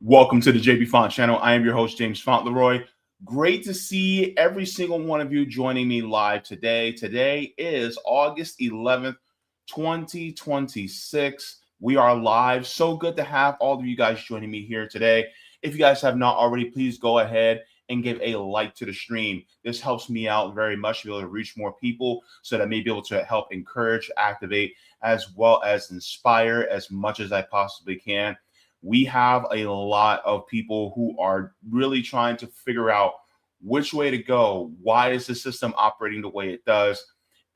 Welcome to the Jaybefaunt channel. I am your host, James Fauntleroy. Great to see every single one of you joining me live today. Today is August 11th, 2026. We are live. So good to have all of you guys joining me here today. If you guys have not already, please go ahead and give a like to the stream. This helps me out very much to be able to reach more people so that I may be able to help encourage, activate, as well as inspire as much as I possibly can. We have a lot of people who are really trying to figure out which way to go. Why is the system operating the way it does?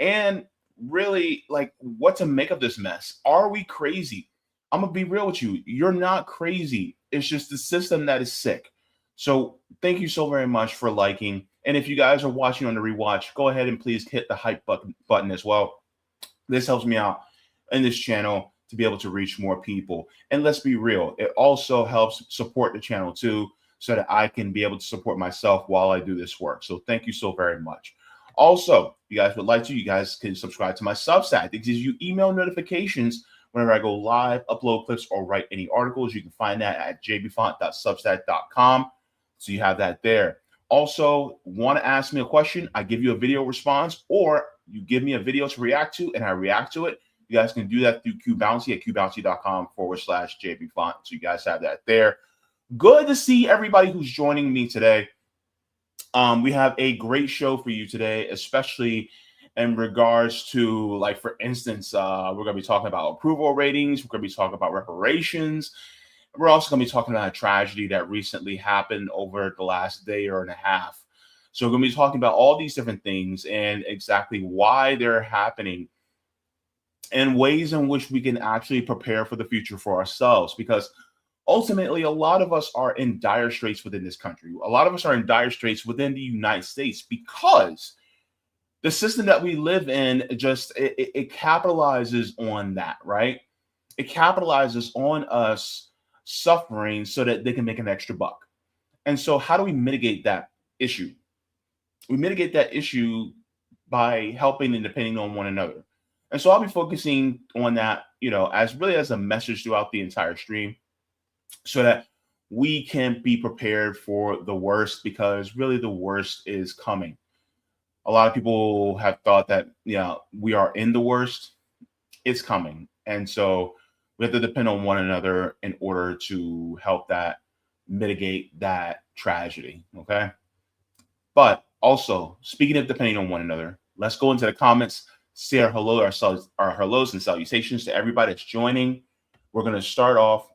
And really, like, what to make of this mess. Are we crazy? I'm going to be real with you. You're not crazy. It's just the system that is sick. So thank you so very much for liking. And if you guys are watching on the rewatch, go ahead and please hit the hype button as well. This helps me out in this channel to be able to reach more people. And let's be real, it also helps support the channel too, so that I can be able to support myself while I do this work. So thank you so very much. Also, if you guys would like to, you guys can subscribe to my Substack. It gives you email notifications whenever I go live, upload clips, or write any articles. You can find that at jaybefaunt.substack.com. So you have that there. Also, want to ask me a question, I give you a video response, or you give me a video to react to and I react to it. You guys can do that through QBouncy at qbouncy.com/Jaybefaunt. So you guys have that there. Good to see everybody who's joining me today. We have a great show for you today, especially in regards to, like, for instance, we're going to be talking about approval ratings. We're going to be talking about reparations. We're also going to be talking about a tragedy that recently happened over the last day or and a half. So we're going to be talking about all these different things and exactly why they're happening, and ways in which we can actually prepare for the future for ourselves. Because ultimately, a lot of us are in dire straits within this country. A lot of us are in dire straits within the United States because the system that we live in just, it capitalizes on that, right? It capitalizes on us suffering so that they can make an extra buck. And so how do we mitigate that issue? We mitigate that issue by helping and depending on one another. And so I'll be focusing on that, as really as a message throughout the entire stream, so that we can be prepared for the worst, because really the worst is coming. A lot of people have thought that, we are in the worst. It's coming. And so we have to depend on one another in order to help that mitigate that tragedy. Okay. But also, speaking of depending on one another, let's go into the comments. Say our hellos and salutations to everybody that's joining. We're going to start off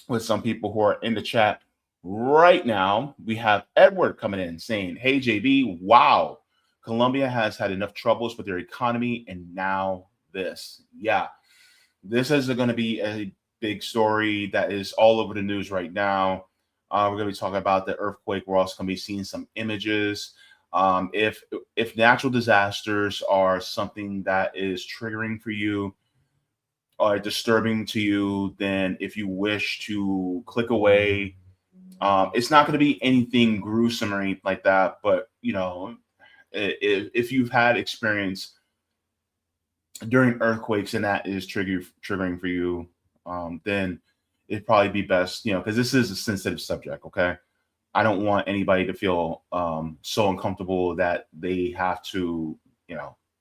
with some people who are in the chat right now. We have Edward coming in saying, "Hey JB, wow, Colombia has had enough troubles with their economy, and now this." Yeah, this is going to be a big story that is all over the news right now. We're going to be talking about the earthquake. We're also going to be seeing some images. If natural disasters are something that is triggering for you or disturbing to you, then if you wish to click away, it's not going to be anything gruesome or anything like that. But if you've had experience during earthquakes and that is triggering for you, then it'd probably be best, because this is a sensitive subject. Okay. I don't want anybody to feel so uncomfortable that they have to,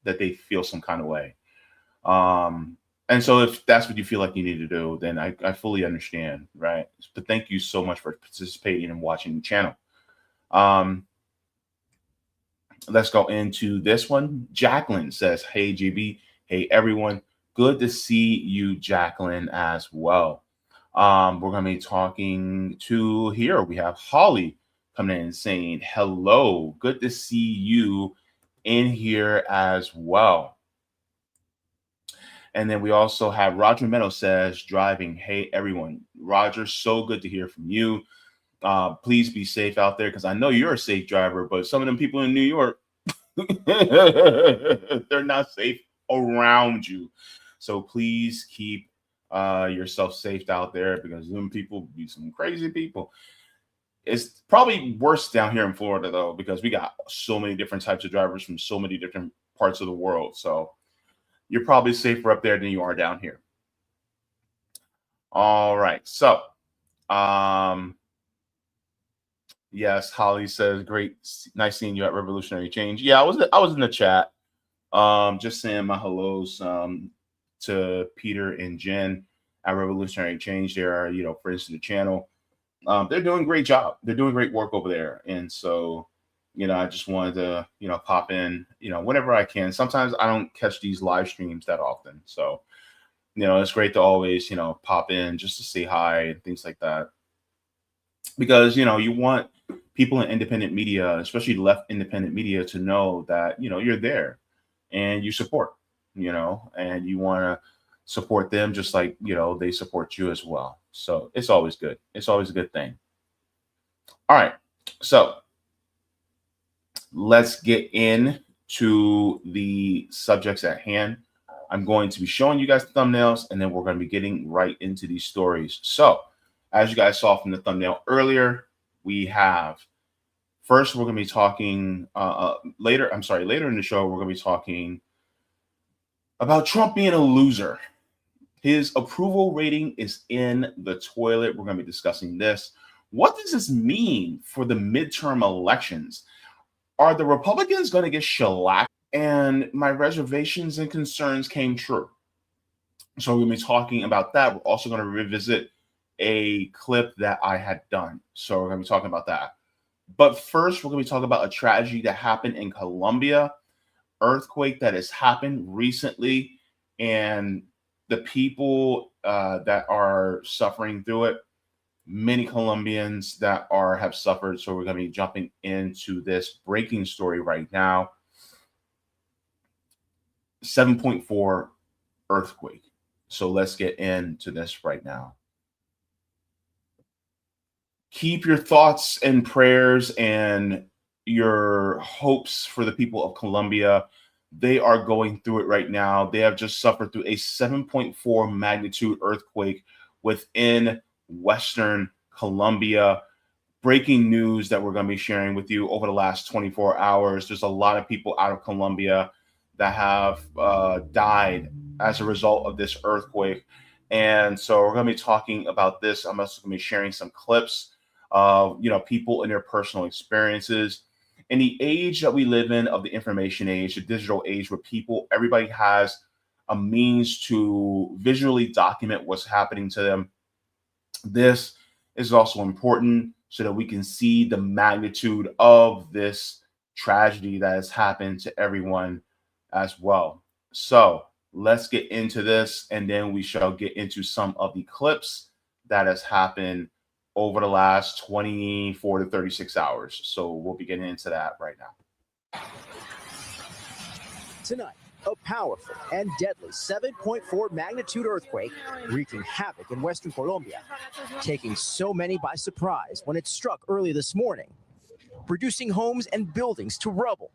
that they feel some kind of way. And so if that's what you feel like you need to do, then I fully understand, right? But thank you so much for participating and watching the channel. Let's go into this one. Jacqueline says, "Hey GB, hey everyone. Good to see you, Jacqueline, as well." We're going to be talking to here. We have Holly coming in and saying, "Hello, good to see you in here as well." And then we also have Roger Meadow says, "Driving. Hey, everyone." Roger, so good to hear from you. Please be safe out there, because I know you're a safe driver, but some of them people in New York, they're not safe around you. So please keep yourself safe out there, because them people be some crazy people. It's probably worse down here in Florida, though, because we got so many different types of drivers from so many different parts of the world. So you're probably safer up there than you are down here. All right. So Yes, Holly says, great, nice seeing you at Revolutionary Change. Yeah, I was in the chat. Just saying my hellos to Peter and Jen at Revolutionary Change. They are, friends to the channel. They're doing a great job. They're doing great work over there. And so, I just wanted to, pop in, whenever I can. Sometimes I don't catch these live streams that often. So, it's great to always, pop in just to say hi and things like that. Because, you want people in independent media, especially left independent media, to know that, you're there and you support, and you want to support them just like, they support you as well. So it's always good. It's always a good thing. All right. So let's get into the subjects at hand. I'm going to be showing you guys the thumbnails, and then we're going to be getting right into these stories. So as you guys saw from the thumbnail earlier, we have first, we're going to be talking later in the show, we're going to be talking about Trump being a loser. His approval rating is in the toilet. We're going to be discussing this. What does this mean for the midterm elections? Are the Republicans going to get shellacked? And my reservations and concerns came true. So we're going to be talking about that. We're also going to revisit a clip that I had done. So we're going to be talking about that. But first, we're going to be talking about a tragedy that happened in Colombia, earthquake that has happened recently, and the people that are suffering through it, many Colombians that have suffered. So we're going to be jumping into this breaking story right now. 7.4 earthquake. So let's get into this right now. Keep your thoughts and prayers and your hopes for the people of Colombia. They are going through it right now. They have just suffered through a 7.4 magnitude earthquake within Western Colombia. Breaking news that we're going to be sharing with you over the last 24 hours. There's a lot of people out of Colombia that have died as a result of this earthquake. And so we're going to be talking about this. I'm also going to be sharing some clips of, people and their personal experiences. In the age that we live in, of the information age, the digital age, where everybody has a means to visually document what's happening to them. This is also important so that we can see the magnitude of this tragedy that has happened to everyone as well. So let's get into this, and then we shall get into some of the clips that has happened over the last 24 to 36 hours. So we'll be getting into that right now. Tonight, a powerful and deadly 7.4 magnitude earthquake wreaking havoc in Western Colombia, taking so many by surprise when it struck early this morning, reducing homes and buildings to rubble.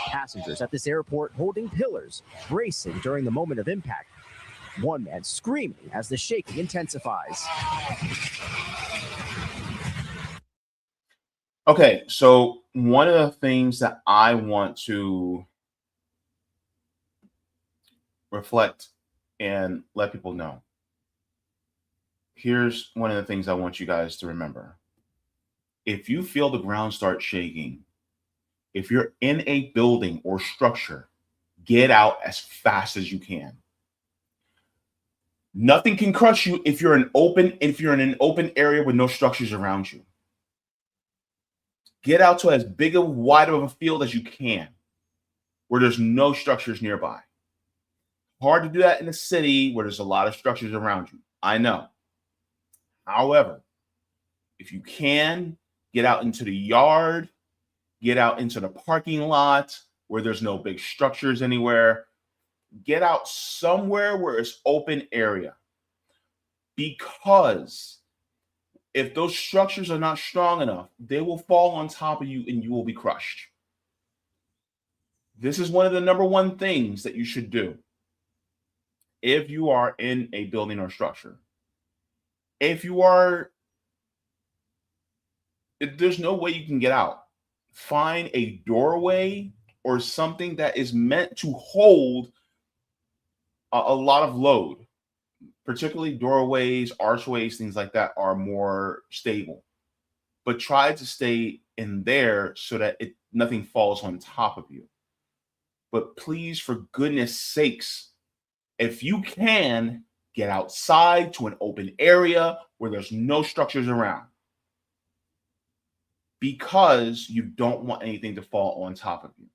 Passengers at this airport holding pillars, bracing during the moment of impact. One man screaming as the shaking intensifies. Okay, so one of the things that I want to reflect and let people know. Here's one of the things I want you guys to remember. If you feel the ground start shaking, if you're in a building or structure, get out as fast as you can. Nothing can crush you if you're in an open area with no structures around you. Get out to as big of wide of a field as you can where there's no structures nearby. Hard to do that in a city where there's a lot of structures around you. I know. However, if you can, get out into the yard, get out into the parking lot where there's no big structures anywhere. Get out somewhere where it's open area. Because if those structures are not strong enough, they will fall on top of you and you will be crushed. This is one of the number one things that you should do if you are in a building or structure. If there's no way you can get out, find a doorway or something that is meant to hold a lot of load. particularly doorways, archways, things like that, are more stable. But try to stay in there so that nothing falls on top of you. But please, for goodness sakes, if you can, get outside to an open area where there's no structures around, because you don't want anything to fall on top of you.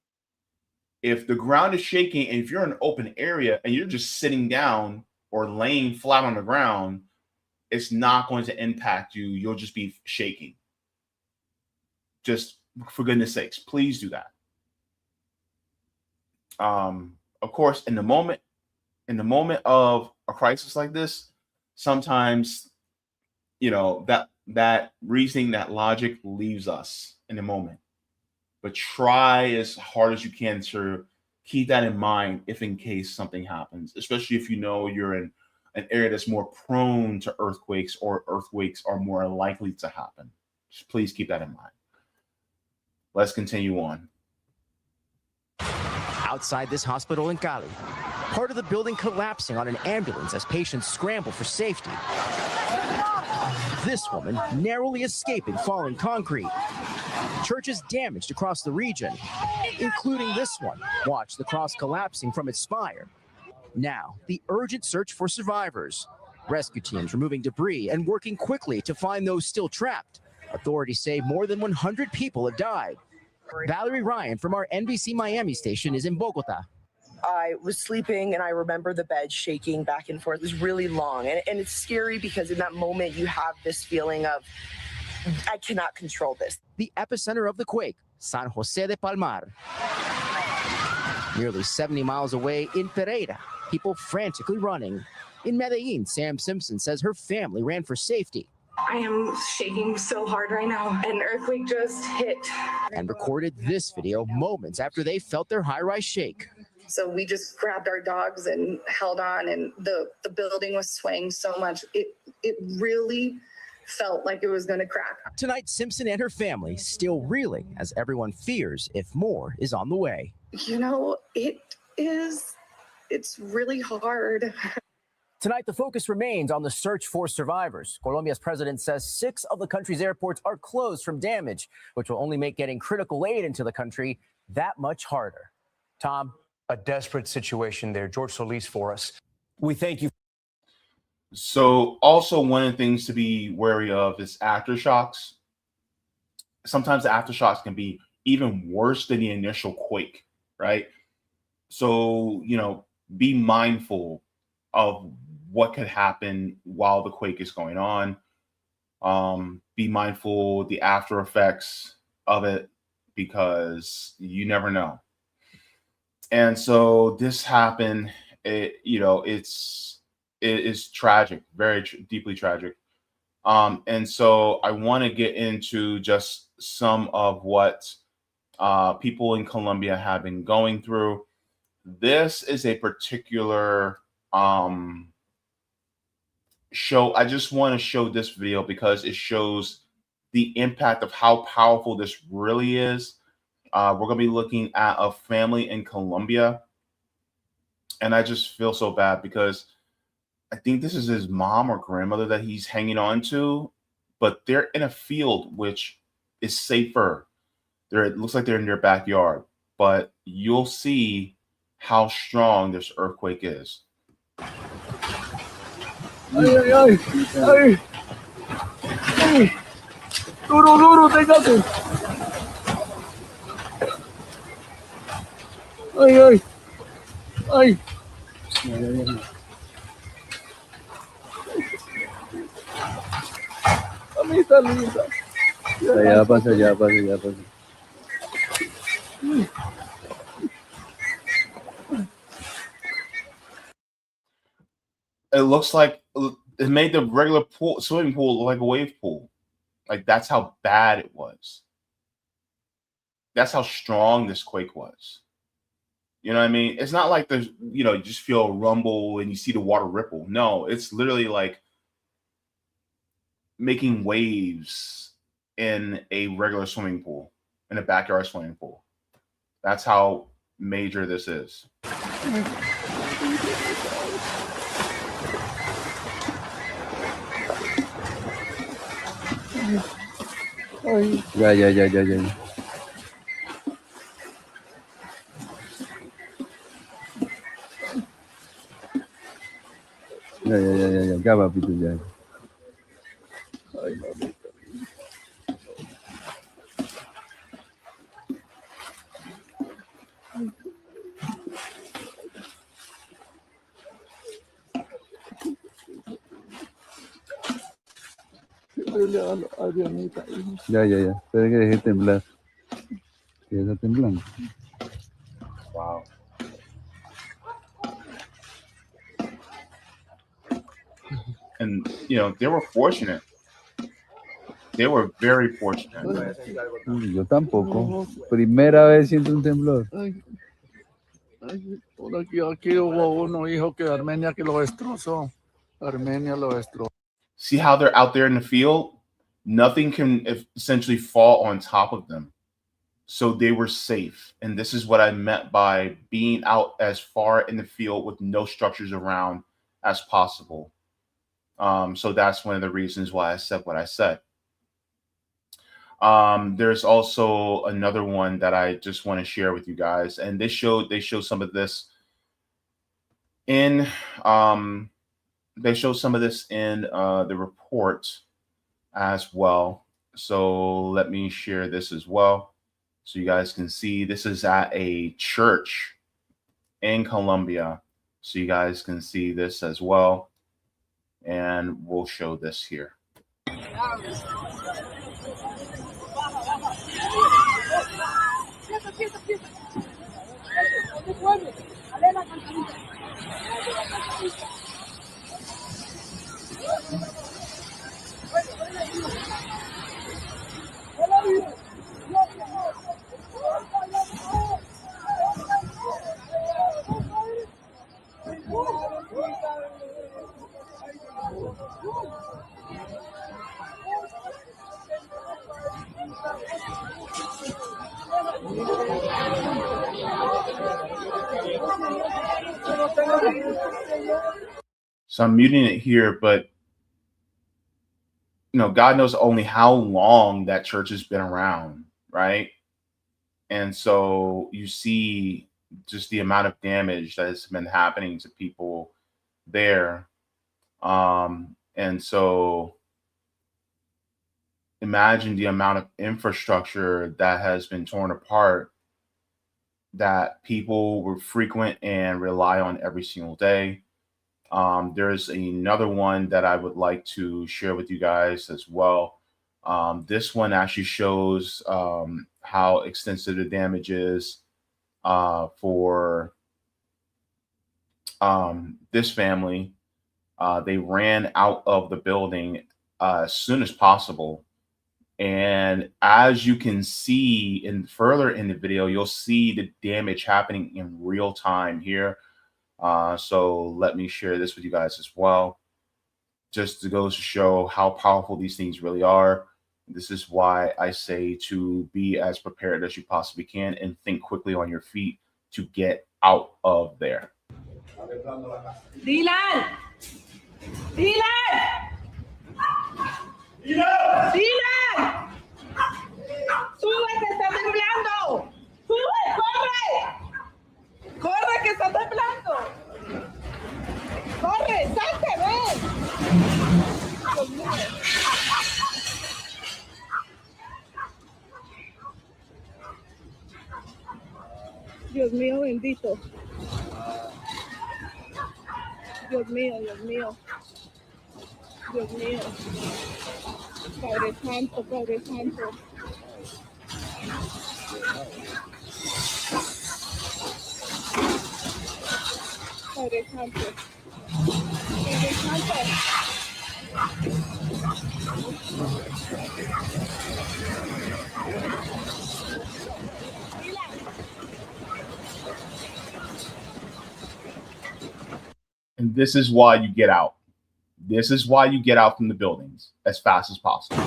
If the ground is shaking and if you're in an open area and you're just sitting down or laying flat on the ground, it's not going to impact you. You'll just be shaking. Just for goodness sakes, please do that. Of course, in the moment of a crisis like this, sometimes, that reasoning, that logic leaves us in the moment. But try as hard as you can to keep that in mind if in case something happens, especially if you're in an area that's more prone to earthquakes, or earthquakes are more likely to happen. Just please keep that in mind. Let's continue on. Outside this hospital in Cali, part of the building collapsing on an ambulance as patients scramble for safety. This woman narrowly escaping falling concrete. Churches damaged across the region, including this one. Watch the cross collapsing from its spire. Now, the urgent search for survivors. Rescue teams removing debris and working quickly to find those still trapped. Authorities say more than 100 people have died. Valerie Ryan from our NBC Miami station is in Bogota. I was sleeping and I remember the bed shaking back and forth. It was really long. And it's scary because in that moment you have this feeling of, I cannot control this. The epicenter of the quake, San Jose de Palmar. Nearly 70 miles away in Pereira, people frantically running. In Medellin, Sam Simpson says her family ran for safety. I am shaking so hard right now. An earthquake just hit. And recorded this video moments after they felt their high-rise shake. So we just grabbed our dogs and held on, and the building was swaying so much. It really felt like it was going to crack. Tonight, Simpson and her family still reeling as everyone fears if more is on the way. It's really hard. Tonight, the focus remains on the search for survivors. Colombia's president says 6 of the country's airports are closed from damage, which will only make getting critical aid into the country that much harder. Tom? A desperate situation there. George Solis for us. We thank you. So also one of the things to be wary of is aftershocks. Sometimes the aftershocks can be even worse than the initial quake, right? So, be mindful of what could happen while the quake is going on. Be mindful of the after effects of it, because you never know. And so this happened. It is tragic, very deeply tragic. And so I want to get into just some of what people in Colombia have been going through. This is a particular show. I just want to show this video because it shows the impact of how powerful this really is. We're going to be looking at a family in Colombia, and I just feel so bad because I think this is his mom or grandmother that he's hanging on to, but they're in a field which is safer. It looks like they're in their backyard, but you'll see how strong this earthquake is. Ay, ay, ay, ay, ay, duro, duro, téngate. Ay, ay, ay. Mamita linda. Ya pasa, ya pasa, ya pasa. It looks like it made the regular swimming pool look like a wave pool. Like, that's how bad it was. That's how strong this quake was. You know what I mean? It's not like there's, you just feel a rumble and you see the water ripple. No, it's literally like making waves in a regular swimming pool, in a backyard swimming pool. That's how major this is. Ya, ya, ya, ya, ya. Ya, ya, ya, ya, ya. Ya, papito, ya. Ay, mamita. Ya, ya, ya. Espera que deje temblar. Ya está temblando. Wow. And, they were fortunate. They were very fortunate. Yo tampoco. Primera vez siento un temblor. Aquí hubo uno, hijo, que Armenia que lo destrozó. Armenia lo destrozó. See how they're out there in the field? Nothing can essentially fall on top of them. So they were safe. And this is what I meant by being out as far in the field with no structures around as possible. So that's one of the reasons why I said what I said. There's also another one that I just want to share with you guys. And they show some of this in the report as well. So let me share this as well, so you guys can see. This is at a church in Colombia, so you guys can see this as well. And we'll show this here. So I'm muting it here, but God knows only how long that church has been around, right? And so you see just the amount of damage that has been happening to people there. And so imagine the amount of infrastructure that has been torn apart that people would frequent and rely on every single day. There's another one that I would like to share with you guys as well. This one actually shows how extensive the damage is for this family. They ran out of the building as soon as possible. And as you can see further in the video, you'll see the damage happening in real time here. So let me share this with you guys as well, just to go to show how powerful these things really are. This is why I say to be as prepared as you possibly can and think quickly on your feet to get out of there. Dylan! Dylan! Dylan! ¡Sube, que está temblando! ¡Sube, corre! ¡Corre, que está temblando! ¡Corre, salte, ven! Dios mío. Dios mío bendito. Dios mío, Dios mío. Dios mío. Padre Santo, Padre Santo. Padre Santo. Padre Santo. And this is why you get out. This is why you get out from the buildings as fast as possible.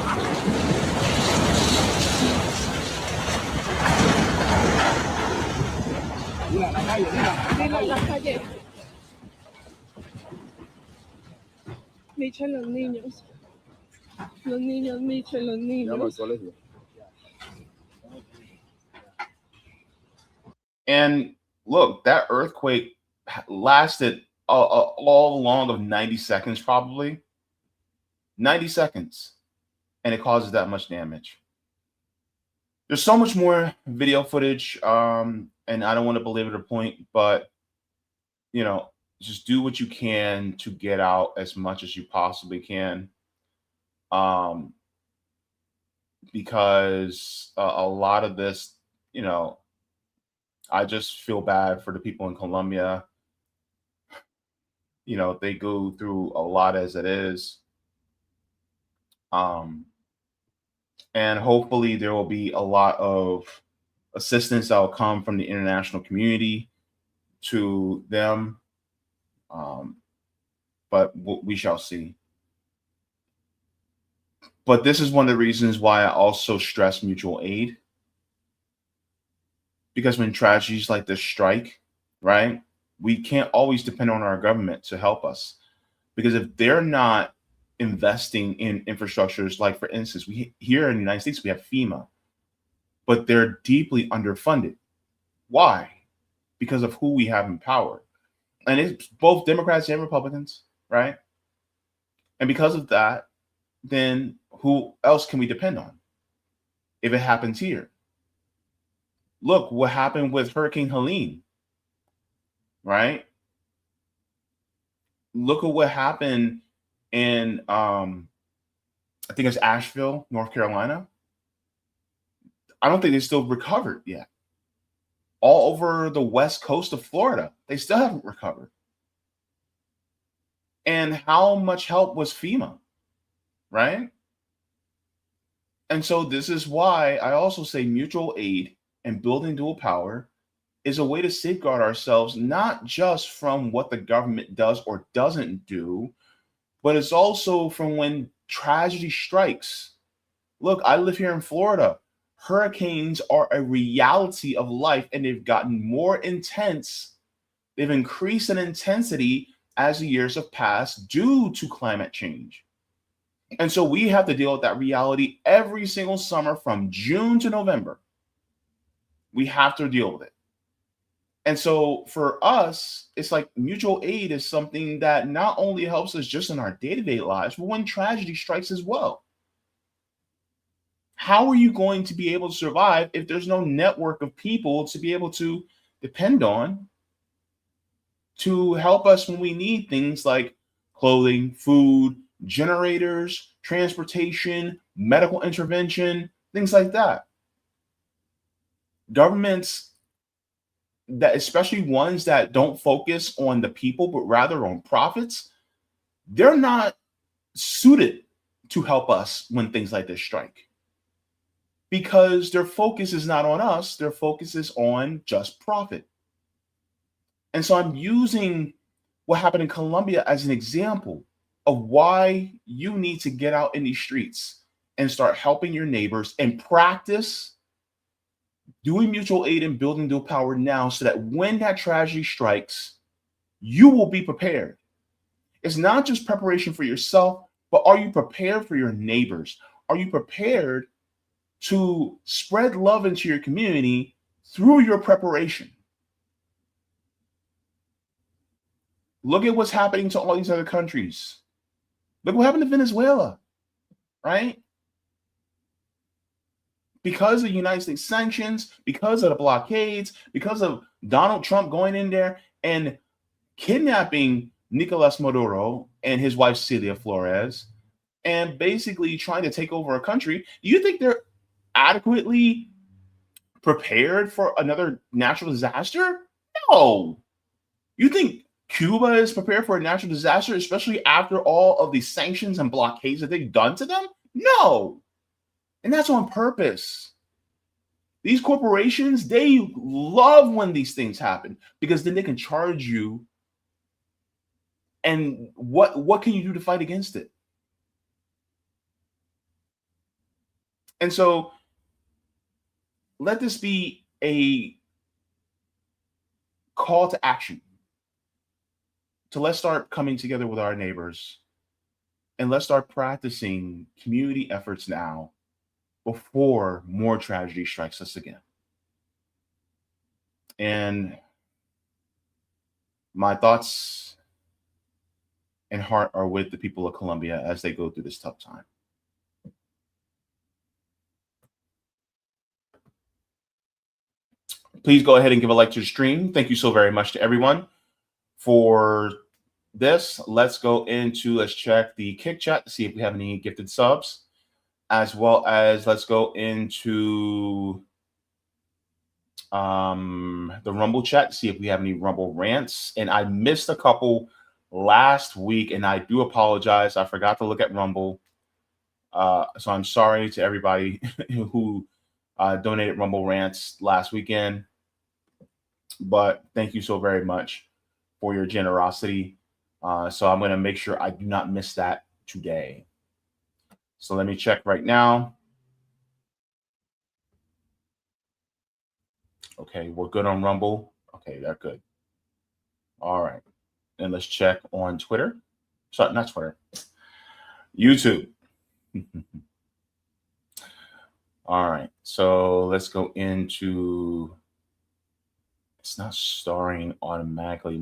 Me echan los niños. Los niños, Micho, los niños. And look, that earthquake lasted all along of 90 seconds, probably 90 seconds, and it causes that much damage. There's so much more video footage, and I don't want to belabor the point, but you know, just do what you can to get out as much as you possibly can, because a lot of this, you know, I just feel bad for the people in Colombia. You know, they go through a lot as it is. And hopefully there will be a lot of assistance that will come from the international community to them. But we shall see. But this is one of the reasons why I also stress mutual aid. Because when tragedies like this strike, right, we can't always depend on our government to help us. Because if they're not investing in infrastructures, like for instance, we here in the United States, we have FEMA, but they're deeply underfunded. Why? Because of who we have in power. And it's both Democrats and Republicans, right? And because of that, then who else can we depend on if it happens here? Look what happened with Hurricane Helene, right? Look at what happened in, I think it's Asheville, North Carolina. I don't think they still recovered yet. All over the west coast of Florida, they still haven't recovered. And how much help was FEMA, right? And so this is why I also say mutual aid and building dual power is a way to safeguard ourselves, not just from what the government does or doesn't do, but it's also from when tragedy strikes. Look, I live here in Florida. Hurricanes are a reality of life, and they've gotten more intense. They've increased in intensity as the years have passed due to climate change. And so we have to deal with that reality every single summer from June to November. We have to deal with it. And so for us, it's like mutual aid is something that not only helps us just in our day-to-day lives, but when tragedy strikes as well. How are you going to be able to survive if there's no network of people to be able to depend on to help us when we need things like clothing, food, generators, transportation, medical intervention, things like that? Governments, that especially ones that don't focus on the people but rather on profits, they're not suited to help us when things like this strike, because their focus is not on us, their focus is on just profit. And so I'm using what happened in Colombia as an example of why you need to get out in these streets and start helping your neighbors and practice doing mutual aid and building dual power now, so that when that tragedy strikes, you will be prepared. It's not just preparation for yourself, but are you prepared for your neighbors? Are you prepared to spread love into your community through your preparation? Look at what's happening to all these other countries. Look what happened to Venezuela, right? Because of the United States sanctions, because of the blockades, because of Donald Trump going in there and kidnapping Nicolas Maduro and his wife Celia Flores and basically trying to take over a country. Do you think they're adequately prepared for another natural disaster? No. You think Cuba is prepared for a natural disaster, especially after all of these sanctions and blockades that they've done to them? No. And that's on purpose. These corporations, they love when these things happen, because then they can charge you. And what can you do to fight against it? And so let this be a call to action. So let's start coming together with our neighbors And let's start practicing community efforts now before more tragedy strikes us again. And my thoughts and heart are with the people of Colombia as they go through this tough time. Please go ahead and give a like to the stream. Thank you so very much to everyone for this. Let's check the Kick chat to see if we have any gifted subs, as well as let's go into the Rumble chat to see if we have any Rumble rants. And I missed a couple last week, and I do apologize. I forgot to look at Rumble. So I'm sorry to everybody who donated Rumble rants last weekend. But thank you so very much for your generosity. So I'm going to make sure I do not miss that today. So let me check right now. Okay, we're good on Rumble. Okay, they're good. All right. And let's check on Twitter. Sorry, not Twitter. YouTube. All right. So let's go into... It's not starring automatically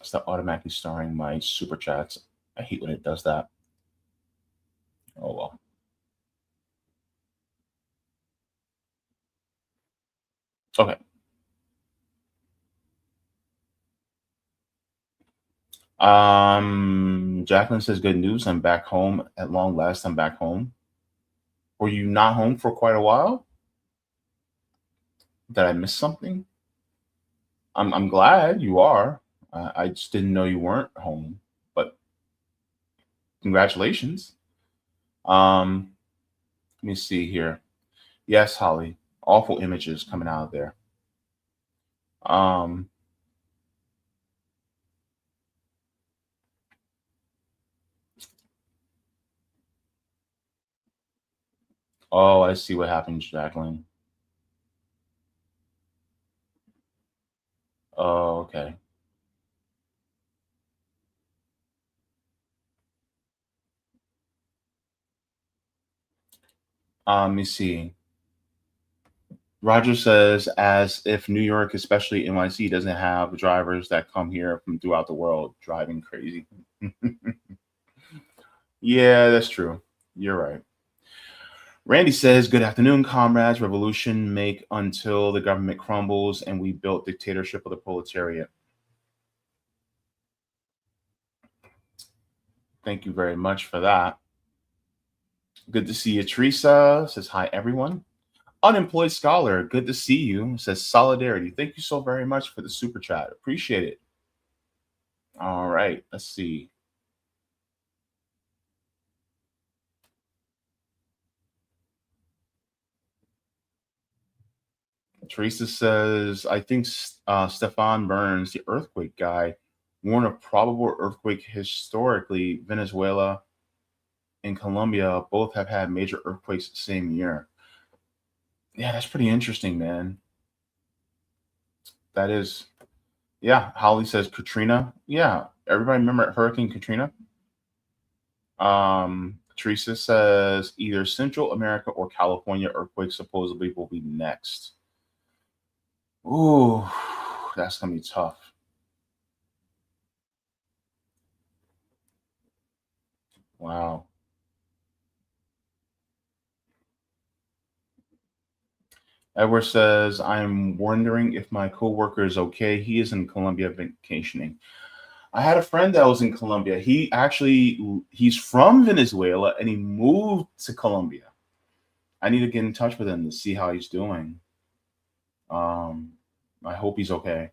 It's not automatically starring my super chats. I hate when it does that. Oh, well. Okay. Jacqueline says, good news. I'm back home at long last. I'm back home. Were you not home for quite a while? Did I miss something? I'm glad you are. I just didn't know you weren't home, but congratulations. Let me see here. Yes, Holly. Awful images coming out of there. Oh, I see what happened, Jacqueline. Oh, okay. Let me see. Roger says, as if New York, especially NYC, doesn't have drivers that come here from throughout the world driving crazy. Yeah, that's true. You're right. Randy says, good afternoon, comrades. Revolution make until the government crumbles and we built dictatorship of the proletariat. Thank you very much for that. Good to see you. Teresa says, hi, everyone. Unemployed Scholar, good to see you. Says solidarity. Thank you so very much for the super chat. Appreciate it. All right, let's see. Teresa says, I think Stefan Burns, the earthquake guy, warned of probable earthquake historically. Venezuela and Colombia both have had major earthquakes the same year. Yeah, that's pretty interesting, man. That is, yeah. Holly says Katrina. Yeah, everybody remember Hurricane Katrina? Teresa says either Central America or California earthquake supposedly will be next. Ooh, that's gonna be tough. Wow. Edward says, I'm wondering if my coworker is okay. He is in Colombia vacationing. I had a friend that was in Colombia. He's from Venezuela and he moved to Colombia. I need to get in touch with him to see how he's doing. I hope he's okay.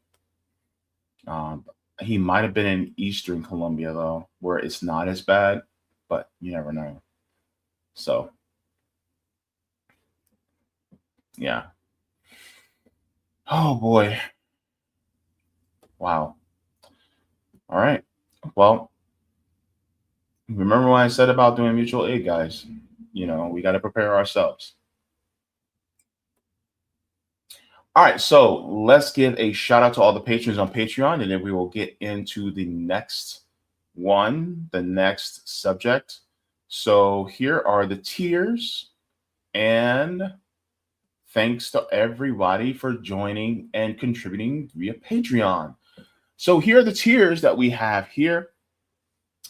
He might have been in Eastern Colombia, though, where it's not as bad, but you never know. So, yeah. Oh, boy. Wow. All right. Well, remember what I said about doing mutual aid, guys. You know, we got to prepare ourselves. All right, so let's give a shout out to all the patrons on Patreon, and then we will get into the next one, the next subject. So here are the tiers, and thanks to everybody for joining and contributing via Patreon. So here are the tiers that we have here.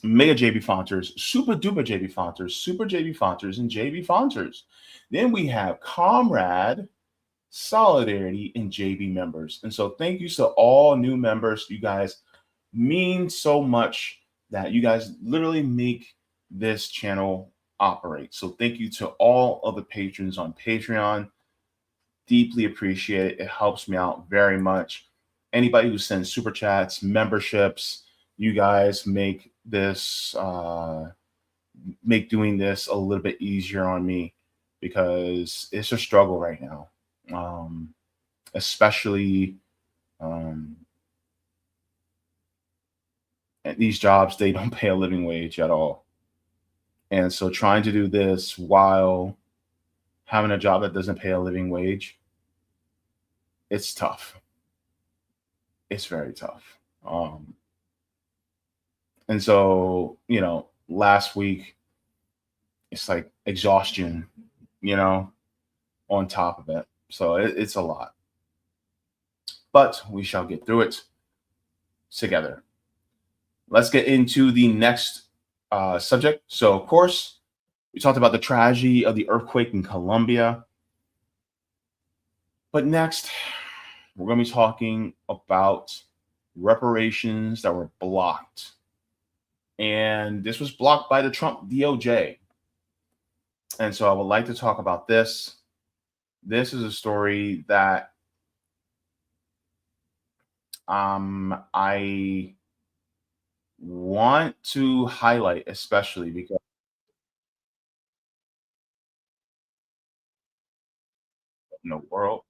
Mega Jaybefaunters, Super Duper Jaybefaunters, Super Jaybefaunters, and Jaybefaunters. Then we have Comrade, Solidarity, and JB members. And so thank you to all new members. You guys mean so much that you guys literally make this channel operate. So thank you to all of the patrons on Patreon. Deeply appreciate it. It helps me out very much. Anybody who sends super chats, memberships, you guys make this make doing this a little bit easier on me, because it's a struggle right now. Especially at these jobs, they don't pay a living wage at all. And so trying to do this while having a job that doesn't pay a living wage, it's tough. It's very tough. And so, you know, last week, it's like exhaustion, you know, on top of it. So it's a lot. But we shall get through it together. Let's get into the next subject. So, of course, we talked about the tragedy of the earthquake in Colombia. But next, we're going to be talking about reparations that were blocked. And this was blocked by the Trump DOJ. And so I would like to talk about this. This is a story that I want to highlight, especially because in the world,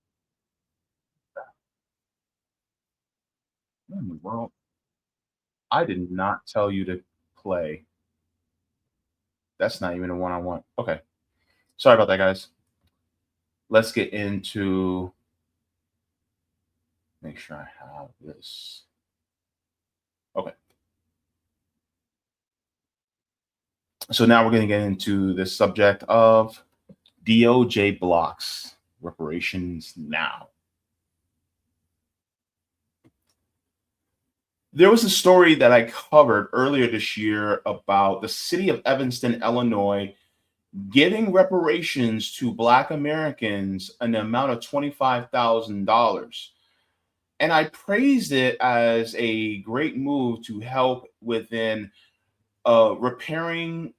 I did not tell you to play. That's not even the one I want. Okay. Sorry about that, guys. Let's get into, make sure I have this. Okay. So now we're going to get into the subject of DOJ blocks reparations now. There was a story that I covered earlier this year about the city of Evanston, Illinois, giving reparations to Black Americans in the amount of $25,000. And I praised it as a great move to help within repairing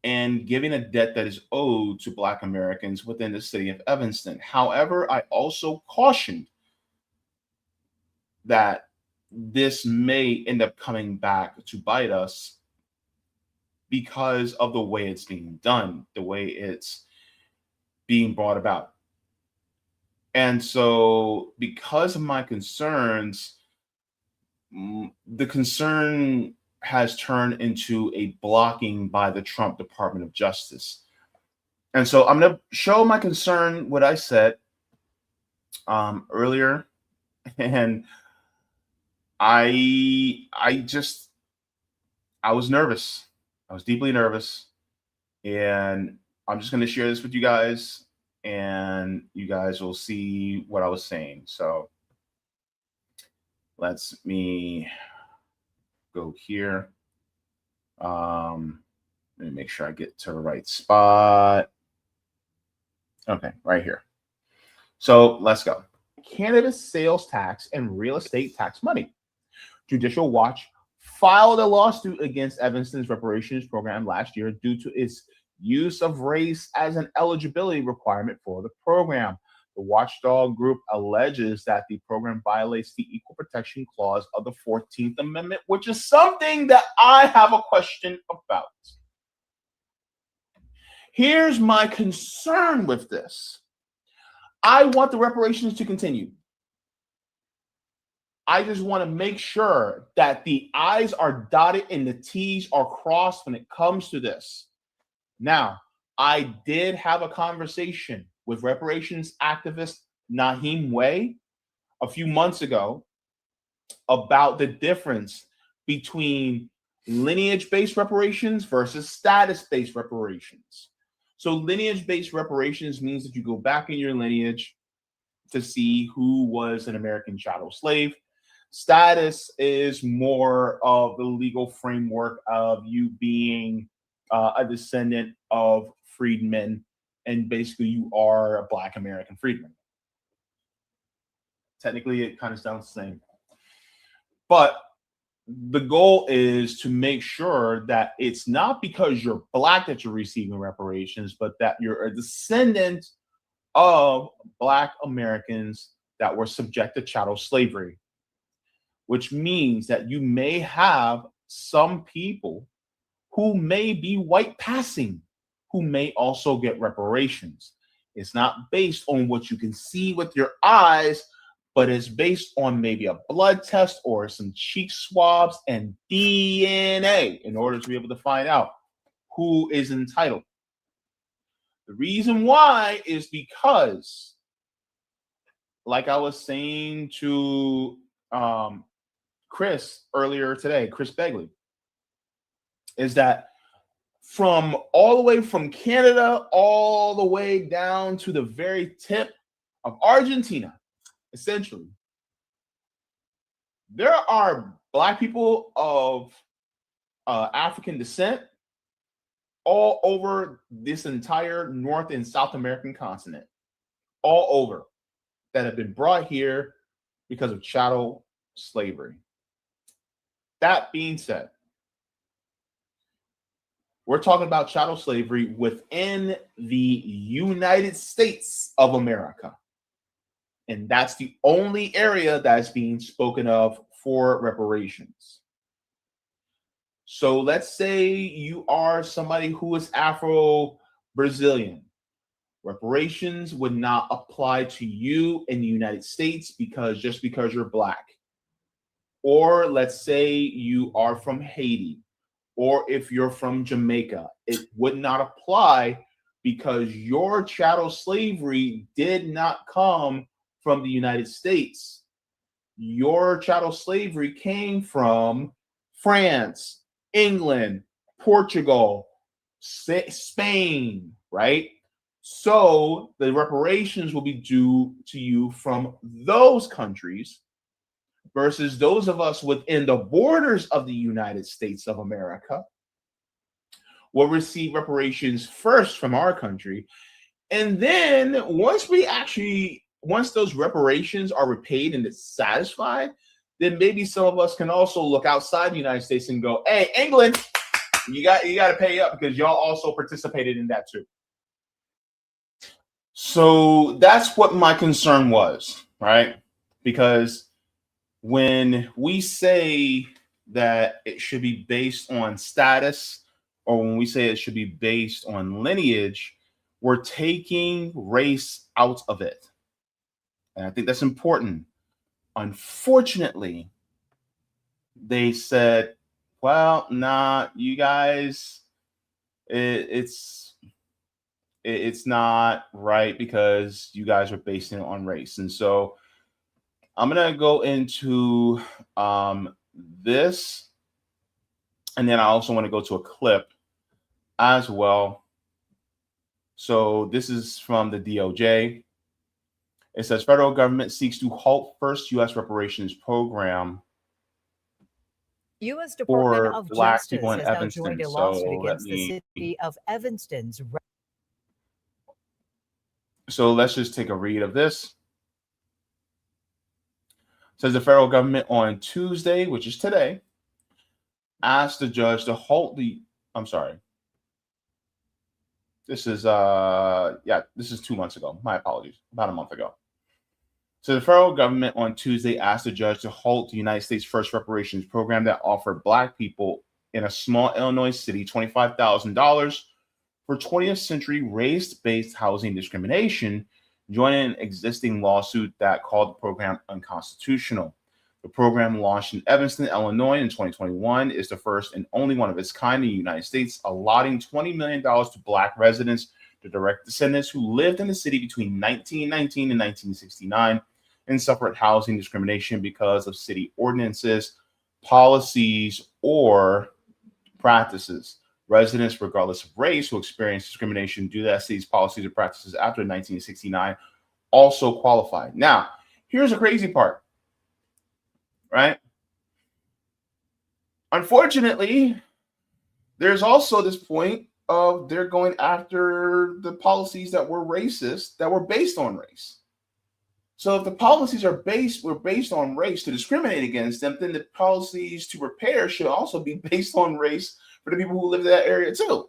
and giving a debt that is owed to Black Americans within the city of Evanston. However, I also cautioned that this may end up coming back to bite us because of the way it's being done, the way it's being brought about. And so because of my concerns, the concern has turned into a blocking by the Trump Department of Justice. And so I'm going to show my concern, what I said earlier. And I was nervous. I was deeply nervous. And I'm just going to share this with you guys, and you guys will see what I was saying. So let me go here. Let me make sure I get to the right spot. Okay, right here. So let's go. Cannabis sales tax and real estate tax money. Judicial Watch filed a lawsuit against Evanston's reparations program last year due to its use of race as an eligibility requirement for the program. The watchdog group alleges that the program violates the Equal Protection Clause of the 14th Amendment, which is something that I have a question about. Here's my concern with this. I want the reparations to continue. I just want to make sure that the I's are dotted and the T's are crossed when it comes to this. Now, I did have a conversation with reparations activist Naheem Way a few months ago about the difference between lineage-based reparations versus status-based reparations. So lineage-based reparations means that you go back in your lineage to see who was an American chattel slave. Status is more of the legal framework of you being a descendant of freedmen, and basically you are a Black American freedman. Technically, it kind of sounds the same. But the goal is to make sure that it's not because you're Black that you're receiving reparations, but that you're a descendant of Black Americans that were subject to chattel slavery, which means that you may have some people who may be white passing, who may also get reparations. It's not based on what you can see with your eyes, but it's based on maybe a blood test or some cheek swabs and DNA in order to be able to find out who is entitled. The reason why is because, like I was saying to Chris earlier today, Chris Begley, is that from all the way from Canada all the way down to the very tip of Argentina, essentially, there are Black people of African descent all over this entire North and South American continent, all over, that have been brought here because of chattel slavery. That being said, we're talking about chattel slavery within the United States of America. And that's the only area that's being spoken of for reparations. So let's say you are somebody who is Afro-Brazilian. Reparations would not apply to you in the United States because you're Black. Or let's say you are from Haiti, or if you're from Jamaica, it would not apply because your chattel slavery did not come from the United States. Your chattel slavery came from France, England, Portugal, Spain, right? So the reparations will be due to you from those countries versus those of us within the borders of the United States of America will receive reparations first from our country. And then once those reparations are repaid and it's satisfied, then maybe some of us can also look outside the United States and go, hey, England, you got to pay up because y'all also participated in that too. So that's what my concern was, right? Because when we say that it should be based on status, or when we say it should be based on lineage, we're taking race out of it. And I think that's important. Unfortunately, they said, well, nah, you guys, it's not right because you guys are basing it on race. And so I'm going to go into this, and then I also want to go to a clip as well. So this is from the DOJ. It says federal government seeks to halt first U.S. reparations program U.S. Department for of Black Justice people in has now Evanston. joined a So lawsuit against the city of Evanston's. So let's just take a read of this. It says the federal government on Tuesday, which is today, asked the judge to halt the, I'm sorry. This is this is 2 months ago. My apologies. About a month ago. So the federal government on Tuesday asked the judge to halt the United States First Reparations program that offered Black people in a small Illinois city $25,000 for 20th century race-based housing discrimination, joining an existing lawsuit that called the program unconstitutional. The program, launched in Evanston, Illinois in 2021, is the first and only one of its kind in the United States, allotting $20 million to Black residents the direct descendants who lived in the city between 1919 and 1969 and suffered housing discrimination because of city ordinances, policies, or practices. Residents, regardless of race, who experienced discrimination due to that city's policies or practices after 1969 also qualify. Now, here's the crazy part, right? Unfortunately, there's also this point of they're going after the policies that were racist, that were based on race. So if the policies were based on race to discriminate against them, then the policies to repair should also be based on race for the people who live in that area too.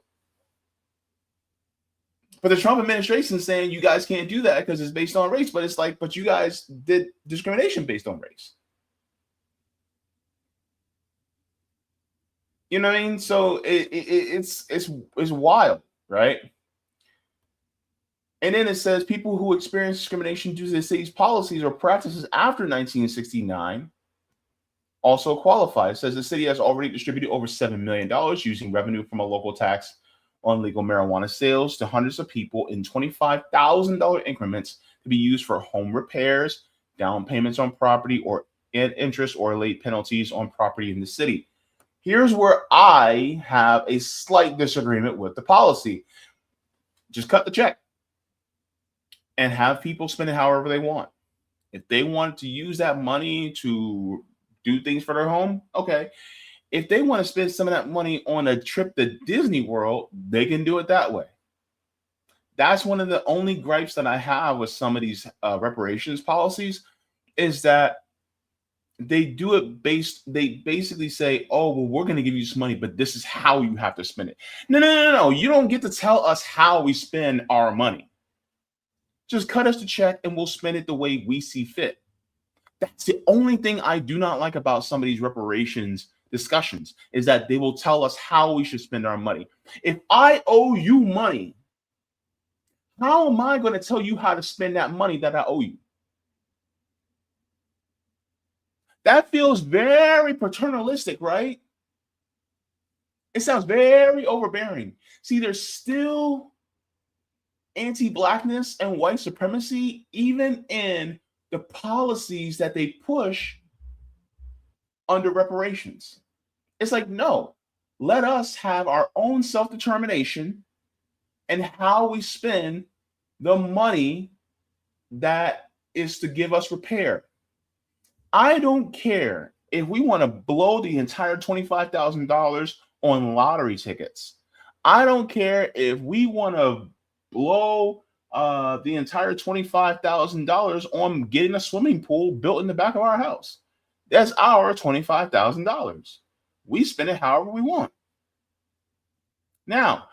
But the Trump administration is saying you guys can't do that because it's based on race. But it's like, but you guys did discrimination based on race. You know what I mean? So it's wild, right? And then it says people who experience discrimination due to the city's policies or practices after 1969 also qualify. It says the city has already distributed over $7 million using revenue from a local tax on legal marijuana sales to hundreds of people in $25,000 increments to be used for home repairs, down payments on property, or interest or late penalties on property in the city. Here's where I have a slight disagreement with the policy. Just cut the check and have people spend it however they want. If they want to use that money to do things for their home, okay. If they want to spend some of that money on a trip to Disney World, they can do it that way. That's one of the only gripes that I have with some of these reparations policies is that they do it they basically say, oh, well, we're going to give you some money, but this is how you have to spend it. No. You don't get to tell us how we spend our money. Just cut us the check and we'll spend it the way we see fit. That's the only thing I do not like about some of these reparations discussions is that they will tell us how we should spend our money. If I owe you money, how am I going to tell you how to spend that money that I owe you? That feels very paternalistic, right? It sounds very overbearing. See, there's still anti-blackness and white supremacy even in the policies that they push under reparations. It's like, no, let us have our own self-determination and how we spend the money that is to give us repair. I don't care if we want to blow the entire $25,000 on lottery tickets. I don't care if we want to blow the entire $25,000 on getting a swimming pool built in the back of our house. That's our $25,000. We spend it however we want. Now,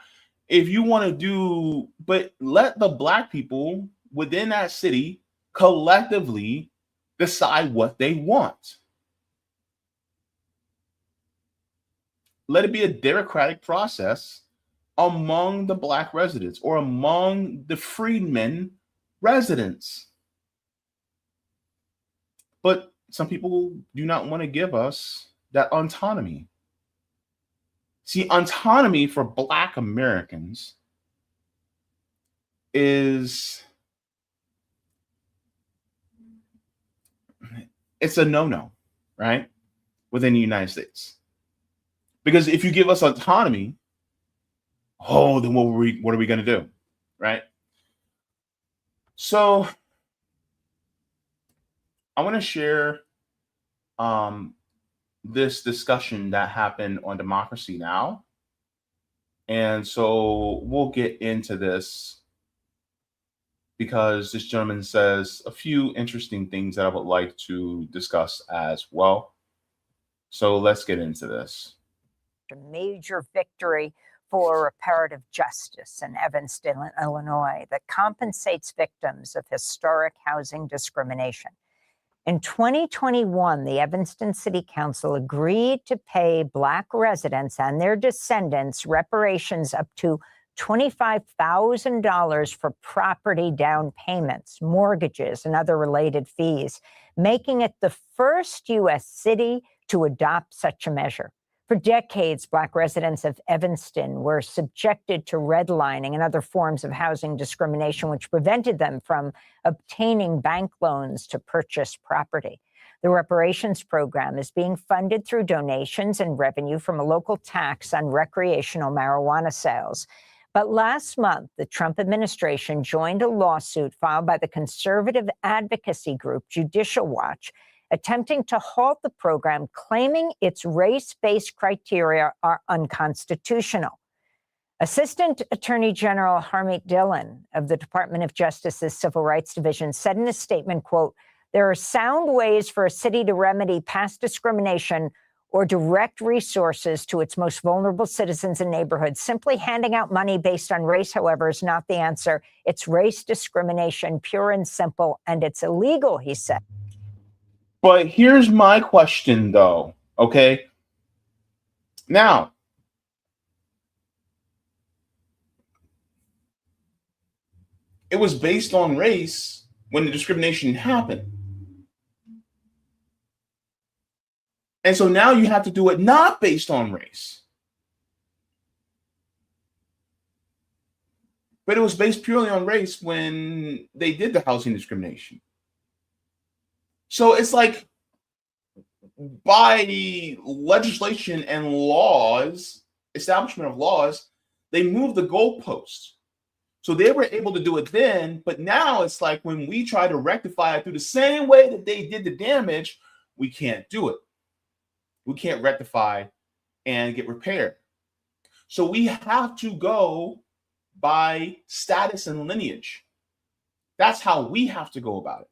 if you want to do, but let the black people within that city collectively decide what they want. Let it be a democratic process among the black residents or among the freedmen residents. But some people do not want to give us that autonomy. See, autonomy for Black Americans it's a no-no, right? Within the United States. Because if you give us autonomy, then what are we going to do, right? So I want to share this discussion that happened on Democracy Now! And so we'll get into this because this gentleman says a few interesting things that I would like to discuss as well. So let's get into this. A major victory for reparative justice in Evanston, Illinois, that compensates victims of historic housing discrimination. In 2021, the Evanston City Council agreed to pay Black residents and their descendants reparations up to $25,000 for property down payments, mortgages, and other related fees, making it the first U.S. city to adopt such a measure. For decades, Black residents of Evanston were subjected to redlining and other forms of housing discrimination, which prevented them from obtaining bank loans to purchase property. The reparations program is being funded through donations and revenue from a local tax on recreational marijuana sales. But last month, the Trump administration joined a lawsuit filed by the conservative advocacy group Judicial Watch, attempting to halt the program, claiming its race-based criteria are unconstitutional. Assistant Attorney General Harmeet Dillon of the Department of Justice's Civil Rights Division said in a statement, quote, "There are sound ways for a city to remedy past discrimination or direct resources to its most vulnerable citizens and neighborhoods. Simply handing out money based on race, however, is not the answer. It's race discrimination, pure and simple, and it's illegal," he said. But here's my question, though, okay? Now, it was based on race when the discrimination happened. And so now you have to do it not based on race. But it was based purely on race when they did the housing discrimination. So it's like by legislation and laws, establishment of laws, they moved the goalposts. So they were able to do it then, but now it's like when we try to rectify it through the same way that they did the damage, we can't do it. We can't rectify and get repaired. So we have to go by status and lineage. That's how we have to go about it.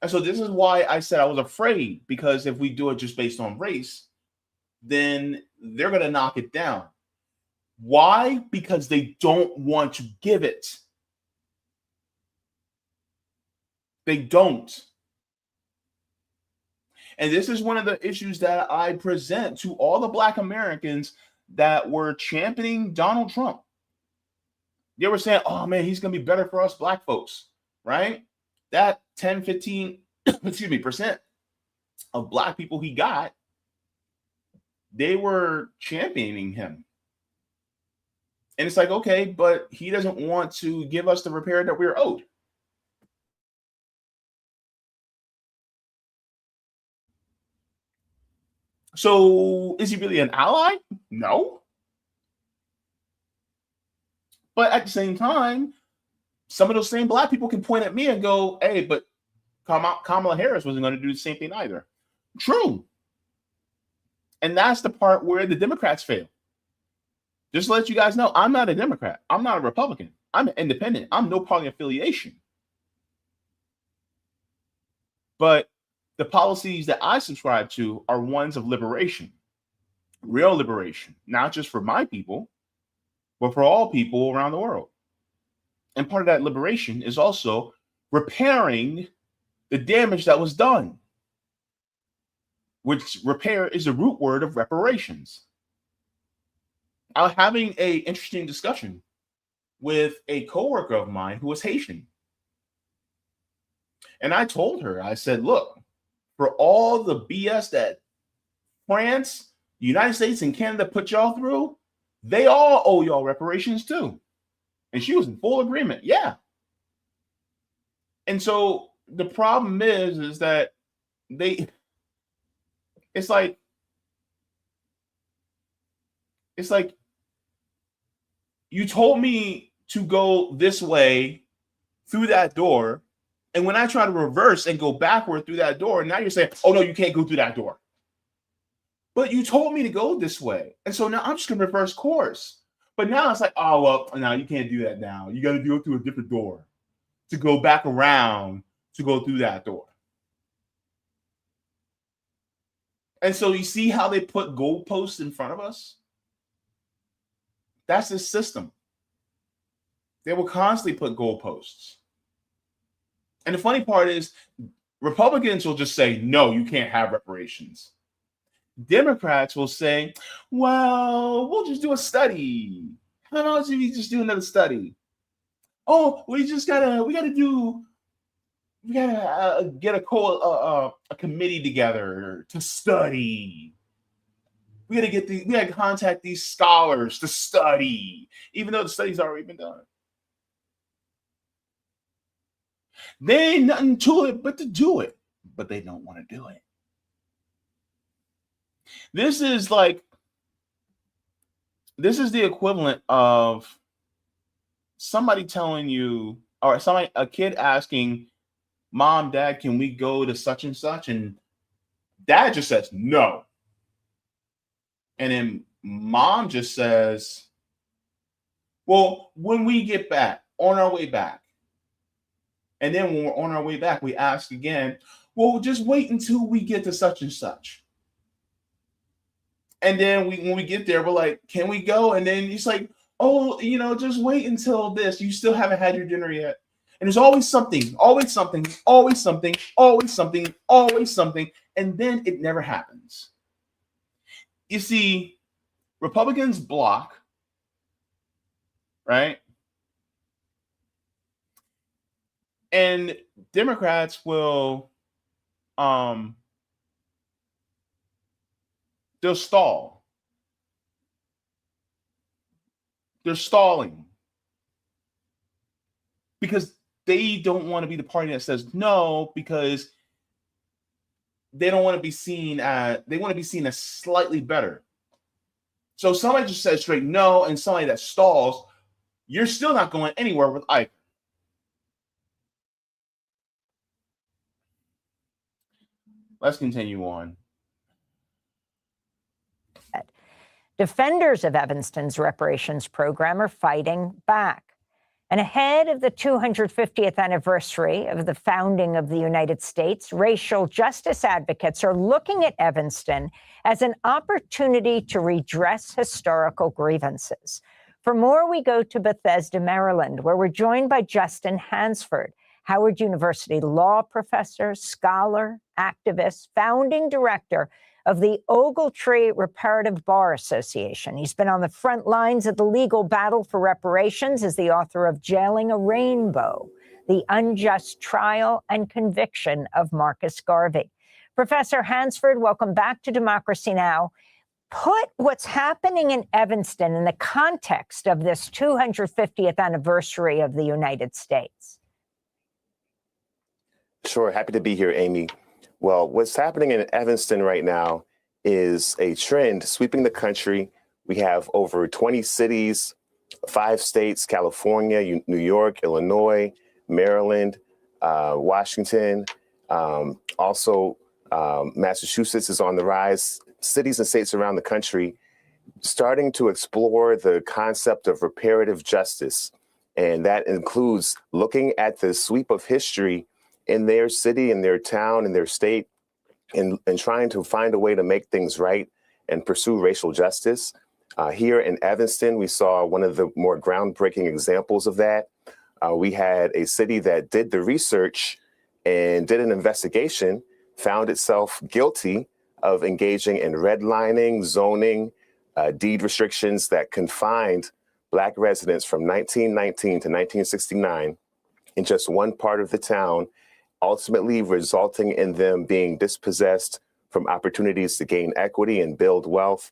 And so this is why I said I was afraid, because if we do it just based on race, then they're going to knock it down. Why? Because they don't want to give it. They don't. And this is one of the issues that I present to all the Black Americans that were championing Donald Trump. They were saying, oh man, he's going to be better for us Black folks, right? That 10, 15, percent of Black people he got, they were championing him. And it's like, okay, but he doesn't want to give us the repair that we're owed. So is he really an ally? No. But at the same time, some of those same Black people can point at me and go, hey, but Kamala Harris wasn't going to do the same thing either. True. And that's the part where the Democrats fail. Just to let you guys know, I'm not a Democrat. I'm not a Republican. I'm an independent. I'm no party affiliation. But the policies that I subscribe to are ones of liberation, real liberation, not just for my people, but for all people around the world. And part of that liberation is also repairing the damage that was done, which repair is the root word of reparations. I was having an interesting discussion with a coworker of mine who was Haitian. And I told her, I said, look, for all the BS that France, the United States, and Canada put y'all through, they all owe y'all reparations too. And she was in full agreement. Yeah. And so the problem is that it's like you told me to go this way through that door. And when I try to reverse and go backward through that door, now you're saying, oh, no, you can't go through that door. But you told me to go this way. And so now I'm just going to reverse course. But now it's like, oh, well, no, you can't do that now. You got to go through a different door to go back around to go through that door. And so you see how they put goalposts in front of us? That's the system. They will constantly put goalposts. And the funny part is, Republicans will just say, no, you can't have reparations. Democrats will say, well, we'll just do a study. How about if you just do another study? Oh, we gotta get a committee together to study. We got to contact these scholars to study, even though the study's already been done. They ain't nothing to it but to do it, but they don't want to do it. This is the equivalent of somebody telling you, or a kid asking, Mom, Dad, can we go to such and such? And Dad just says no. And then Mom just says, well, when we get back, on our way back. And then when we're on our way back, we ask again, well, just wait until we get to such and such. And then when we get there, we're like, can we go? And then he's like, oh, just wait until this. You still haven't had your dinner yet. And there's always something, always something, always something, always something, always something. And then it never happens. You see, Republicans block, right? And Democrats will, they'll stall. They're stalling because they don't want to be the party that says no, because they don't want to be seen as, they want to be seen as slightly better. So somebody just says straight no, and somebody that stalls, you're still not going anywhere with either. Let's continue on. Defenders of Evanston's reparations program are fighting back. And ahead of the 250th anniversary of the founding of the United States, racial justice advocates are looking at Evanston as an opportunity to redress historical grievances. For more, we go to Bethesda, Maryland, where we're joined by Justin Hansford, Howard University law professor, scholar, activist, founding director of the Ogletree Reparative Bar Association. He's been on the front lines of the legal battle for reparations as the author of Jailing a Rainbow, The Unjust Trial and Conviction of Marcus Garvey. Professor Hansford, welcome back to Democracy Now! Put what's happening in Evanston in the context of this 250th anniversary of the United States. Sure, happy to be here, Amy. Well, what's happening in Evanston right now is a trend sweeping the country. We have over 20 cities, 5 states, California, New York, Illinois, Maryland, Washington, also Massachusetts is on the rise. Cities and states around the country starting to explore the concept of reparative justice. And that includes looking at the sweep of history in their city, in their town, in their state, and trying to find a way to make things right and pursue racial justice. Here in Evanston, we saw one of the more groundbreaking examples of that. We had a city that did the research and did an investigation, found itself guilty of engaging in redlining, zoning, deed restrictions that confined Black residents from 1919 to 1969 in just one part of the town, ultimately resulting in them being dispossessed from opportunities to gain equity and build wealth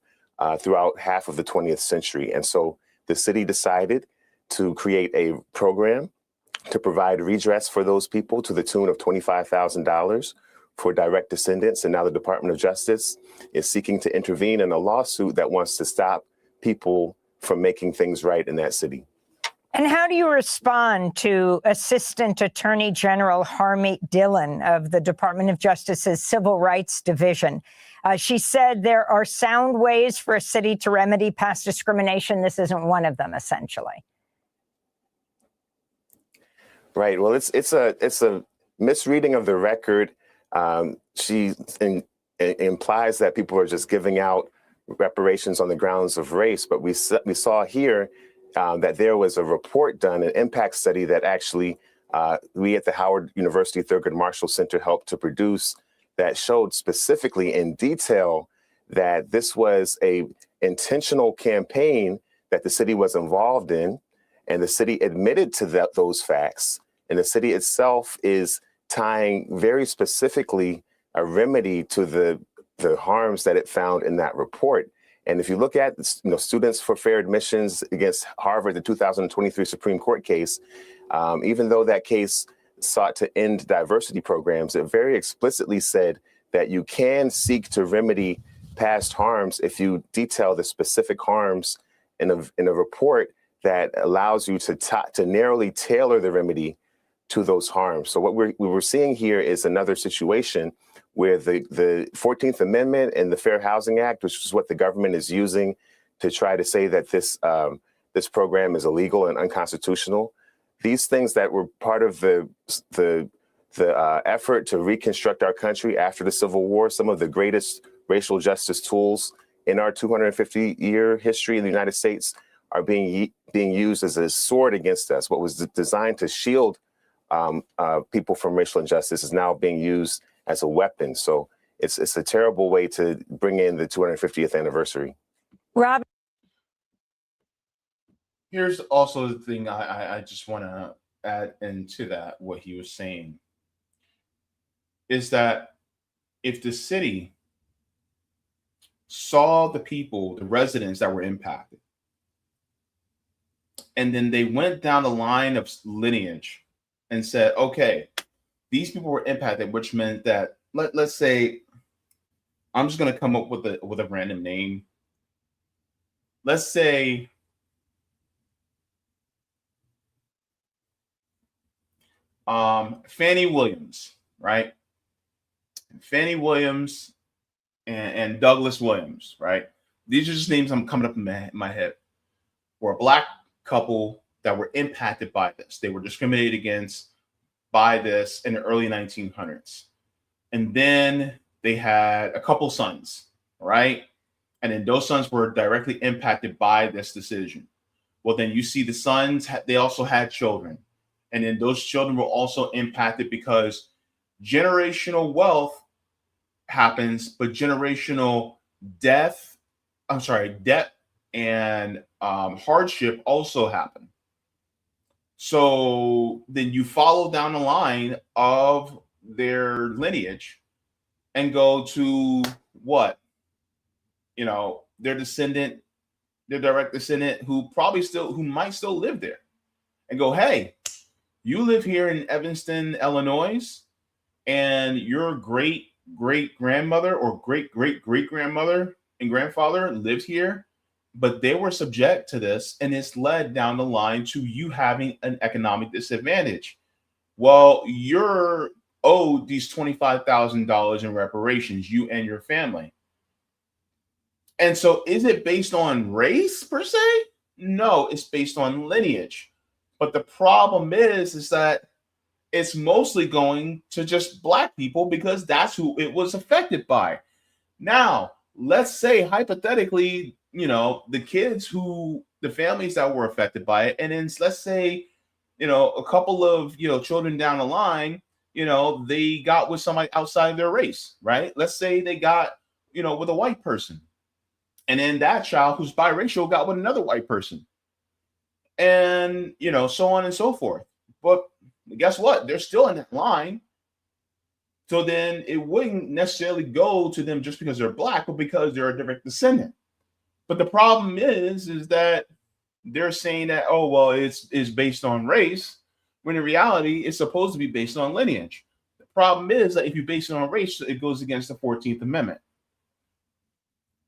throughout half of the 20th century. And so the city decided to create a program to provide redress for those people to the tune of $25,000 for direct descendants. And now the Department of Justice is seeking to intervene in a lawsuit that wants to stop people from making things right in that city. And how do you respond to Assistant Attorney General Harmeet Dillon of the Department of Justice's Civil Rights Division? She said there are sound ways for a city to remedy past discrimination. This isn't one of them, essentially. Right. Well, it's a misreading of the record. She implies that people are just giving out reparations on the grounds of race, but we saw here that there was a report done, an impact study that actually we at the Howard University Thurgood Marshall Center helped to produce, that showed specifically in detail that this was a intentional campaign that the city was involved in, and the city admitted to those facts. And the city itself is tying very specifically a remedy to the harms that it found in that report. And if you look at, Students for Fair Admissions against Harvard, the 2023 Supreme Court case, even though that case sought to end diversity programs, it very explicitly said that you can seek to remedy past harms if you detail the specific harms in a report that allows you to narrowly tailor the remedy to those harms. So what we were seeing here is another situation where the 14th Amendment and the Fair Housing Act, which is what the government is using to try to say that this program is illegal and unconstitutional, these things that were part of the effort to reconstruct our country after the Civil War, some of the greatest racial justice tools in our 250-year history in the United States, are being used as a sword against us. What was designed to shield people from racial injustice is now being used as a weapon. So it's a terrible way to bring in the 250th anniversary. Rob, here's also the thing I just want to add into that, what he was saying, is that if the city saw the people, the residents that were impacted, and then they went down the line of lineage and said, okay, these people were impacted, which meant that, let's say, I'm just going to come up with a random name. Let's say Fannie Williams, right? Fannie Williams and Douglas Williams, right? These are just names I'm coming up in my head. Were a Black couple that were impacted by this. They were discriminated against by this in the early 1900s. And then they had a couple sons, right? And then those sons were directly impacted by this decision. Well, then you see the sons, they also had children. And then those children were also impacted because generational wealth happens, but generational debt and hardship also happen. So then you follow down the line of their lineage and go to what? Their descendant, their direct descendant who might still live there, and go, hey, you live here in Evanston, Illinois, and your great grandmother or great grandmother and grandfather lived here, but they were subject to this, and it's led down the line to you having an economic disadvantage. Well, you're owed these $25,000 in reparations, you and your family. And so is it based on race per se? No, it's based on lineage. But the problem is that it's mostly going to just Black people because that's who it was affected by. Now, let's say hypothetically, the families that were affected by it, and then let's say, a couple of, children down the line, they got with somebody outside their race, right? Let's say they got, with a white person. And then that child who's biracial got with another white person. And, so on and so forth. But guess what? They're still in that line. So then it wouldn't necessarily go to them just because they're Black, but because they're a direct descendant. But the problem is that they're saying that, oh, well, it's based on race, when in reality, it's supposed to be based on lineage. The problem is that if you base it on race, it goes against the 14th Amendment.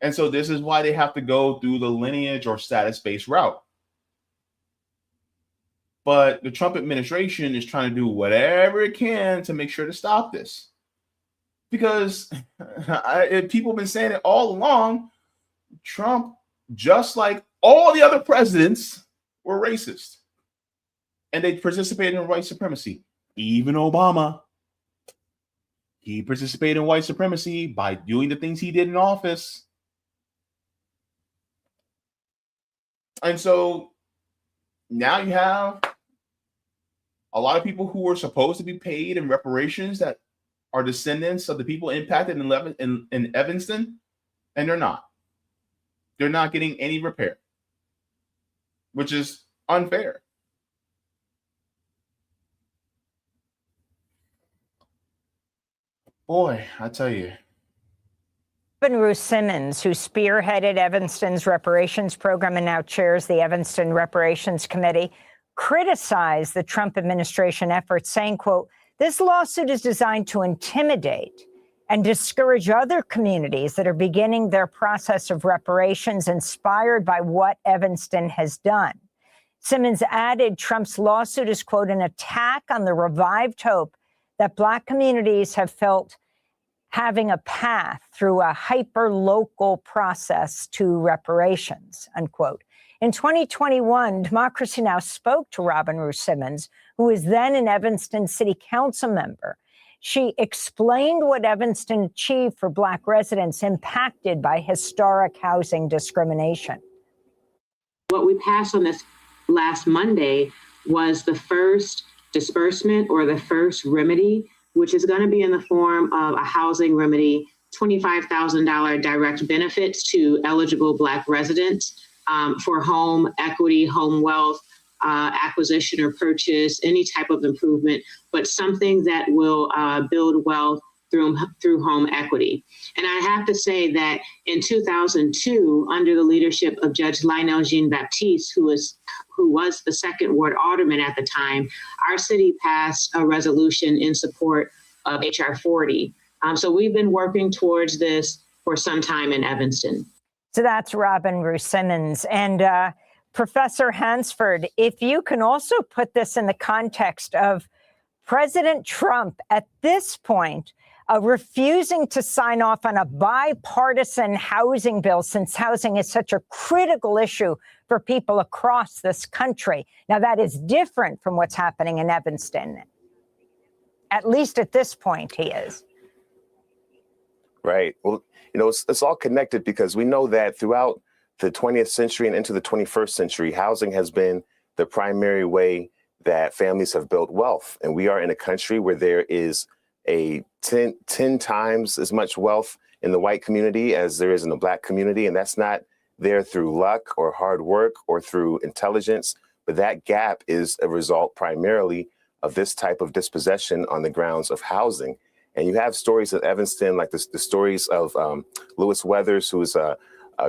And so this is why they have to go through the lineage or status-based route. But the Trump administration is trying to do whatever it can to make sure to stop this. Because people have been saying it all along, Trump, just like all the other presidents, were racist. And they participated in white supremacy. Even Obama, he participated in white supremacy by doing the things he did in office. And so now you have a lot of people who are supposed to be paid in reparations that are descendants of the people impacted in Evanston, and they're not. They're not getting any repair, which is unfair. Boy, I tell you, Robin Ruth Simmons, who spearheaded Evanston's reparations program and now chairs the Evanston Reparations Committee, criticized the Trump administration efforts, saying, quote, "This lawsuit is designed to intimidate and discourage other communities that are beginning their process of reparations inspired by what Evanston has done." Simmons added Trump's lawsuit is, quote, "an attack on the revived hope that Black communities have felt having a path through a hyper-local process to reparations," unquote. In 2021, Democracy Now! Spoke to Robin Ruth Simmons, who was then an Evanston City Council member. She explained what Evanston achieved for Black residents impacted by historic housing discrimination. What we passed on this last Monday was the first disbursement or the first remedy, which is going to be in the form of a housing remedy, $25,000 direct benefits to eligible Black residents for home equity, home wealth, acquisition or purchase, any type of improvement, but something that will build wealth through home equity. And I have to say that in 2002, under the leadership of Judge Lionel Jean-Baptiste, who was the second ward alderman at the time, our city passed a resolution in support of HR 40. So we've been working towards this for some time in Evanston. So that's Robin Ruth Simmons. And Professor Hansford, if you can also put this in the context of President Trump at this point refusing to sign off on a bipartisan housing bill, since housing is such a critical issue for people across this country. Now, that is different from what's happening in Evanston. At least at this point, he is. Right. Well, it's all connected because we know that throughout the 20th century and into the 21st century, housing has been the primary way that families have built wealth. And we are in a country where there is a 10 times as much wealth in the white community as there is in the Black community. And that's not there through luck or hard work or through intelligence. But that gap is a result primarily of this type of dispossession on the grounds of housing. And you have stories of Evanston, like the stories of Lewis Weathers, who is a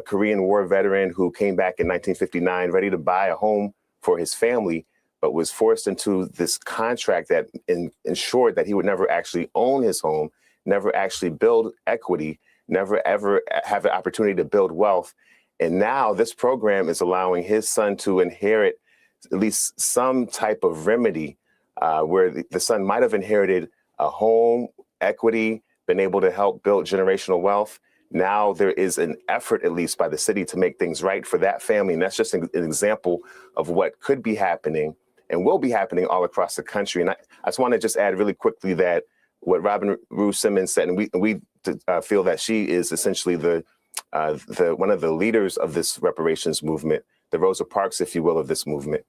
Korean War veteran who came back in 1959 ready to buy a home for his family, but was forced into this contract that ensured that he would never actually own his home, never actually build equity, never ever have an opportunity to build wealth. And now this program is allowing his son to inherit at least some type of remedy where the son might have inherited a home, equity, been able to help build generational wealth. Now there is an effort, at least by the city, to make things right for that family. And that's just an example of what could be happening and will be happening all across the country. And I just want to just add really quickly that what Robin Ruth Simmons said, and we feel that she is essentially the one of the leaders of this reparations movement, the Rosa Parks, if you will, of this movement.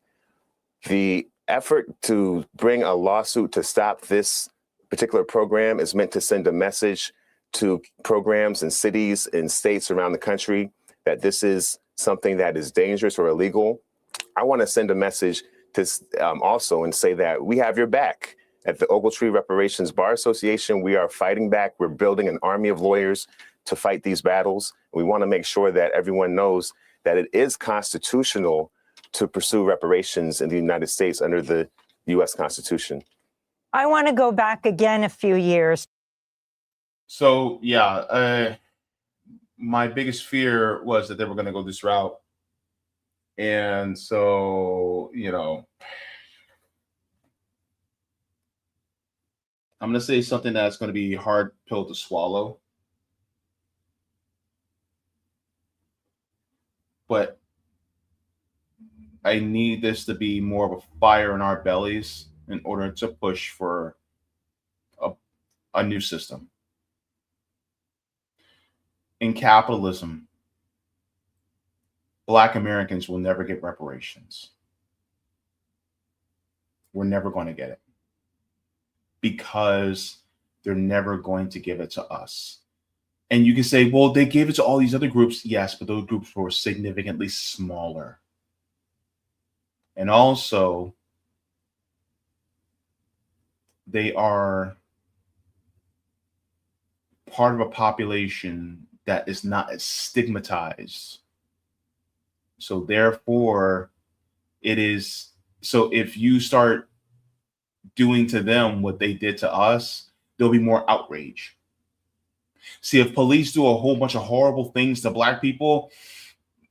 The effort to bring a lawsuit to stop this particular program is meant to send a message to programs and cities and states around the country that this is something that is dangerous or illegal. I want to send a message to also and say that we have your back. At the Ogletree Reparations Bar Association, we are fighting back. We're building an army of lawyers to fight these battles. We want to make sure that everyone knows that it is constitutional to pursue reparations in the United States under the U.S. Constitution. I want to go back again a few years. So, yeah, my biggest fear was that they were going to go this route. And so, I'm going to say something that's going to be a hard pill to swallow. But I need this to be more of a fire in our bellies in order to push for a new system. In capitalism, Black Americans will never get reparations. We're never going to get it because they're never going to give it to us. And you can say, well, they gave it to all these other groups. Yes, but those groups were significantly smaller. And also, they are part of a population that is not as stigmatized. So therefore, it is, so if you start doing to them what they did to us, there'll be more outrage. See, if police do a whole bunch of horrible things to Black people,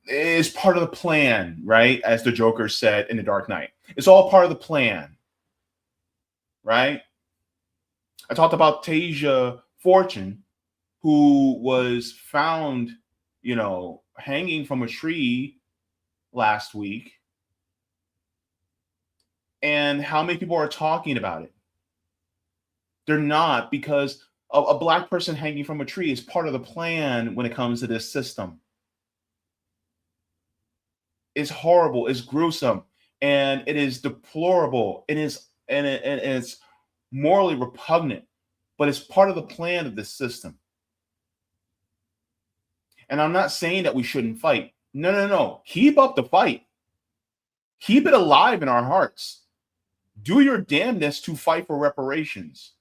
it's part of the plan, right? As the Joker said in The Dark Knight. It's all part of the plan, right? I talked about Tasia Fortune, who was found, you know, hanging from a tree last week. And how many people are talking about it? They're not, because a Black person hanging from a tree is part of the plan when it comes to this system. It's horrible, it's gruesome, and it is deplorable. It is, and it's morally repugnant, but it's part of the plan of this system. And I'm not saying that we shouldn't fight. No, no, no. Keep up the fight. Keep it alive in our hearts. Do your damnedest to fight for reparations.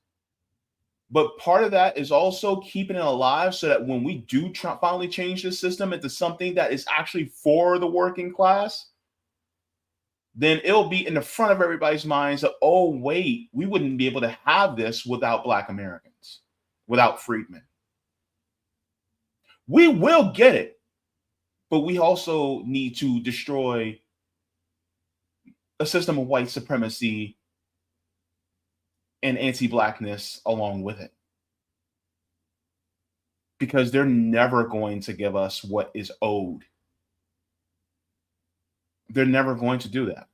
But part of that is also keeping it alive so that when we do finally change the system into something that is actually for the working class, then it'll be in the front of everybody's minds that, oh, wait, we wouldn't be able to have this without Black Americans, without freedmen. We will get it, but we also need to destroy a system of white supremacy and anti-Blackness along with it. Because they're never going to give us what is owed. They're never going to do that.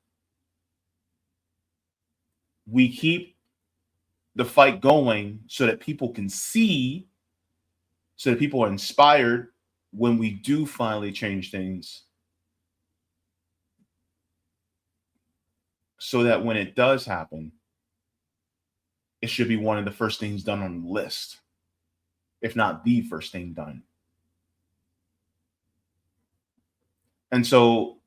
We keep the fight going so that people can see, so that people are inspired when we do finally change things. So that when it does happen, it should be one of the first things done on the list, if not the first thing done. And so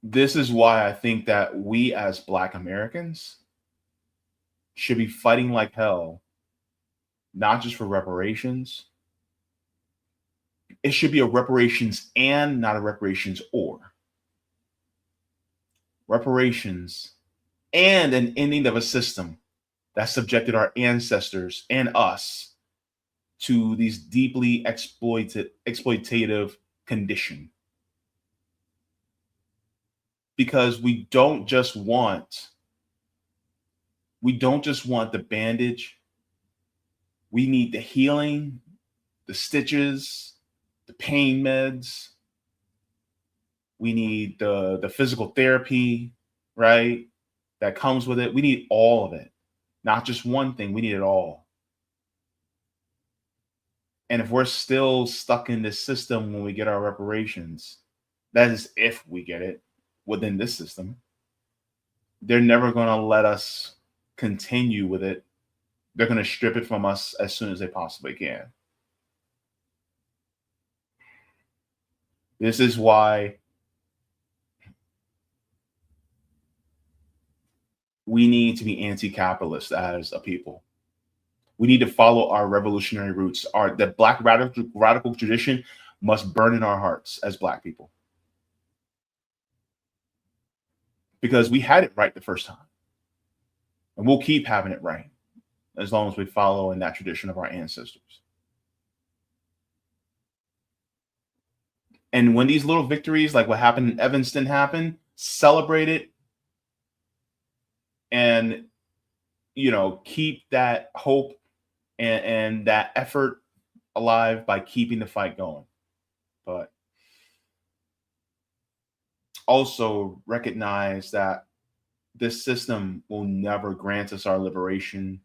this is why I think that we as Black Americans should be fighting like hell, not just for reparations. It should be a reparations and not a reparations or. Reparations and an ending of a system that subjected our ancestors and us to these deeply exploitative condition. Because we don't just want the bandage. We need the healing, the stitches, the pain meds. We need the physical therapy, right? That comes with it. We need all of it, not just one thing. We need it all. And if we're still stuck in this system when we get our reparations, that is if we get it within this system, they're never going to let us continue with it. They're going to strip it from us as soon as they possibly can. This is why we need to be anti-capitalist as a people. We need to follow our revolutionary roots. The Black radical tradition must burn in our hearts as Black people. Because we had it right the first time. And we'll keep having it right as long as we follow in that tradition of our ancestors. And when these little victories, like what happened in Evanston, happen, celebrate it. And, you know, keep that hope and that effort alive by keeping the fight going. But also recognize that this system will never grant us our liberation.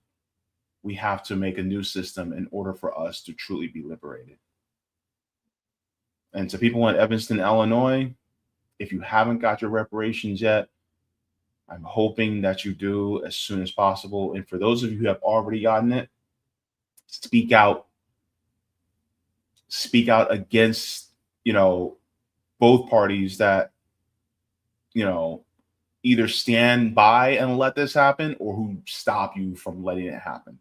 We have to make a new system in order for us to truly be liberated. And to people in Evanston, Illinois, if you haven't got your reparations yet, I'm hoping that you do as soon as possible. And for those of you who have already gotten it, speak out. Speak out against, you know, both parties that, you know, either stand by and let this happen or who stop you from letting it happen.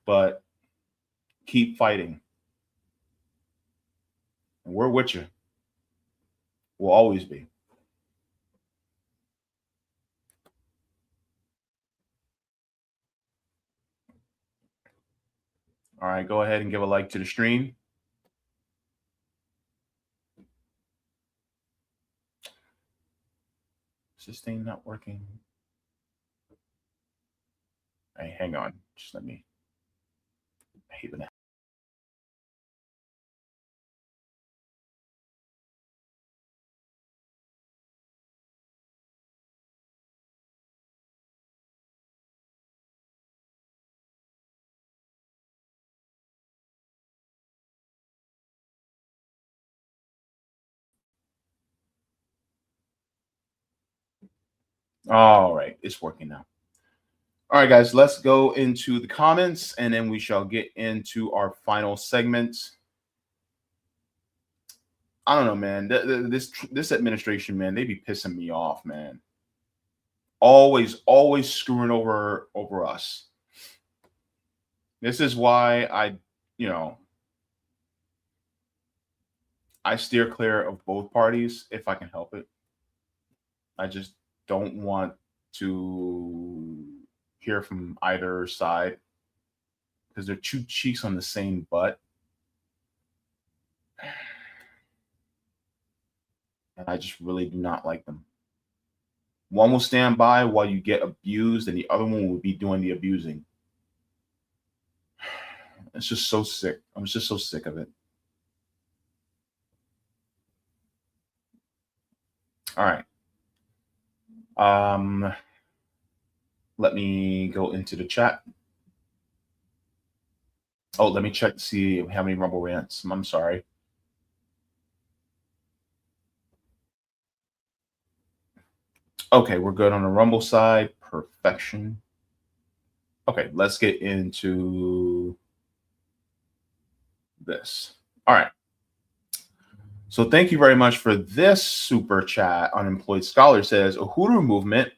but keep fighting. And we're with you. We'll always be. All right, go ahead and give a like to the stream. Is this thing not working? Hey, hang on. Just let me. I hate when that. All right, it's working now. All right, guys, let's go into the comments, and then we shall get into our final segment. I don't know, man. This administration, man, they be pissing me off, man. Always screwing over us. This is why I steer clear of both parties if I can help it. I just don't want to hear from either side because they're two cheeks on the same butt. And I just really do not like them. One will stand by while you get abused, and the other one will be doing the abusing. It's just so sick. I'm just so sick of it. All right. Let me go into the chat. Oh, let me check to see how many Rumble rants. I'm sorry. Okay, we're good on the Rumble side. Perfection. Okay, let's get into this. All right. So thank you very much for this super chat. Unemployed Scholar says, Uhuru movement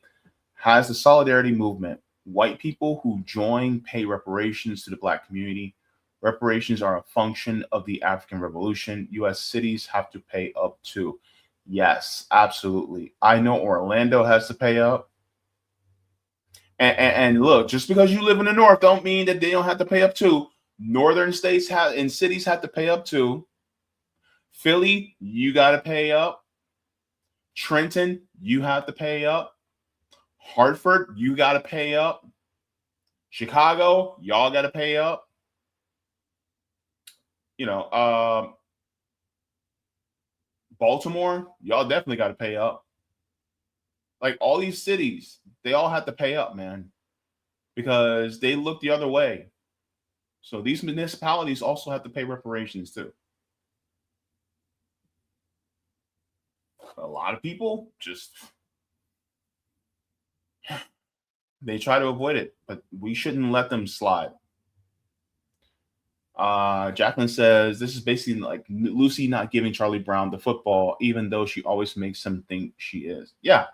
has the solidarity movement. White people who join pay reparations to the Black community. Reparations are a function of the African Revolution. U.S. cities have to pay up too. Yes, absolutely. I know Orlando has to pay up. And look, just because you live in the North don't mean that they don't have to pay up too. Northern states and cities have to pay up too. Philly, you got to pay up. Trenton, you have to pay up. Hartford, you got to pay up. Chicago, y'all got to pay up. Baltimore, y'all definitely got to pay up. Like all these cities, they all have to pay up, man, because they look the other way. So these municipalities also have to pay reparations too. A lot of people just, they try to avoid it, but we shouldn't let them slide. Jacqueline says, this is basically like Lucy not giving Charlie Brown the football, even though she always makes him think she is. Yeah.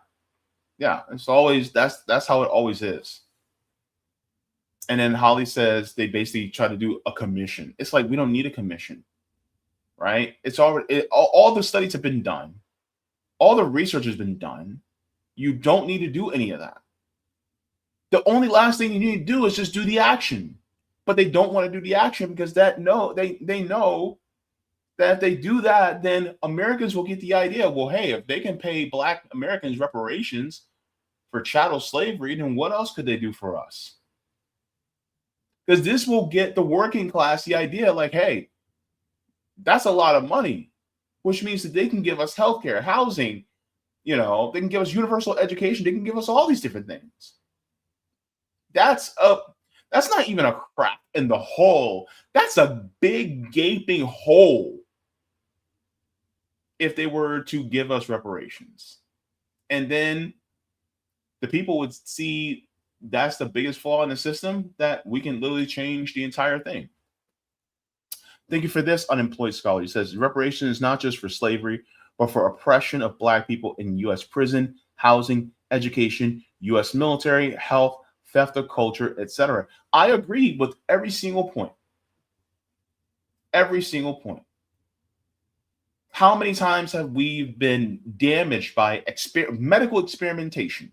It's always, that's how it always is. And then Holly says they basically try to do a commission. It's like, we don't need a commission, right? It's already, all the studies have been done. All the research has been done. You don't need to do any of that. The only last thing you need to do is just do the action. But they don't want to do the action because they know that if they do that, then Americans will get the idea, well, hey, if they can pay Black Americans reparations for chattel slavery, then what else could they do for us? Because this will get the working class the idea like, hey, that's a lot of money, which means that they can give us healthcare, housing, they can give us universal education. They can give us all these different things. That's not even a crack in the hole. That's a big gaping hole if they were to give us reparations. And then the people would see that's the biggest flaw in the system, that we can literally change the entire thing. Thank you for this, Unemployed Scholar. He says, reparations is not just for slavery, but for oppression of Black people in U.S. prison, housing, education, U.S. military, health, theft of culture, etc. I agree with every single point. Every single point. How many times have we been damaged by medical experimentation?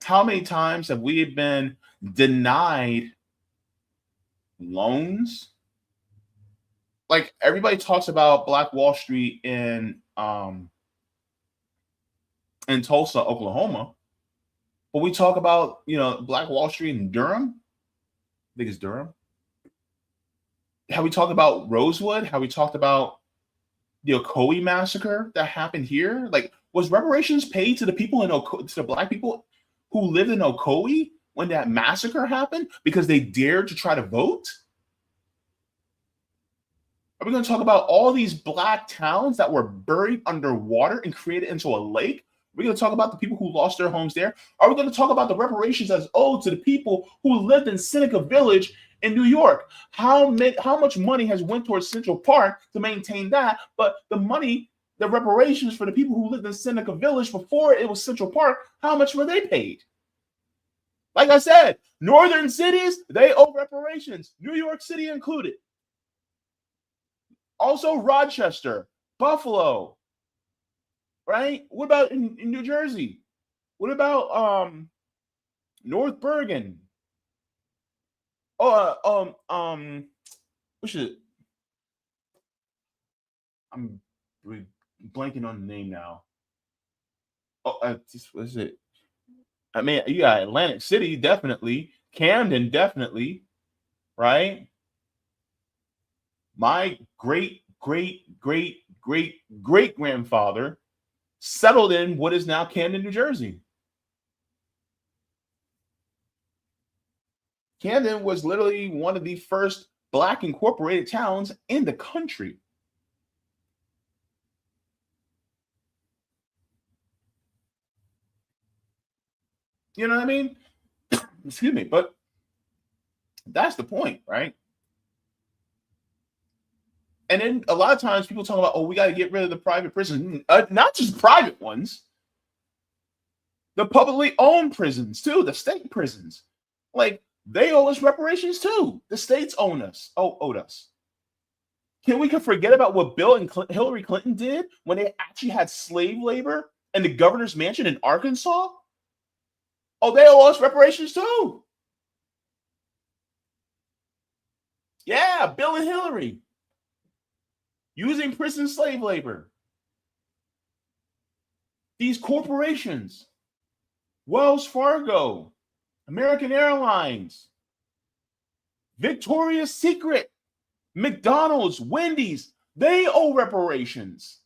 How many times have we been denied loans? Like, everybody talks about Black Wall Street in Tulsa, Oklahoma, but we talk about, you know, Black Wall Street in Durham. I think it's Durham. How we talk about Rosewood, how we talked about the Ocoee massacre that happened here. Like, was reparations paid to the people in to the Black people who lived in Ocoee when that massacre happened because they dared to try to vote? Are we going to talk about all these Black towns that were buried underwater and created into a lake? Are we going to talk about the people who lost their homes there? Are we going to talk about the reparations that's owed to the people who lived in Seneca Village in New York? How much money has went towards Central Park to maintain that? But the money, the reparations for the people who lived in Seneca Village before it was Central Park, how much were they paid? Like I said, northern cities, they owe reparations, New York City included. Also Rochester, Buffalo, right? What about in New Jersey? What about North Bergen? What should it? I'm blanking on the name now. What is it? I mean, you got Atlantic City, definitely. Camden, definitely. Right? My great-great-great-great-great-grandfather settled in what is now Camden, New Jersey. Camden was literally one of the first Black incorporated towns in the country. You know what I mean? Excuse me, but that's the point, right? And then a lot of times people talk about, oh, we got to get rid of the private prisons. Not just private ones. The publicly owned prisons, too. The state prisons. Like, they owe us reparations, too. The states owed us. Can we forget about what Bill and Hillary Clinton did when they actually had slave labor in the governor's mansion in Arkansas? Oh, they owe us reparations, too. Yeah, Bill and Hillary. Using prison slave labor. These corporations, Wells Fargo, American Airlines, Victoria's Secret, McDonald's, Wendy's, they owe reparations.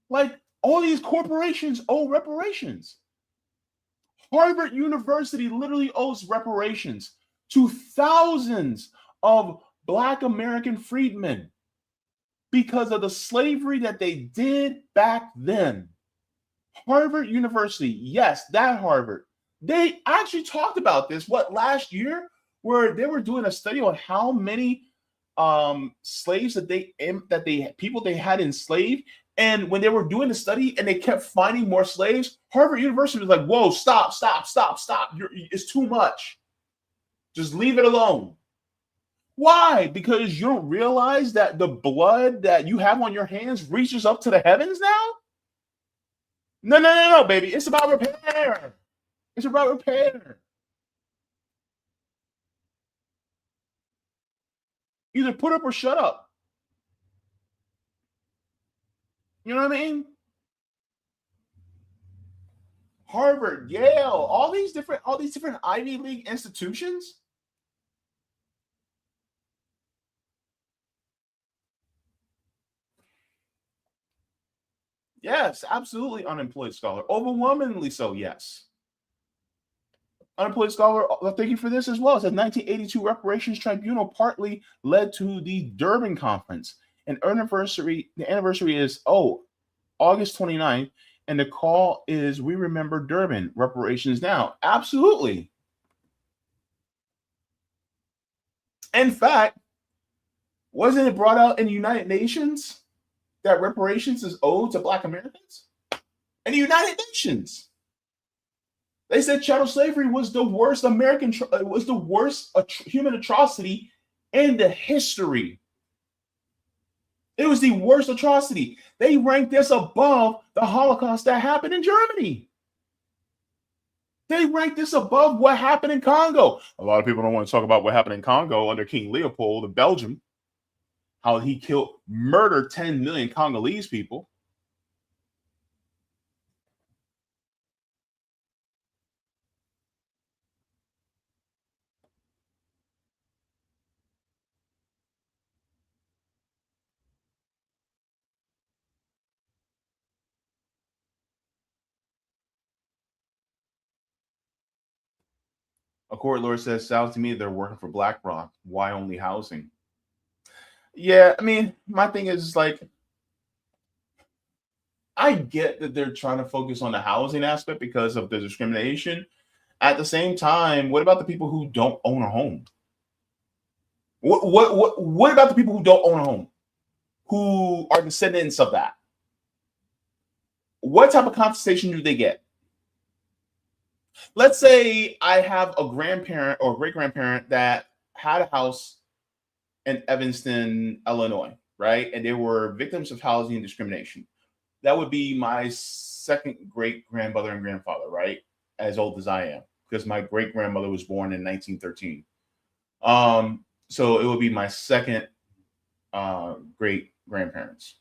Like, all these corporations owe reparations. Harvard University literally owes reparations to thousands of Black American freedmen because of the slavery that they did back then. Harvard University, yes, that Harvard. They actually talked about this, last year, where they were doing a study on how many slaves people they had enslaved. And when they were doing the study and they kept finding more slaves, Harvard University was like, whoa, stop. It's too much. Just leave it alone. Why? Because you don't realize that the blood that you have on your hands reaches up to the heavens now? No, baby. It's about repair. It's about repair. Either put up or shut up. You know what I mean? Harvard, Yale, all these different Ivy League institutions. Yes, absolutely unemployed scholar. Overwhelmingly so, yes. Unemployed scholar, thank you for this as well. It says 1982 reparations tribunal partly led to the Durban conference. The anniversary is, August 29th. And the call is, we remember Durban, reparations now. Absolutely. In fact, wasn't it brought out in the United Nations that reparations is owed to Black Americans? In the United Nations. They said chattel slavery was the worst human atrocity in the history. It was the worst atrocity. They ranked this above the Holocaust that happened in Germany. They ranked this above what happened in Congo. A lot of people don't want to talk about what happened in Congo under King Leopold of Belgium, how he murdered 10 million Congolese people. A court lawyer says, sounds to me they're working for BlackRock. Why only housing? Yeah, I mean, my thing is like, I get that they're trying to focus on the housing aspect because of the discrimination. At the same time, what about the people who don't own a home? What about the people who don't own a home? Who are descendants of that? What type of compensation do they get? Let's say I have a grandparent or great-grandparent that had a house in Evanston, Illinois, right? And they were victims of housing discrimination. That would be my second great-grandmother and grandfather, right? As old as I am, because my great-grandmother was born in 1913. So it would be my second great-grandparents,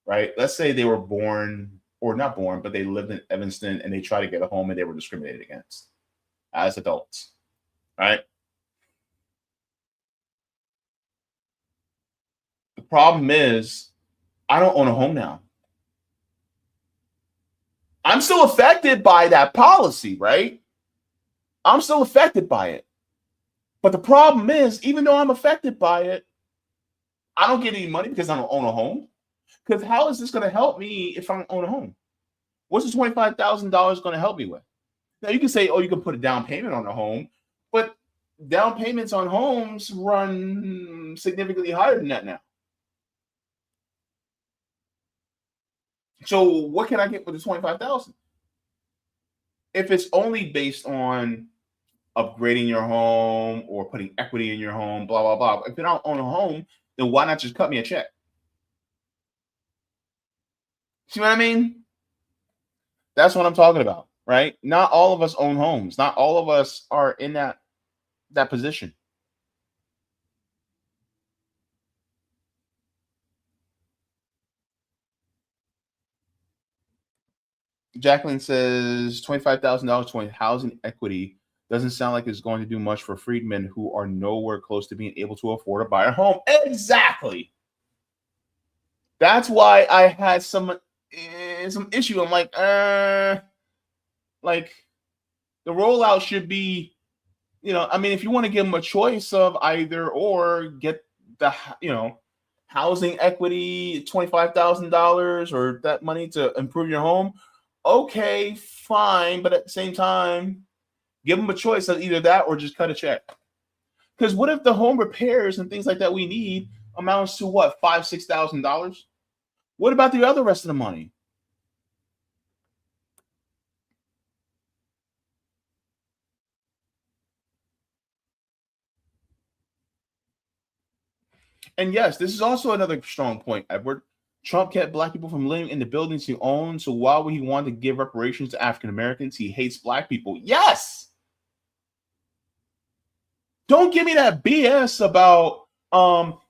right? Let's say they were born, or not born, but they lived in Evanston and they tried to get a home and they were discriminated against as adults, right? The problem is I don't own a home now. I'm still affected by that policy, right? I'm still affected by it. But the problem is, even though I'm affected by it, I don't get any money because I don't own a home. Because how is this going to help me if I don't own a home? What's the $25,000 going to help me with? Now, you can say, oh, you can put a down payment on a home, but down payments on homes run significantly higher than that now. So what can I get for the $25,000? If it's only based on upgrading your home or putting equity in your home, blah, blah, blah. If you don't own a home, then why not just cut me a check? See what I mean? That's what I'm talking about, right? Not all of us own homes. Not all of us are in that position. Jacqueline says $25,000 toward housing equity doesn't sound like it's going to do much for freedmen who are nowhere close to being able to afford to buy a home. Exactly. That's why I had some issue. I'm like the rollout should be, I mean, if you want to give them a choice of either or, get the, housing equity, $25,000 or that money to improve your home. Okay, fine. But at the same time, give them a choice of either that or just cut a check. Because what if the home repairs and things like that we need amounts to what, $5,000, $6,000? What about the other rest of the money? And yes, this is also another strong point, Edward. Trump kept black people from living in the buildings he owned. So why would he want to give reparations to African Americans? He hates black people. Yes. Don't give me that BS about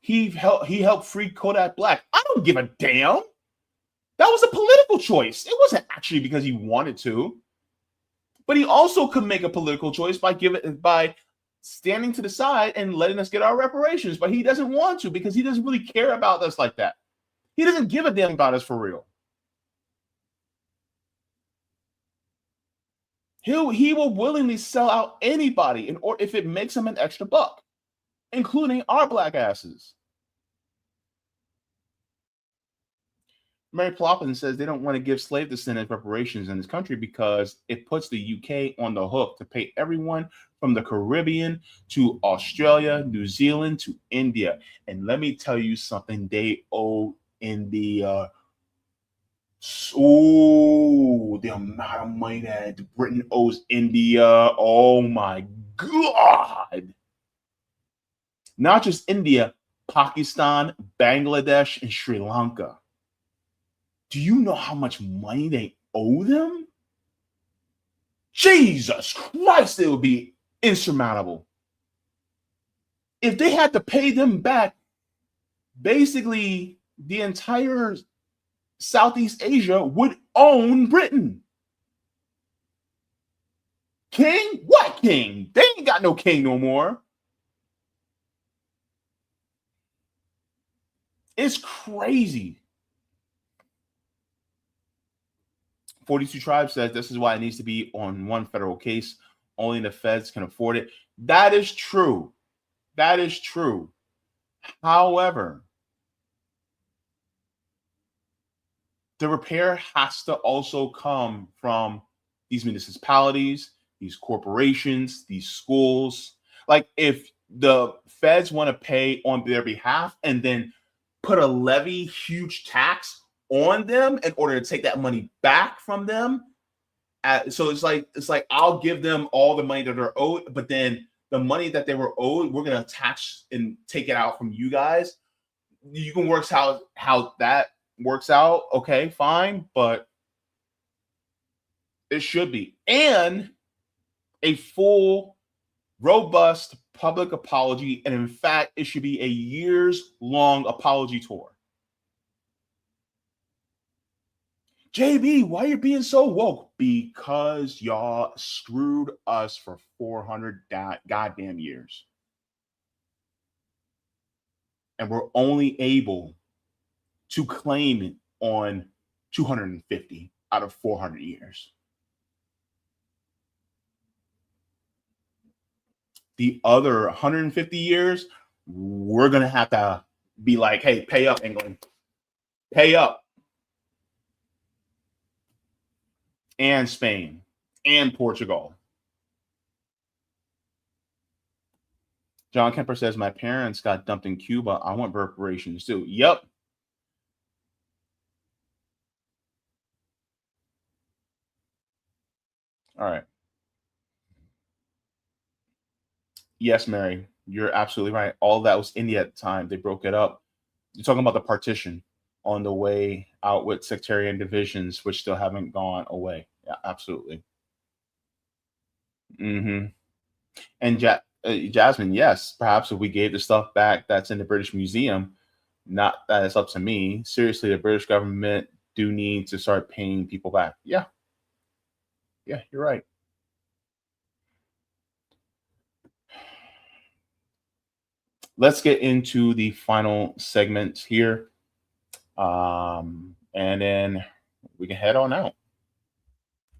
he helped free Kodak Black. I don't give a damn. That was a political choice. It wasn't actually because he wanted to. But he also could make a political choice by standing to the side and letting us get our reparations. But he doesn't want to because he doesn't really care about us like that. He doesn't give a damn about us for real. He will willingly sell out anybody if it makes him an extra buck, including our black asses. Mary Ploppin says they don't want to give slave descendants reparations in this country because it puts the UK on the hook to pay everyone from the Caribbean to Australia, New Zealand to India. And let me tell you something, they owe India Oh, the amount of money that Britain owes India. Oh my God. Not just India, Pakistan, Bangladesh, and Sri Lanka. Do you know how much money they owe them? Jesus Christ, it would be insurmountable. If they had to pay them back, basically the entire Southeast Asia would own Britain. King? What king? They ain't got no king no more. It's crazy. 42 Tribes says this is why it needs to be on one federal case. Only the feds can afford it. That is true. That is true. However, the repair has to also come from these municipalities, these corporations, these schools. Like if the feds want to pay on their behalf and then put a levy, huge tax on them in order to take that money back from them. So it's like I'll give them all the money that they're owed, but then the money that they were owed, we're gonna tax and take it out from you guys. You can work out how that works out. Okay, fine, but it should be. And a full, robust public apology. And in fact, it should be a years-long apology tour. JB, why are you being so woke? Because y'all screwed us for 400 goddamn years. And we're only able to claim it on 250 out of 400 years. The other 150 years, we're going to have to be like, hey, pay up, England. Pay up. And Spain. And Portugal. John Kemper says, my parents got dumped in Cuba. I want reparations too. Yep. All right. Yes, Mary, you're absolutely right. All that was India at the time. They broke it up. You're talking about the partition on the way out with sectarian divisions, which still haven't gone away. Yeah, absolutely. Mm-hmm. And Jasmine, yes, perhaps if we gave the stuff back that's in the British Museum, not that it's up to me. Seriously, the British government do need to start paying people back. Yeah. Yeah, you're right. Let's get into the final segment here. And then we can head on out.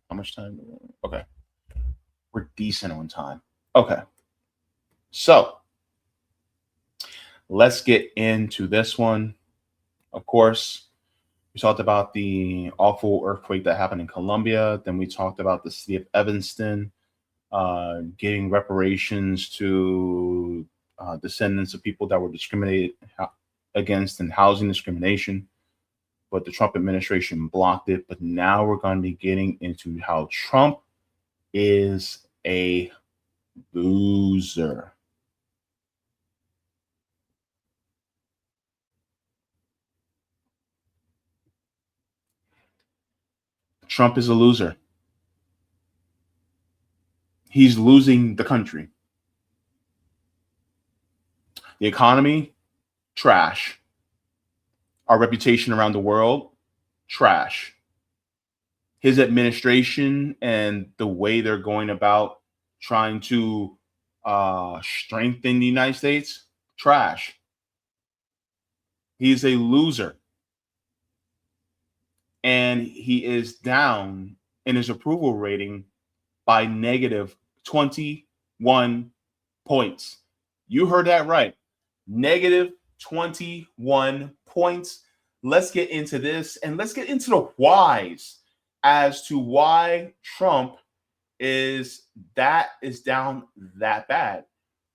How much time? Okay. We're decent on time. Okay. So let's get into this one. Of course, we talked about the awful earthquake that happened in Colombia. Then we talked about the city of Evanston getting reparations to descendants of people that were discriminated against in housing discrimination. But the Trump administration blocked it. But now we're going to be getting into how Trump is a loser. Trump is a loser. He's losing the country. The economy, trash. Our reputation around the world, trash. His administration and the way they're going about trying to strengthen the United States, trash. He's a loser. And he is down in his approval rating by negative 21 points. You heard that right. Negative 21 points. Let's get into this and let's get into the whys as to why Trump is down that bad.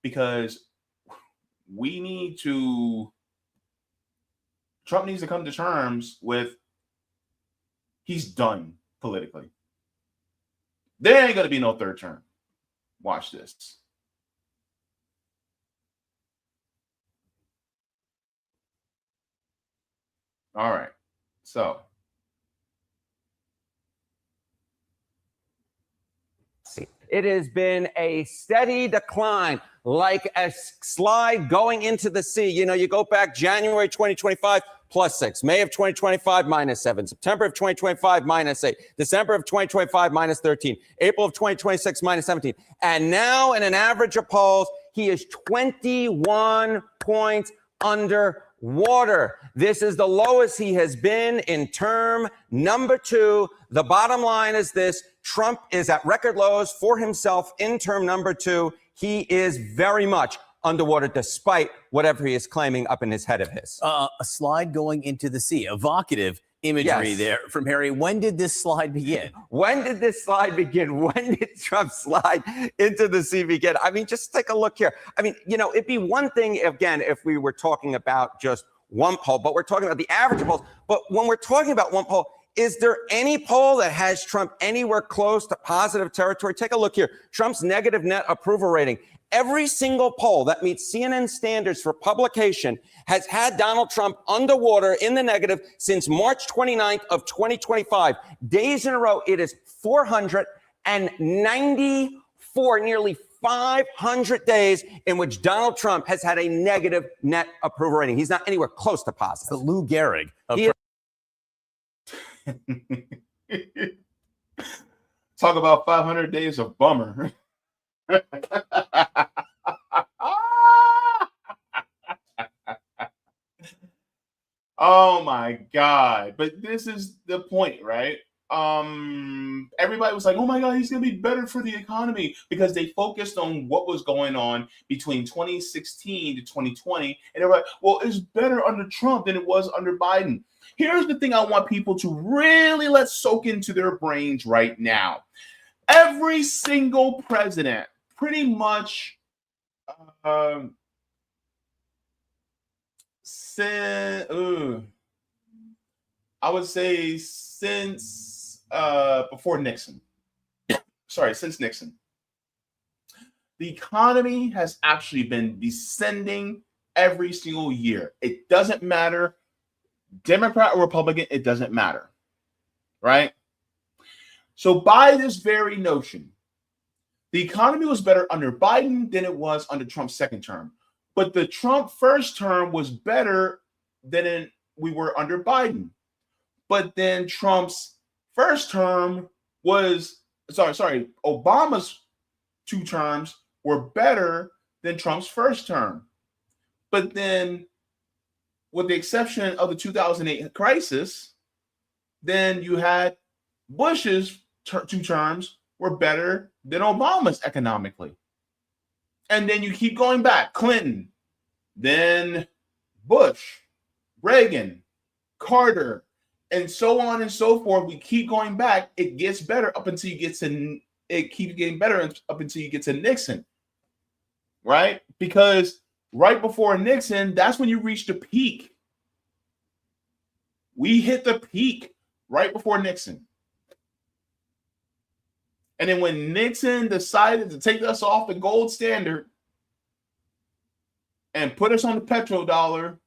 Because Trump needs to come to terms with he's done politically. There ain't going to be no third term. Watch this. All right. So. It has been a steady decline, like a slide going into the sea. You know, you go back January 2025, +6, May of 2025, -7, September of 2025, -8, December of 2025, -13, April of 2026, -17. And now in an average of polls, he is 21 points under water. This is the lowest he has been in term number 2. The bottom line is this: Trump is at record lows for himself in term number 2. He is very much underwater despite whatever he is claiming up in his head of his. A slide going into the sea. Evocative imagery there from Harry. When did this slide begin? When did this slide begin? When did Trump slide into the sea begin? I mean, just take a look here. I mean, you know, it'd be one thing, again, if we were talking about just one poll, but we're talking about the average of polls. But when we're talking about one poll, is there any poll that has Trump anywhere close to positive territory? Take a look here. Trump's negative net approval rating. Every single poll that meets CNN standards for publication has had Donald Trump underwater in the negative since March 29th of 2025. Days in a row, it is 494, nearly 500 days in which Donald Trump has had a negative net approval rating. He's not anywhere close to positive. The Lou Gehrig of Talk about 500 days of bummer. Oh my God. But this is the point, right? Everybody was like, oh my God, he's going to be better for the economy, because they focused on what was going on between 2016 to 2020. And they're like, well, it's better under Trump than it was under Biden. Here's the thing I want people to really let soak into their brains right now. Every single president, pretty much, I would say since before Nixon. Since Nixon. The economy has actually been descending every single year. It doesn't matter, Democrat or Republican, it doesn't matter, right? So by this very notion, the economy was better under Biden than it was under Trump's second term. But the Trump first term was better than we were under Biden. But then Trump's first term was, Obama's 2 terms were better than Trump's first term. But then, with the exception of the 2008 crisis, then you had Bush's 2 terms were better than Obama's economically. And then you keep going back. Clinton, then Bush, Reagan, Carter, and so on and so forth. We keep going back. It gets better up until you get to, it keeps getting better up until you get to Nixon, right? Because right before Nixon, that's when you reach the peak. We hit the peak right before Nixon. And then when Nixon decided to take us off the gold standard and put us on the petrodollar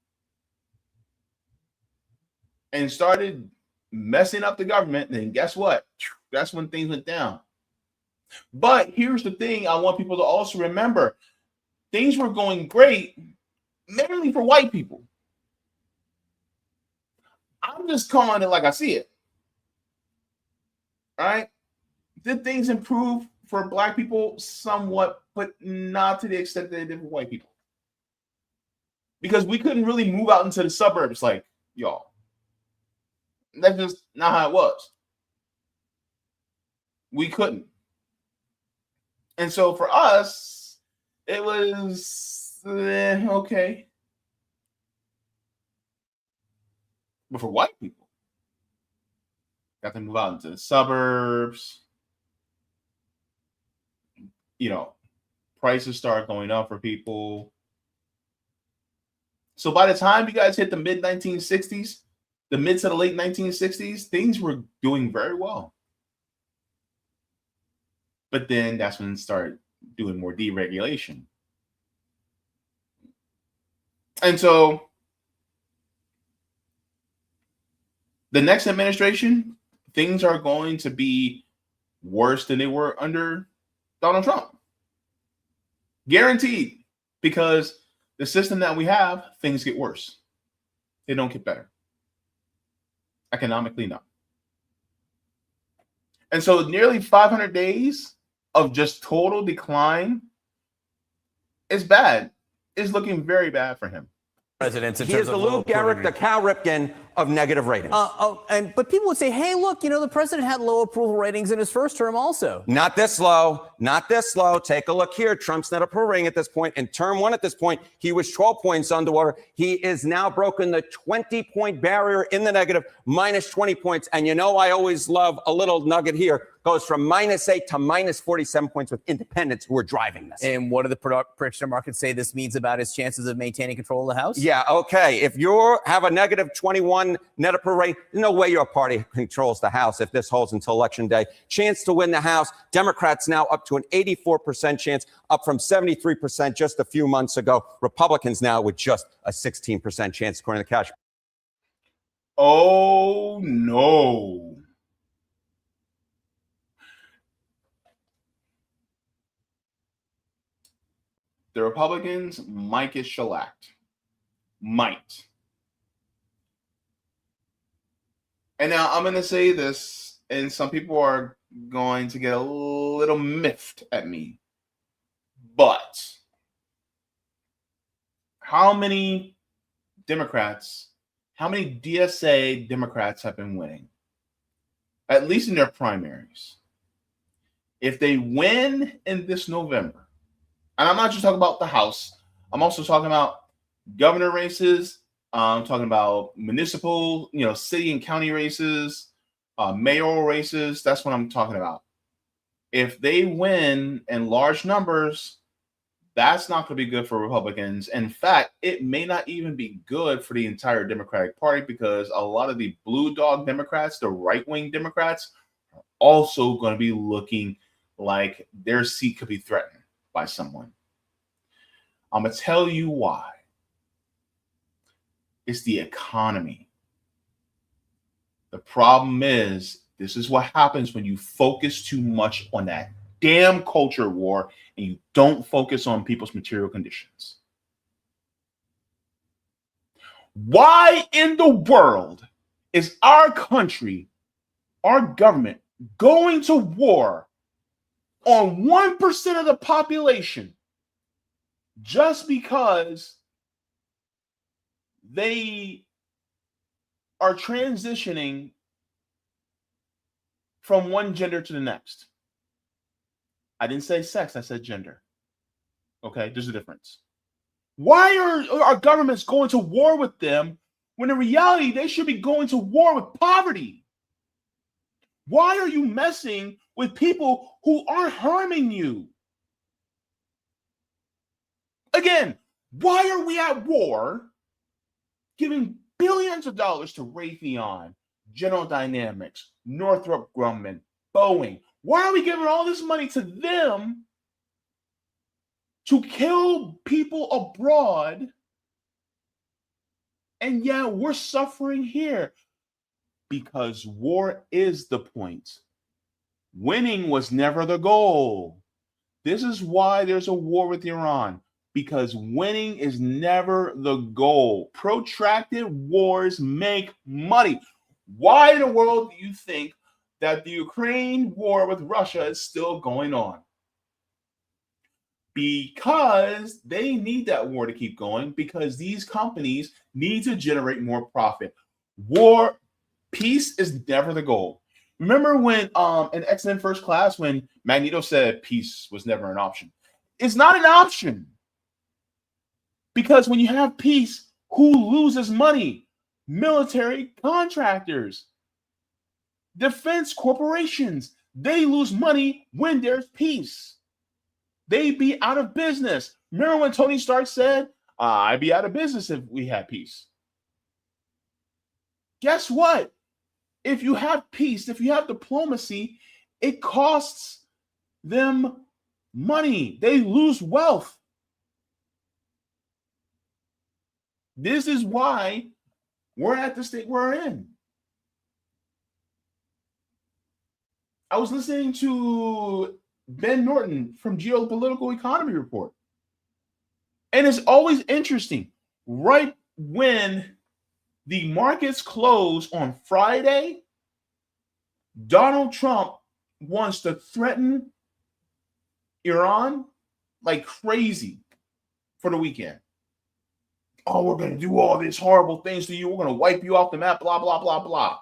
and started messing up the government, then guess what? That's when things went down. But here's the thing I want people to also remember. Things were going great, mainly for white people. I'm just calling it like I see it. All right? Did things improve for black people? Somewhat, but not to the extent that they did for white people. Because we couldn't really move out into the suburbs like y'all. That's just not how it was. We couldn't. And so for us, it was okay. But for white people, got to move out into the suburbs. You know, prices start going up for people. So by the time you guys hit the mid-1960s, the mid to the late 1960s, things were doing very well. But then that's when it started doing more deregulation. And so the next administration, things are going to be worse than they were under Donald Trump. Guaranteed. Because the system that we have, things get worse. They don't get better. Economically, no. And so nearly 500 days of just total decline is bad. It's looking very bad for him. Presidents. He is the Lou Gehrig, the Cal Ripken of negative ratings. But people would say, hey, look, the president had low approval ratings in his first term also. Not this low. Not this low. Take a look here. Trump's net approval rating at this point. In term one at this point, he was 12 points underwater. He is now broken the 20-point barrier in the negative, minus 20 points. And I always love a little nugget here. Goes from -8 to -47 points with independents who are driving this. And what do the prediction markets say this means about his chances of maintaining control of the House? Yeah, okay. If you have a negative 21 net approval rate, there's no way your party controls the House if this holds until Election Day. Chance to win the House, Democrats now up to an 84% chance, up from 73% just a few months ago. Republicans now with just a 16% chance, according to Cash. Oh, no. The Republicans might get shellacked. Might. And now I'm going to say this, and some people are going to get a little miffed at me. But how many Democrats, how many DSA Democrats have been winning? At least in their primaries. If they win in this November, and I'm not just talking about the House, I'm also talking about governor races. I'm talking about municipal, city and county races, mayoral races. That's what I'm talking about. If they win in large numbers, that's not going to be good for Republicans. In fact, it may not even be good for the entire Democratic Party because a lot of the blue dog Democrats, the right-wing Democrats, are also going to be looking like their seat could be threatened by someone. I'm going to tell you why. It's the economy. The problem is, this is what happens when you focus too much on that damn culture war and you don't focus on people's material conditions. Why in the world is our country, our government, going to war on 1% of the population just because they are transitioning from one gender to the next? I didn't say sex, I said gender. Okay, there's a difference. Why are our governments going to war with them when in reality they should be going to war with poverty? Why are you messing with people who aren't harming you? Again, why are we at war giving billions of dollars to Raytheon, General Dynamics, Northrop Grumman, Boeing? Why are we giving all this money to them to kill people abroad? And yeah, we're suffering here because war is the point. Winning was never the goal. This is why there's a war with Iran, because winning is never the goal. Protracted wars make money. Why in the world do you think that the Ukraine war with Russia is still going on? Because they need that war to keep going, because these companies need to generate more profit. Peace is never the goal. Remember when in X-Men First Class, when Magneto said peace was never an option? It's not an option. Because when you have peace, who loses money? Military contractors, defense corporations. They lose money when there's peace. They be out of business. Remember when Tony Stark said, I'd be out of business if we had peace. guess what? If you have peace, if you have diplomacy, it costs them money. They lose wealth. This is why we're at the state we're in. I was listening to Ben Norton from Geopolitical Economy Report. And it's always interesting. Right when the markets close on Friday, Donald Trump wants to threaten Iran like crazy for the weekend. Oh, we're going to do all these horrible things to you. We're going to wipe you off the map, blah, blah, blah, blah.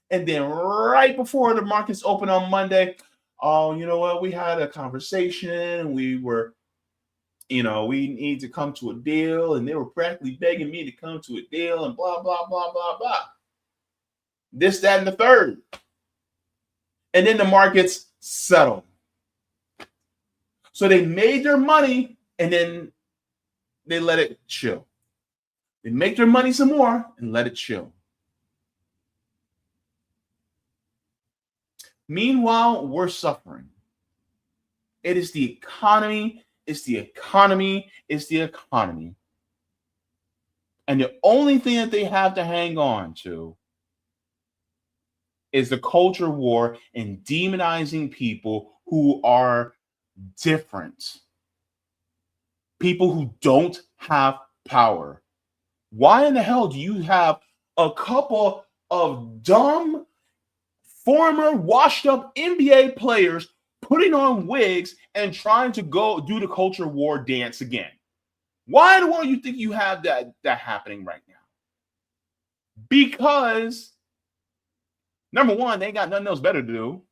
And then right before the markets open on Monday, oh, you know what? We had a conversation. We were, we need to come to a deal. And they were practically begging me to come to a deal and blah, blah, blah, blah, blah. This, that, and the third. And then the markets settled. So they made their money and then they let it chill. They make their money some more and let it chill. Meanwhile, we're suffering. It is the economy. It's the economy. It's the economy. And the only thing that they have to hang on to is the culture war and demonizing people who are different. People who don't have power. Why in the hell do you have a couple of dumb, former washed-up NBA players putting on wigs and trying to go do the culture war dance again? Why in the world do you think you have that happening right now? Because, number one, they ain't got nothing else better to do.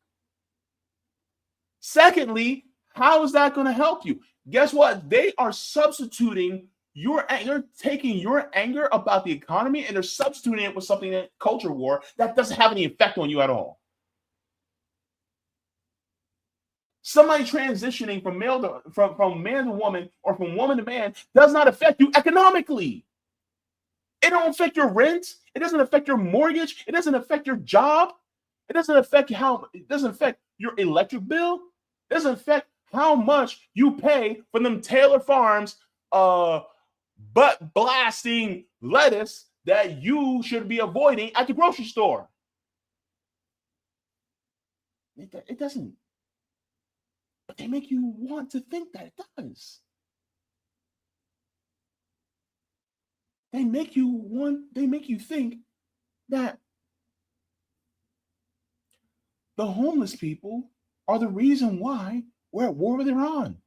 Secondly, how is that going to help you? Guess what? They are substituting they're taking your anger about the economy and they're substituting it with something in culture war that doesn't have any effect on you at all. Somebody transitioning from man to woman or from woman to man does not affect you economically. It don't affect your rent. It doesn't affect your mortgage. It doesn't affect your job. It doesn't affect your electric bill. It doesn't affect how much you pay for them Taylor Farms butt blasting lettuce that you should be avoiding at the grocery store. It doesn't. But they make you want to think that it does. They make you think that the homeless people are the reason why we're at war with Iran,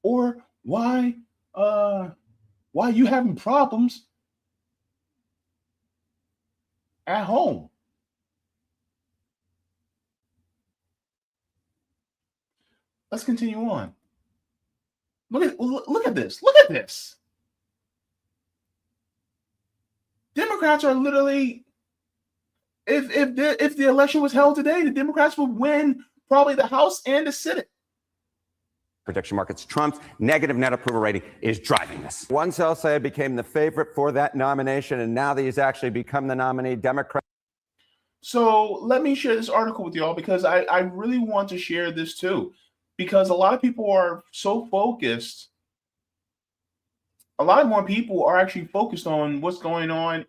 or why you having problems at home. Let's continue on. Look at this. Look at this. Democrats are literally, if the election was held today, the Democrats would win probably the House and the Senate. Prediction markets. Trump's negative net approval rating is driving this. One sell-side became the favorite for that nomination, and now that he's actually become the nominee, Democrat. So let me share this article with y'all because I really want to share this too. Because a lot of people are so focused. A lot more people are actually focused on what's going on,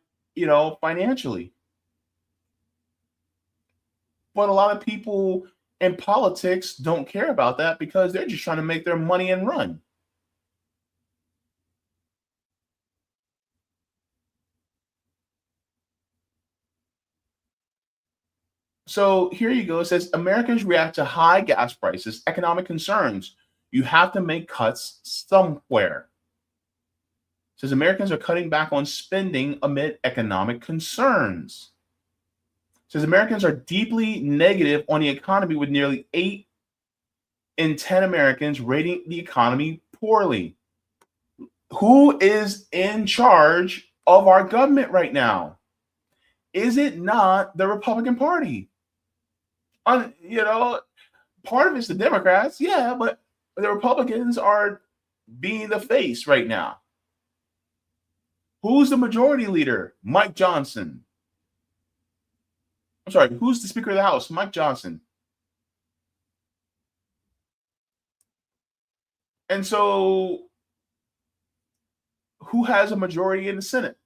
financially. But a lot of people in politics don't care about that because they're just trying to make their money and run. So here you go. It says Americans react to high gas prices, economic concerns. You have to make cuts somewhere. It says Americans are cutting back on spending amid economic concerns. It says Americans are deeply negative on the economy, with nearly 8 in 10 Americans rating the economy poorly. Who is in charge of our government right now? Is it not the Republican Party? Part of it's the Democrats, yeah, but the Republicans are being the face right now. Who's the majority leader? Mike Johnson. I'm sorry, who's the Speaker of the House? Mike Johnson. And so who has a majority in the Senate?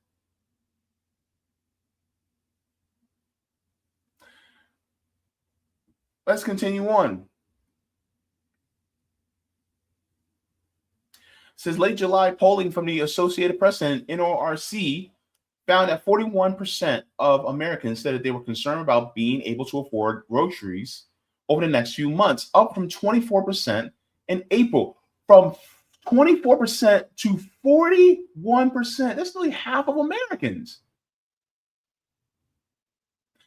Let's continue on. It says late July polling from the Associated Press and NORC found that 41% of Americans said that they were concerned about being able to afford groceries over the next few months, up from 24% in April. From 24% to 41%. That's nearly half of Americans.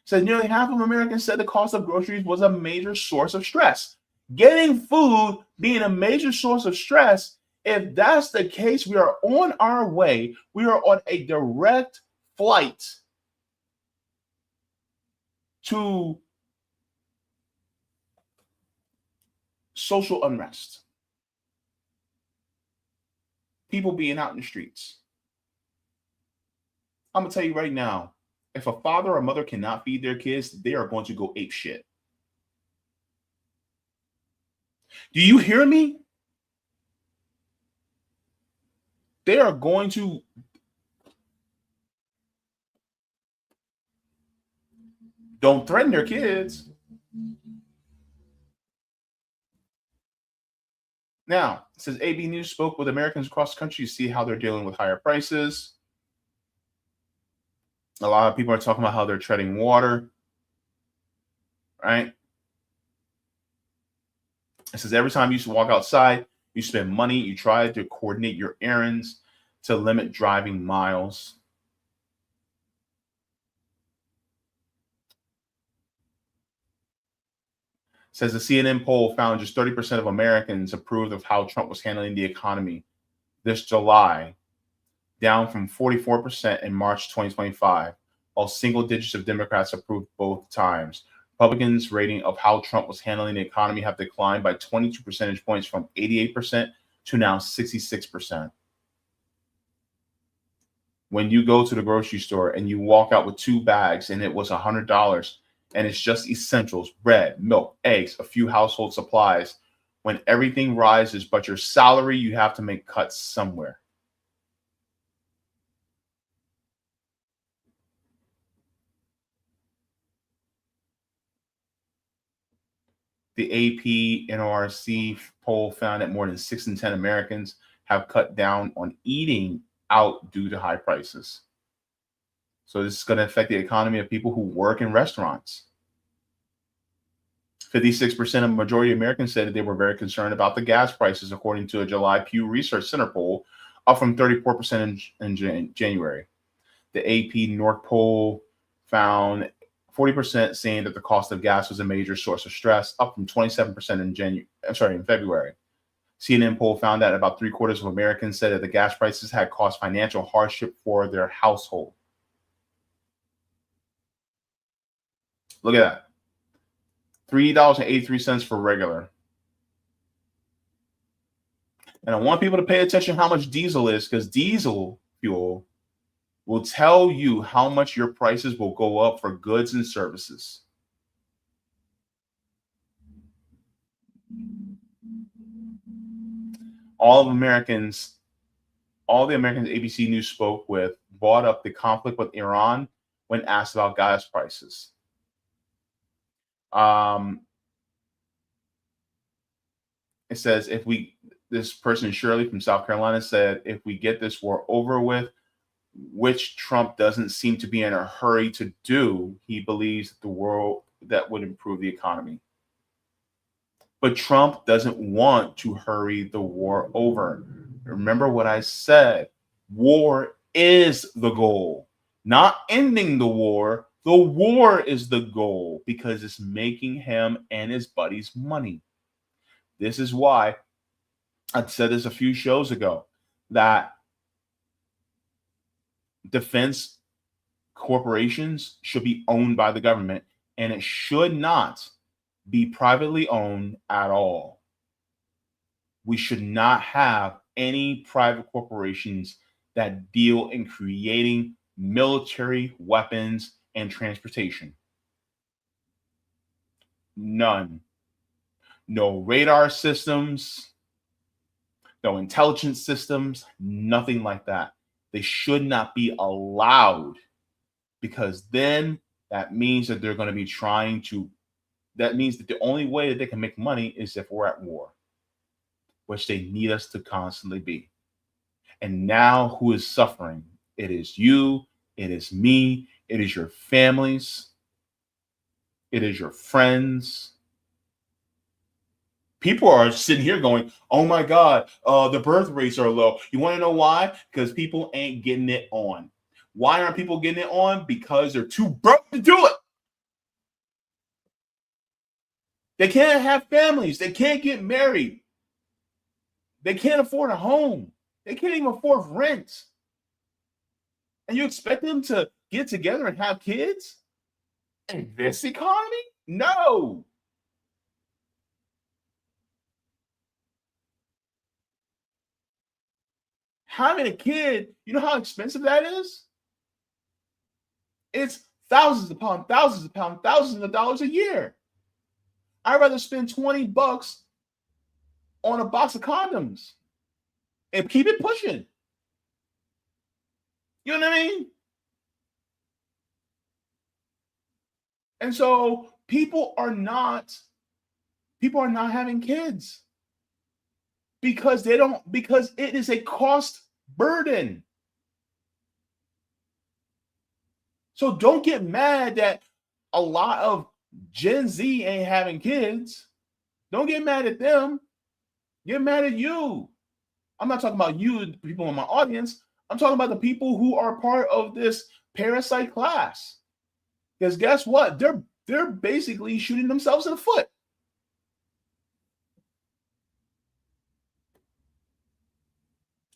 Said nearly half of Americans said the cost of groceries was a major source of stress. Getting food being a major source of stress, if that's the case, we are on our way. We are on a direct flight to social unrest. People being out in the streets. I'm going to tell you right now, if a father or mother cannot feed their kids, they are going to go ape shit. Do you hear me? They are going to. Don't threaten their kids. Now, it says AB News spoke with Americans across the country to see how they're dealing with higher prices. A lot of people are talking about how they're treading water, right? It says every time you walk outside, you spend money. You try to coordinate your errands to limit driving miles. It says the CNN poll found just 30% of Americans approved of how Trump was handling the economy this July, down from 44% in March 2025, while single digits of Democrats approved both times. Republicans' rating of how Trump was handling the economy have declined by 22 percentage points from 88% to now 66%. When you go to the grocery store and you walk out with 2 bags and it was $100 and it's just essentials, bread, milk, eggs, a few household supplies, when everything rises but your salary, you have to make cuts somewhere. The AP NORC poll found that more than 6 in 10 Americans have cut down on eating out due to high prices. So this is going to affect the economy of people who work in restaurants. 56% of majority of Americans said that they were very concerned about the gas prices, according to a July Pew Research Center poll, up from 34% in January. The AP North poll found 40% saying that the cost of gas was a major source of stress, up from 27% in February. CNN poll found that about 3/4 of Americans said that the gas prices had caused financial hardship for their household. Look at that. $3.83 for regular. And I want people to pay attention how much diesel is, because diesel fuel will tell you how much your prices will go up for goods and services. All the Americans ABC News spoke with brought up the conflict with Iran when asked about gas prices. It says, this person, Shirley from South Carolina, said, if we get this war over with, which Trump doesn't seem to be in a hurry to do, he believes that would improve the economy. But Trump doesn't want to hurry the war over. Remember what I said. War is the goal. Not ending the war. The war is the goal, because it's making him and his buddies money. This is why I said this a few shows ago, that defense corporations should be owned by the government, and it should not be privately owned at all. We should not have any private corporations that deal in creating military weapons and transportation. None. No radar systems, no intelligence systems, nothing like that. They should not be allowed, because then that means that they're going to be trying to, that means that the only way that they can make money is if we're at war, which they need us to constantly be. And now who is suffering? It is you, it is me, it is your families, it is your friends. People are sitting here going, oh my God, the birth rates are low. You want to know why? Because people ain't getting it on. Why aren't people getting it on? Because they're too broke to do it. They can't have families. They can't get married. They can't afford a home. They can't even afford rent. And you expect them to get together and have kids in this economy? No. Having a kid, you know how expensive that is? It's thousands upon thousands upon thousands of dollars a year. I'd rather spend $20 on a box of condoms and keep it pushing. You know what I mean? And so people are not having kids because it is a cost burden. So don't get mad that a lot of Gen Z ain't having kids. Don't get mad at them. Get mad at you. I'm not talking about you, the people in my audience. I'm talking about the people who are part of this parasite class. Because guess what? They're basically shooting themselves in the foot.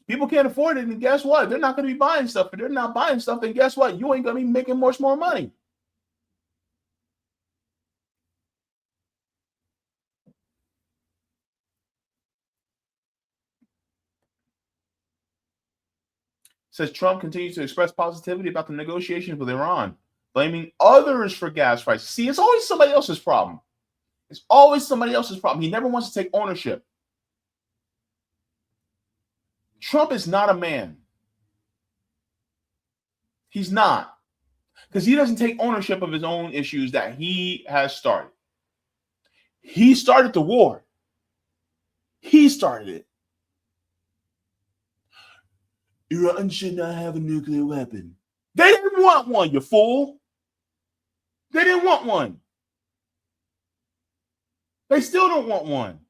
People can't afford it, and guess what? They're not going to be buying stuff. If they're not buying stuff, then guess what? You ain't going to be making much more money. Says Trump continues to express positivity about the negotiations with Iran, blaming others for gas prices. See, it's always somebody else's problem. It's always somebody else's problem. He never wants to take ownership. Trump is not a man. He's not. Because he doesn't take ownership of his own issues that he has started. He started the war. He started it. Iran should not have a nuclear weapon. They didn't want one, you fool. They didn't want one. They still don't want one.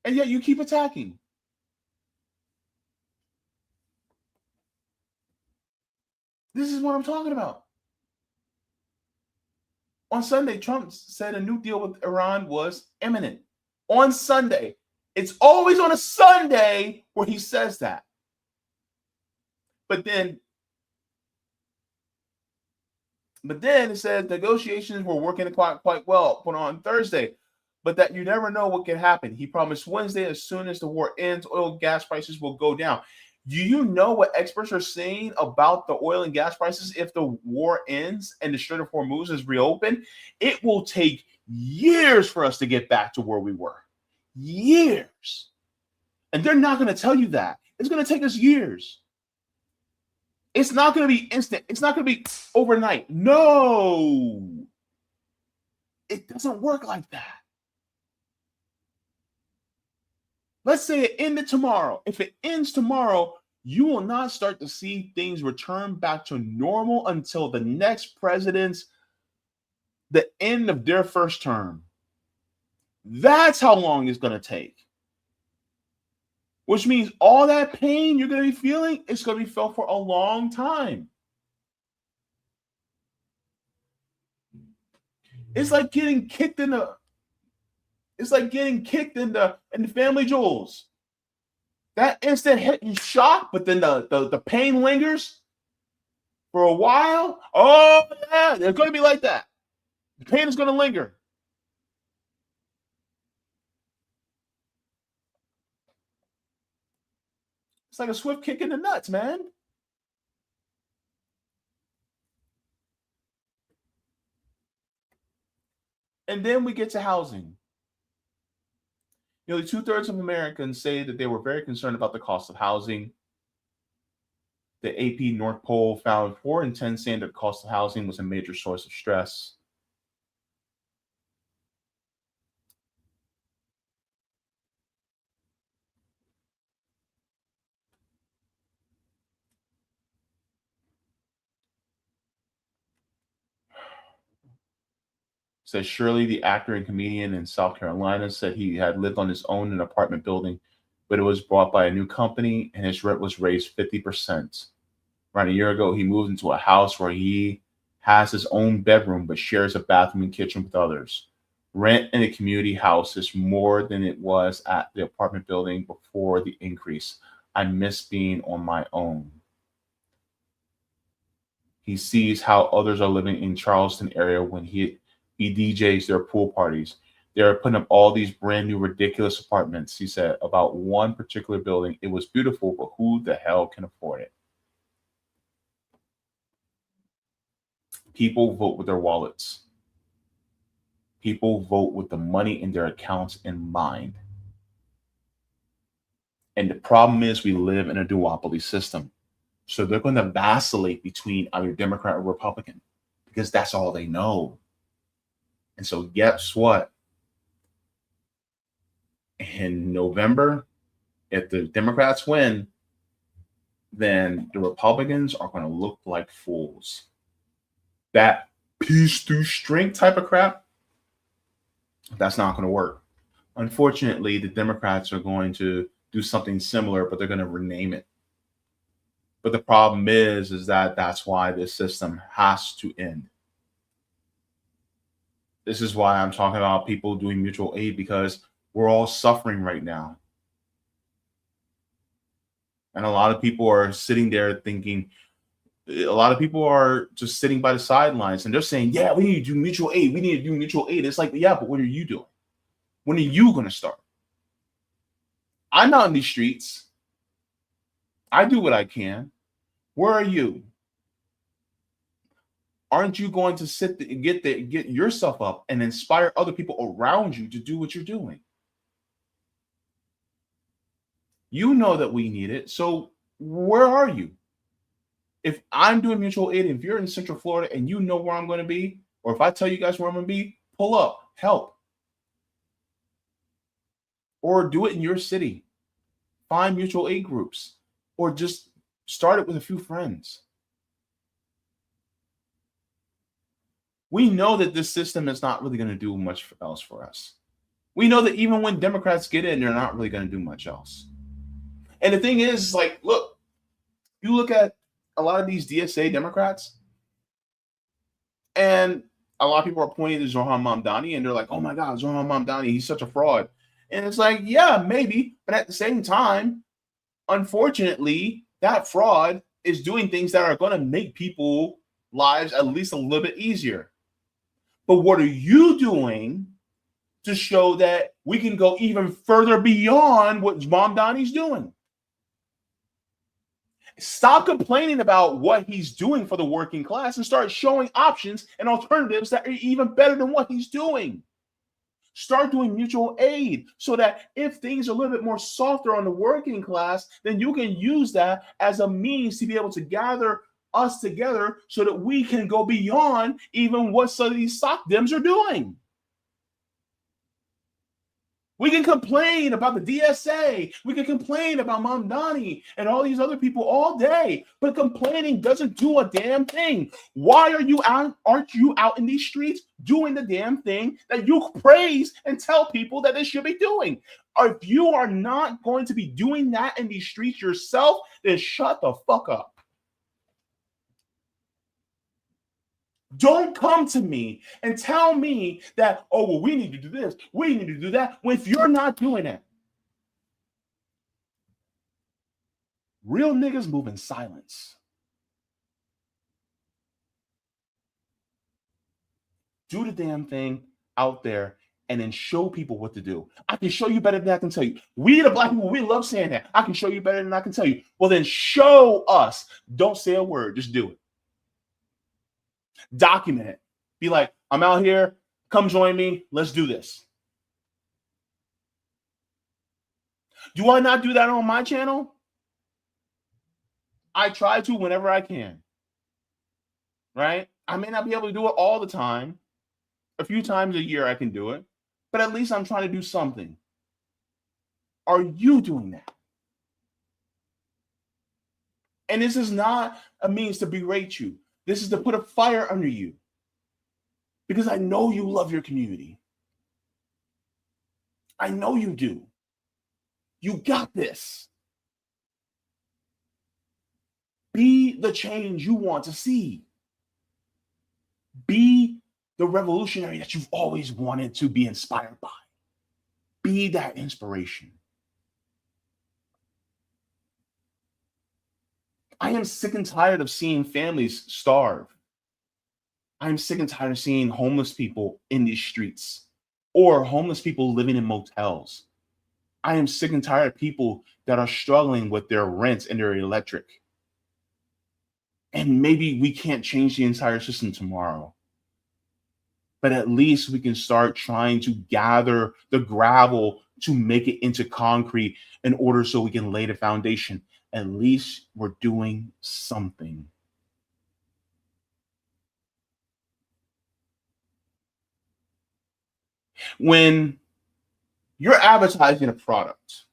And yet you keep attacking. This is what I'm talking about. On Sunday, Trump said a new deal with Iran was imminent. On Sunday. It's always on a Sunday where he says that. But then it says negotiations were working quite well put on Thursday, but that you never know what can happen. He promised Wednesday, as soon as the war ends, oil and gas prices will go down. Do you know what experts are saying about the oil and gas prices if the war ends and the Strait of Hormuz is reopened? It will take years for us to get back to where we were. Years. And they're not going to tell you that. It's going to take us years. It's not going to be instant. It's not going to be overnight. No. It doesn't work like that. Let's say it ended tomorrow. If it ends tomorrow, you will not start to see things return back to normal until the next president's, the end of their first term. That's how long it's going to take. Which means all that pain you're going to be feeling, it's going to be felt for a long time. It's like getting kicked in the family jewels. That instant hit and shock, but then the pain lingers for a while. Oh yeah, it's going to be like that. The pain is going to linger. It's like a swift kick in the nuts, man. And then we get to housing. Nearly 2/3 of Americans say that they were very concerned about the cost of housing. The AP North Pole found 4 in 10 saying that the cost of housing was a major source of stress. Says Shirley, the actor and comedian in South Carolina, said he had lived on his own in an apartment building, but it was bought by a new company and his rent was raised 50%. Around a year ago, he moved into a house where he has his own bedroom but shares a bathroom and kitchen with others. Rent in a community house is more than it was at the apartment building before the increase. I miss being on my own. He sees how others are living in Charleston area when he DJs their pool parties. They're putting up all these brand new ridiculous apartments. He said about one particular building, it was beautiful, but who the hell can afford it? People vote with their wallets. People vote with the money in their accounts in mind. And the problem is we live in a duopoly system. So they're going to vacillate between either Democrat or Republican because that's all they know. And so guess what? In November, if the Democrats win, then the Republicans are going to look like fools. That peace through strength type of crap, that's not going to work. Unfortunately, the Democrats are going to do something similar, but they're going to rename it. But the problem is that that's why this system has to end. This is why I'm talking about people doing mutual aid, because we're all suffering right now. And a lot of people are sitting there thinking, a lot of people are just sitting by the sidelines and they're saying, yeah, we need to do mutual aid. We need to do mutual aid. It's like, yeah, but what are you doing? When are you going to start? I'm out in these streets. I do what I can. Where are you? Aren't you going to get yourself up and inspire other people around you to do what you're doing? You know that we need it. So where are you? If I'm doing mutual aid, if you're in Central Florida and you know where I'm going to be, or if I tell you guys where I'm going to be, pull up, help. Or do it in your city. Find mutual aid groups, or just start it with a few friends. We know that this system is not really going to do much else for us. We know that even when Democrats get in, they're not really going to do much else. And the thing is, like, look, you look at a lot of these DSA Democrats, and a lot of people are pointing to Zohran Mamdani, and they're like, oh my God, Zohran Mamdani, he's such a fraud. And it's like, yeah, maybe. But at the same time, unfortunately, that fraud is doing things that are going to make people's lives at least a little bit easier. But what are you doing to show that we can go even further beyond what Mamdani's doing? Stop complaining about what he's doing for the working class and start showing options and alternatives that are even better than what he's doing. Start doing mutual aid so that if things are a little bit more softer on the working class, then you can use that as a means to be able to gather us together so that we can go beyond even what some of these sock dems are doing. We can complain about the DSA. We can complain about Mamdani and all these other people all day, but complaining doesn't do a damn thing. Why are you out? Aren't you out in these streets doing the damn thing that you praise and tell people that they should be doing? If you are not going to be doing that in these streets yourself, then shut the fuck up. Don't come to me and tell me that, oh, well, we need to do this, we need to do that, if you're not doing it. Real niggas move in silence. Do the damn thing out there and then show people what to do. I can show you better than I can tell you. We, the black people, we love saying that. I can show you better than I can tell you. Well, then show us. Don't say a word. Just do it. Document it. Be like, I'm out here. Come join me. Let's do this. Do I not do that on my channel? I try to whenever I can. Right? I may not be able to do it all the time. A few times a year I can do it. But at least I'm trying to do something. Are you doing that? And this is not a means to berate you. This is to put a fire under you. Because I know you love your community. I know you do. You got this. Be the change you want to see. Be the revolutionary that you've always wanted to be inspired by. Be that inspiration. I am sick and tired of seeing families starve. I am sick and tired of seeing homeless people in these streets or homeless people living in motels. I am sick and tired of people that are struggling with their rent and their electric. And maybe we can't change the entire system tomorrow. But at least we can start trying to gather the gravel to make it into concrete in order so we can lay the foundation. At least we're doing something. When you're advertising a product,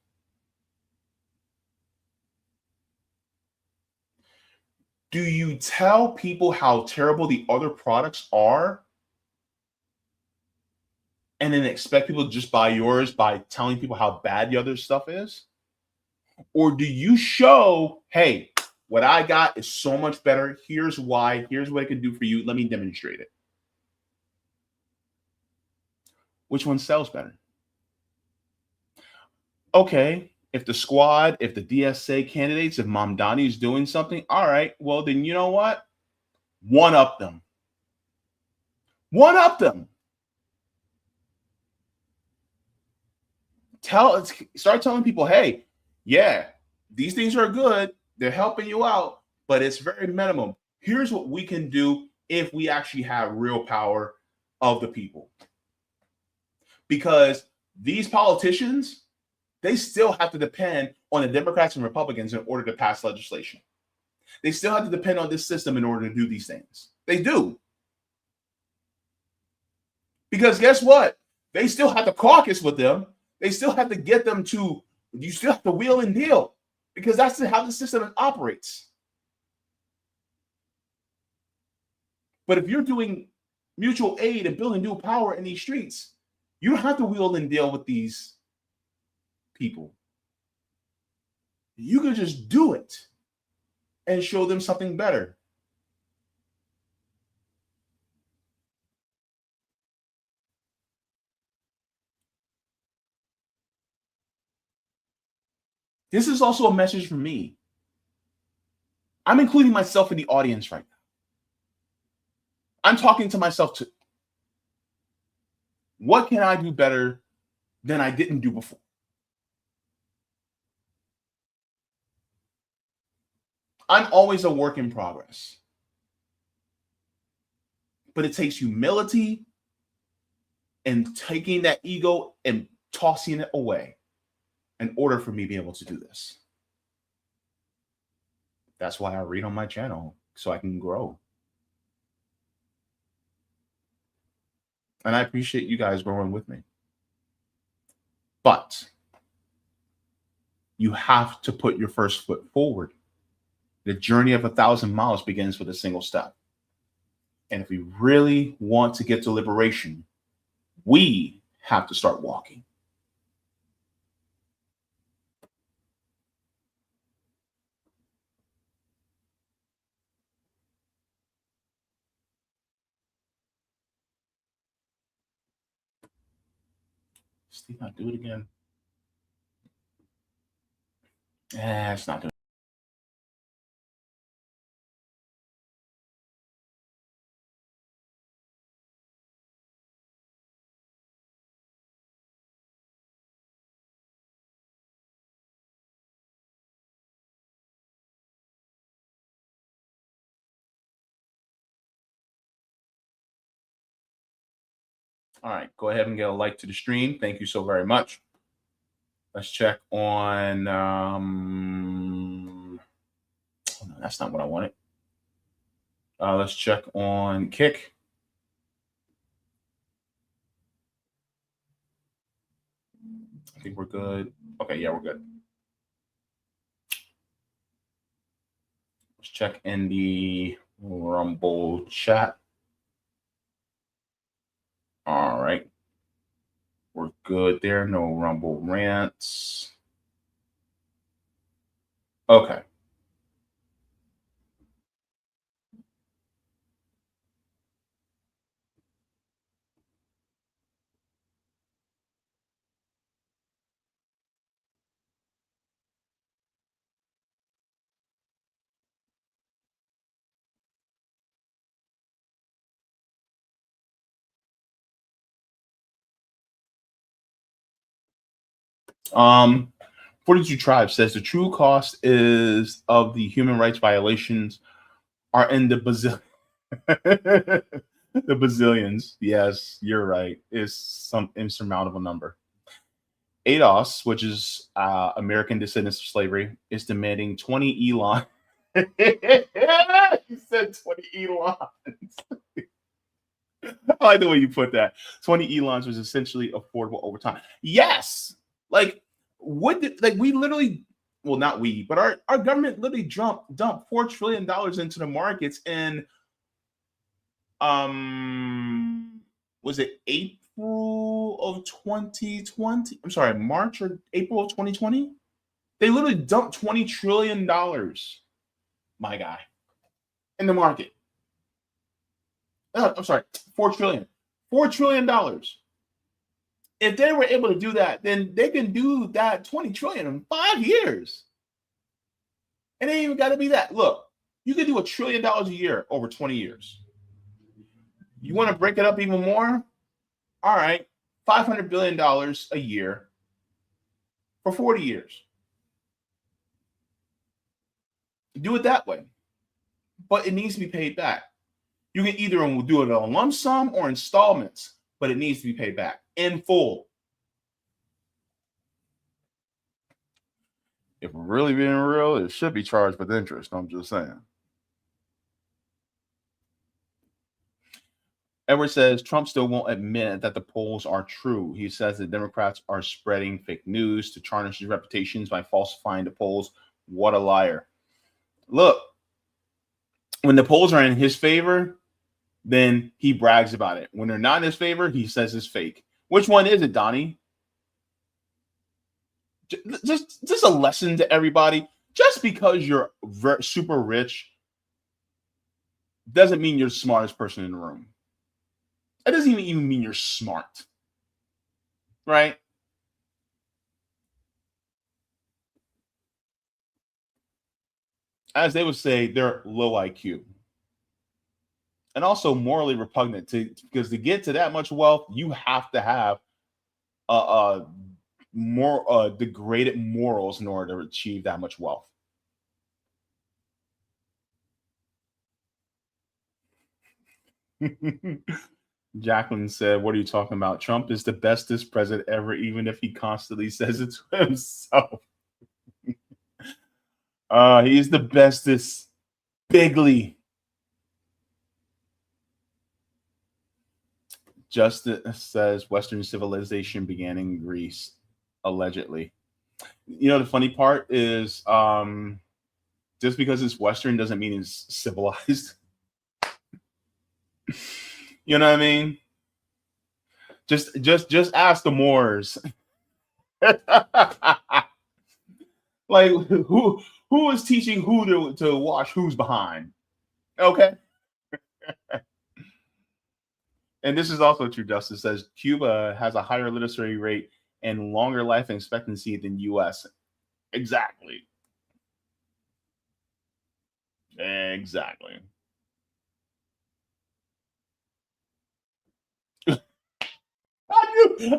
do you tell people how terrible the other products are and then expect people to just buy yours by telling people how bad the other stuff is? Or do you show, hey, what I got is so much better. Here's why. Here's what I can do for you. Let me demonstrate it. Which one sells better? Okay, if the squad, if the DSA candidates, if Mamdani is doing something, all right, well, then you know what? One up them. One up them. Start telling people, hey, yeah, these things are good. They're helping you out, but it's very minimum. Here's what we can do if we actually have real power of the people. Because these politicians, they still have to depend on the Democrats and Republicans in order to pass legislation. They still have to depend on this system in order to do these things. They do. Because guess what? They still have to caucus with them. They still have to get them to, you still have to wheel and deal. Because that's how the system operates. But if you're doing mutual aid and building new power in these streets, you don't have to wheel and deal with these people. You can just do it and show them something better. This is also a message for me. I'm including myself in the audience right now. I'm talking to myself too. What can I do better than I didn't do before? I'm always a work in progress. But it takes humility and taking that ego and tossing it away in order for me to be able to do this. That's why I read on my channel, so I can grow. And I appreciate you guys growing with me. But you have to put your first foot forward. The journey of 1,000 miles begins with a single step. And if we really want to get to liberation, we have to start walking. Steve, I'll do it again. It's not doing it. All right, go ahead and get a like to the stream. Thank you so very much. Let's check on. Oh no, that's not what I wanted. Let's check on Kick. I think we're good. Okay, yeah, we're good. Let's check in the Rumble chat. All right. We're good there. No Rumble rants. Okay. Um, 42 Tribes says the true cost is of the human rights violations are in the the bazillions. Yes, you're right. It's some insurmountable number. ADOS, which is American Descendants of Slavery, is demanding 20 Elon. He said 20 Elons. I like the way you put that. 20 Elons was essentially affordable over time. Yes. Like, we literally, well, not we, but our government literally dumped $4 trillion into the markets in was it April of 2020? I'm sorry, March or April of 2020? They literally dumped $20 trillion, my guy, in the market. I'm sorry, $4 trillion. $4 trillion. If they were able to do that, then they can do that 20 trillion in 5 years. And it ain't even got to be that. Look, you can do $1 trillion a year over 20 years. You want to break it up even more? All right, $500 billion a year for 40 years. Do it that way. But it needs to be paid back. You can either do it on lump sum or installments, but it needs to be paid back in full. If we're really being real, it should be charged with interest. I'm just saying. Edward says Trump still won't admit that the polls are true. He says the Democrats are spreading fake news to tarnish his reputations by falsifying the polls. What a liar. Look, when the polls are in his favor, then he brags about it. When they're not in his favor, he says it's fake. Which one is it, Donnie? Just a lesson to everybody. Just because you're super rich doesn't mean you're the smartest person in the room. It doesn't even mean you're smart. Right? As they would say, they're low IQ. And also morally repugnant because to get to that much wealth, you have to have more degraded morals in order to achieve that much wealth. Jacqueline said, "What are you talking about? Trump is the bestest president ever, even if he constantly says it to himself." He's the bestest, bigly. Justice says Western civilization began in Greece, allegedly. You know, the funny part is just because it's Western doesn't mean it's civilized. You know what I mean? Just ask the Moors. Like who is teaching who to wash who's behind? Okay. And this is also true. Justice says Cuba has a higher literacy rate and longer life expectancy than U.S. Exactly. Exactly.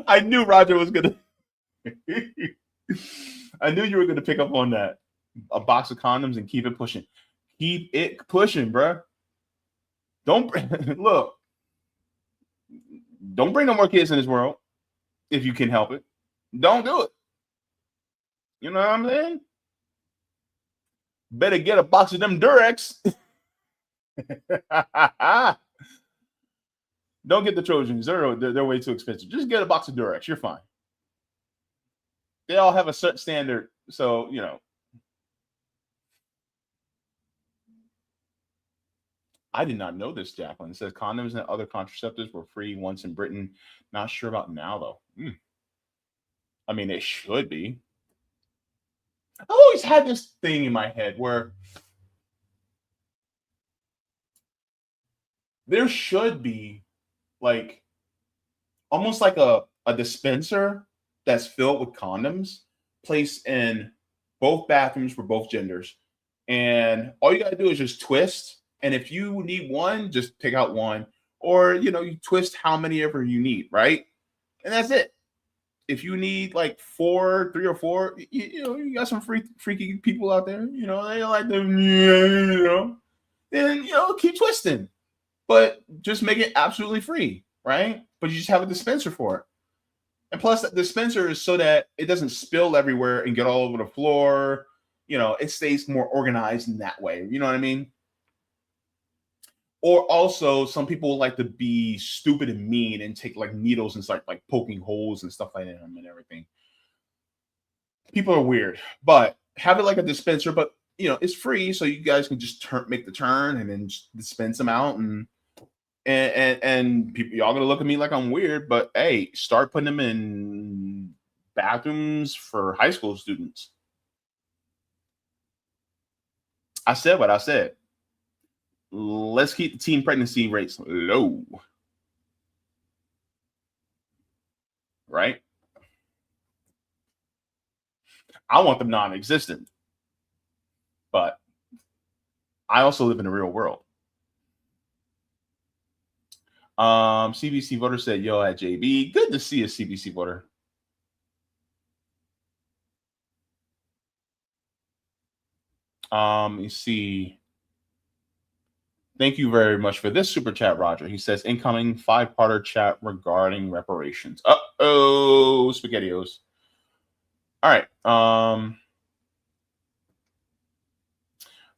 I knew Roger was gonna. I knew you were gonna pick up on that. A box of condoms and keep it pushing. Keep it pushing, bro. Don't look. Don't bring no more kids in this world if you can help it. Don't do it. You know what I'm saying? Better get a box of them Durex. Don't get the Trojans. They're way too expensive. Just get a box of Durex. You're fine. They all have a certain standard. So, you know. I did not know this, Jacqueline. It says condoms and other contraceptives were free once in Britain. Not sure about now, though. I mean, they should be. I've always had this thing in my head where there should be like almost like a dispenser that's filled with condoms placed in both bathrooms for both genders. And all you got to do is just twist. And if you need one, just take out one. Or, you know, you twist how many ever you need, right? And that's it. If you need like 3 or 4, you know, you got some freaky people out there, you know, they like them, you know, then, you know, keep twisting. But just make it absolutely free, right? But you just have a dispenser for it. And plus, the dispenser is so that it doesn't spill everywhere and get all over the floor. You know, it stays more organized in that way. You know what I mean? Or also, some people like to be stupid and mean and take like needles and start like poking holes and stuff like that and everything. People are weird, but have it like a dispenser. But you know, it's free, so you guys can just make the turn and then just dispense them out. And people, y'all gonna look at me like I'm weird, but hey, start putting them in bathrooms for high school students. I said what I said. Let's keep the teen pregnancy rates low. Right? I want them non-existent. But I also live in the real world. CBC voter said, yo, at JB. Good to see a CBC voter. You see. Thank you very much for this super chat, Roger. He says, incoming 5-parter chat regarding reparations. Uh-oh, SpaghettiOs. All right.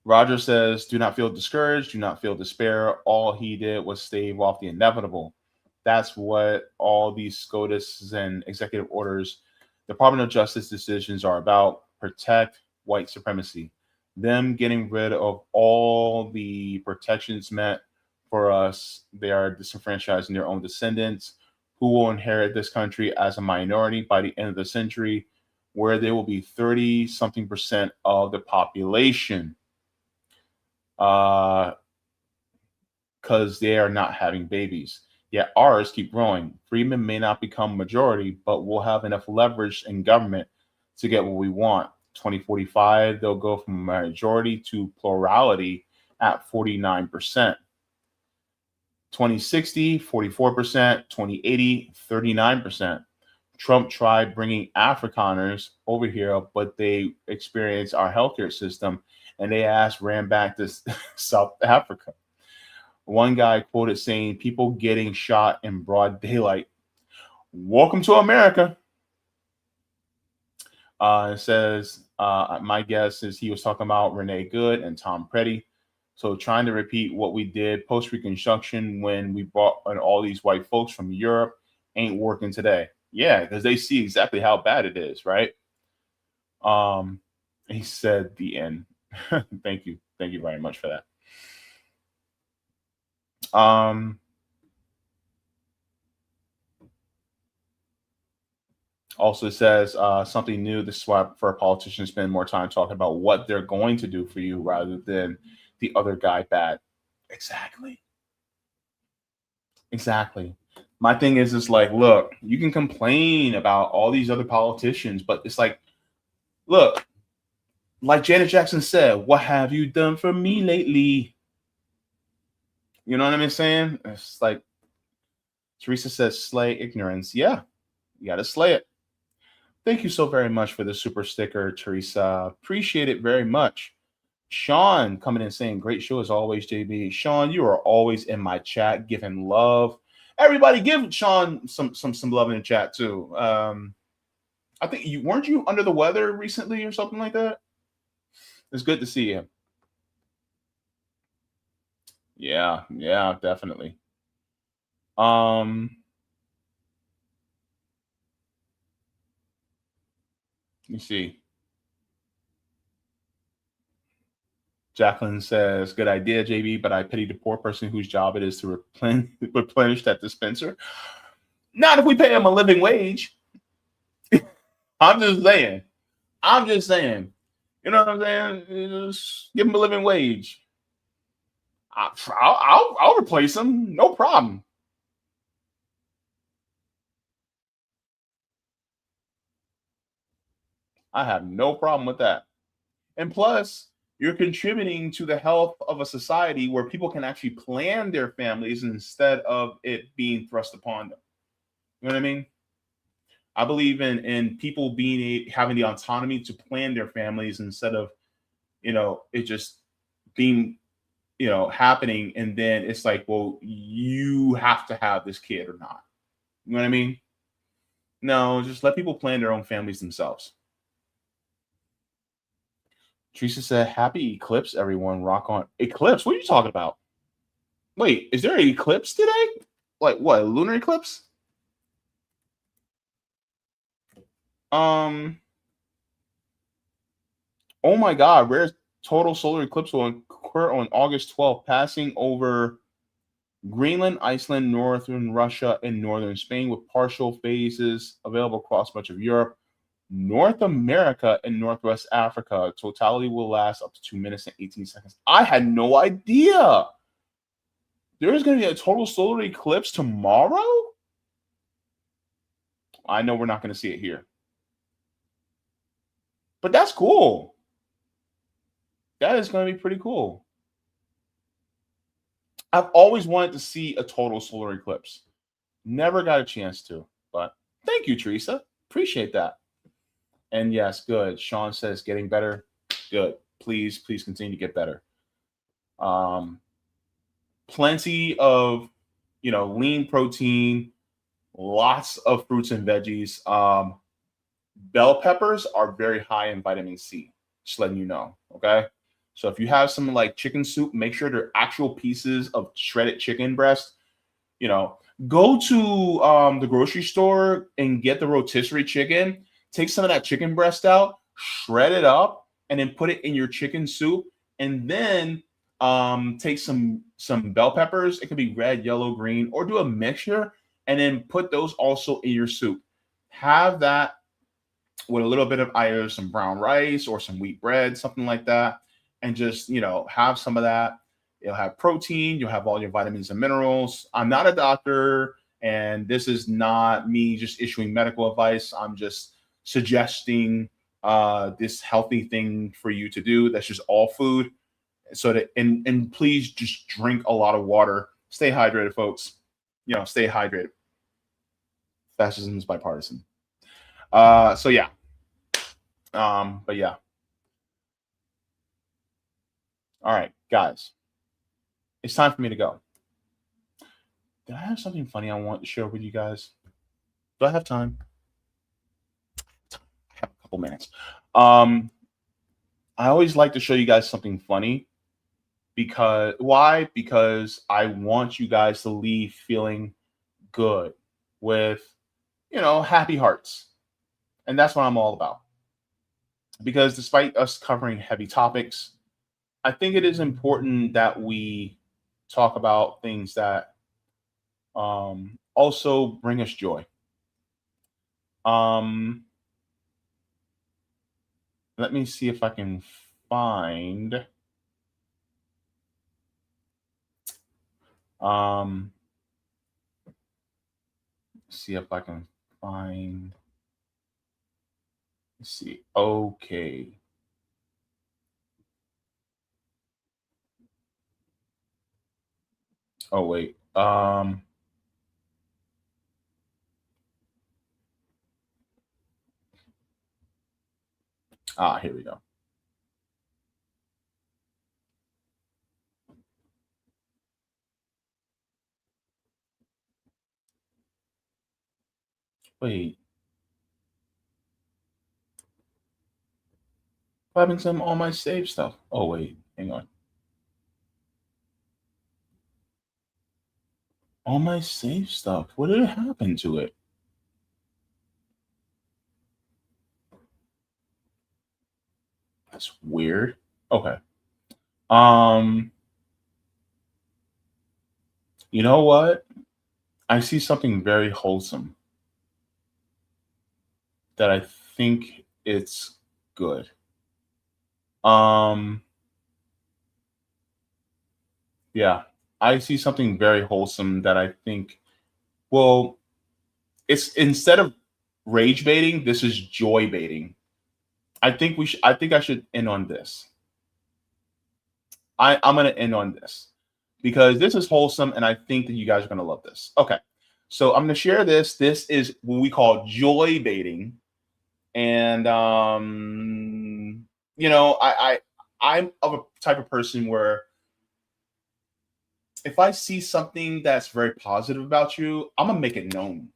Roger says, do not feel discouraged. Do not feel despair. All he did was stave off the inevitable. That's what all these SCOTUS and executive orders, Department of Justice decisions are about. Protect white supremacy. Them getting rid of all the protections meant for us. They are disenfranchising their own descendants who will inherit this country as a minority by the end of the century, where there will be 30-something% of the population because they are not having babies. Yet ours keep growing. Freemen may not become majority, but we'll have enough leverage in government to get what we want. 2045, they'll go from majority to plurality at 49%. 2060, 44%. 2080, 39%. Trump tried bringing Afrikaners over here, but they experienced our healthcare system, and they ran back to South Africa. One guy quoted saying, people getting shot in broad daylight. Welcome to America. It says, my guess is he was talking about Renee Good and Tom Petty. So trying to repeat what we did post-Reconstruction when we brought in all these white folks from Europe ain't working today. Yeah, because they see exactly how bad it is, right? He said the end. Thank you. Thank you very much for that. Also says something new. This is why for politicians spend more time talking about what they're going to do for you rather than the other guy bad. Exactly. My thing is like, look, you can complain about all these other politicians, but it's like, look, like Janet Jackson said, what have you done for me lately? You know what I'm saying? It's like Teresa says, slay ignorance. Yeah, you got to slay it. Thank you so very much for the super sticker, Teresa. Appreciate it very much. Sean coming in saying, great show as always, JB. Sean, you are always in my chat giving love. Everybody give Sean some love in the chat too. I think weren't you under the weather recently or something like that? It's good to see you. Yeah, definitely. Let me see. Jacqueline says, good idea, JB, but I pity the poor person whose job it is to replenish that dispenser. Not if we pay them a living wage. I'm just saying. You know what I'm saying? Just give them a living wage. I'll replace them. No problem. I have no problem with that. And plus, you're contributing to the health of a society where people can actually plan their families instead of it being thrust upon them. You know what I mean? I believe in people having the autonomy to plan their families instead of, it just being, happening. And then it's like, well, you have to have this kid or not. You know what I mean? No, just let people plan their own families themselves. Teresa said, happy eclipse, everyone. Rock on. Eclipse? What are you talking about? Wait, is there an eclipse today? Like what, a lunar eclipse? Oh my God, rare total solar eclipse will occur on August 12th, passing over Greenland, Iceland, northern Russia, and northern Spain, with partial phases available across much of Europe, North America, and Northwest Africa. Totality will last up to 2 minutes and 18 seconds. I had no idea. There's going to be a total solar eclipse tomorrow? I know we're not going to see it here. But that's cool. That is going to be pretty cool. I've always wanted to see a total solar eclipse. Never got a chance to, but thank you, Teresa. Appreciate that. And yes, good. Sean says getting better. Good. Please continue to get better. Plenty of, lean protein, lots of fruits and veggies. Bell peppers are very high in vitamin C. Just letting you know. Okay. So if you have some like chicken soup, make sure they're actual pieces of shredded chicken breast. Go to the grocery store and get the rotisserie chicken. Take some of that chicken breast out, shred it up, and then put it in your chicken soup. And then take some bell peppers. It could be red, yellow, green, or do a mixture, and then put those also in your soup. Have that with a little bit of either some brown rice or some wheat bread, something like that. And just, have some of that. You'll have protein. You'll have all your vitamins and minerals. I'm not a doctor, and this is not me just issuing medical advice. I'm just suggesting this healthy thing for you to do. That's just all food. So that, and please just drink a lot of water. Stay hydrated, folks. Stay hydrated. Fascism is bipartisan. So yeah. But yeah. All right, guys. It's time for me to go. Did I have something funny I want to share with you guys? Do I have time? I have a couple minutes. I always like to show you guys something funny. Why? Because I want you guys to leave feeling good with, happy hearts. And that's what I'm all about. Because despite us covering heavy topics, I think it is important that we talk about things that also bring us joy. Let me see if I can find see if I can find. Let's see. Okay. Oh wait. Here we go. Wait. What happened to all my saved stuff? Oh, wait. Hang on. All my saved stuff. What did happen to it? That's weird. Okay. You know what? I see something very wholesome that I think it's good. Yeah, I see something very wholesome that I think, well, it's instead of rage baiting, this is joy baiting. I think I should end on this. I'm gonna end on this because this is wholesome and I think that you guys are gonna love this. Okay. So I'm gonna share this. This is what we call joy baiting. And you know, I'm of a type of person where if I see something that's very positive about you, I'm gonna make it known.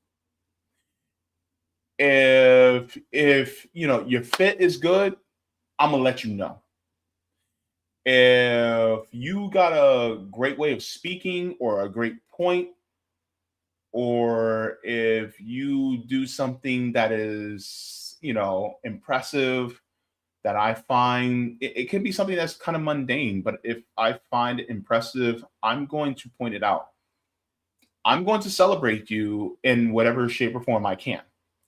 If you know your fit is good, I'm gonna let you know. If you got a great way of speaking or a great point, or if you do something that is, you know, impressive, that I find it can be something that's kind of mundane, but if I find it impressive, I'm going to point it out. I'm going to celebrate you in whatever shape or form I can.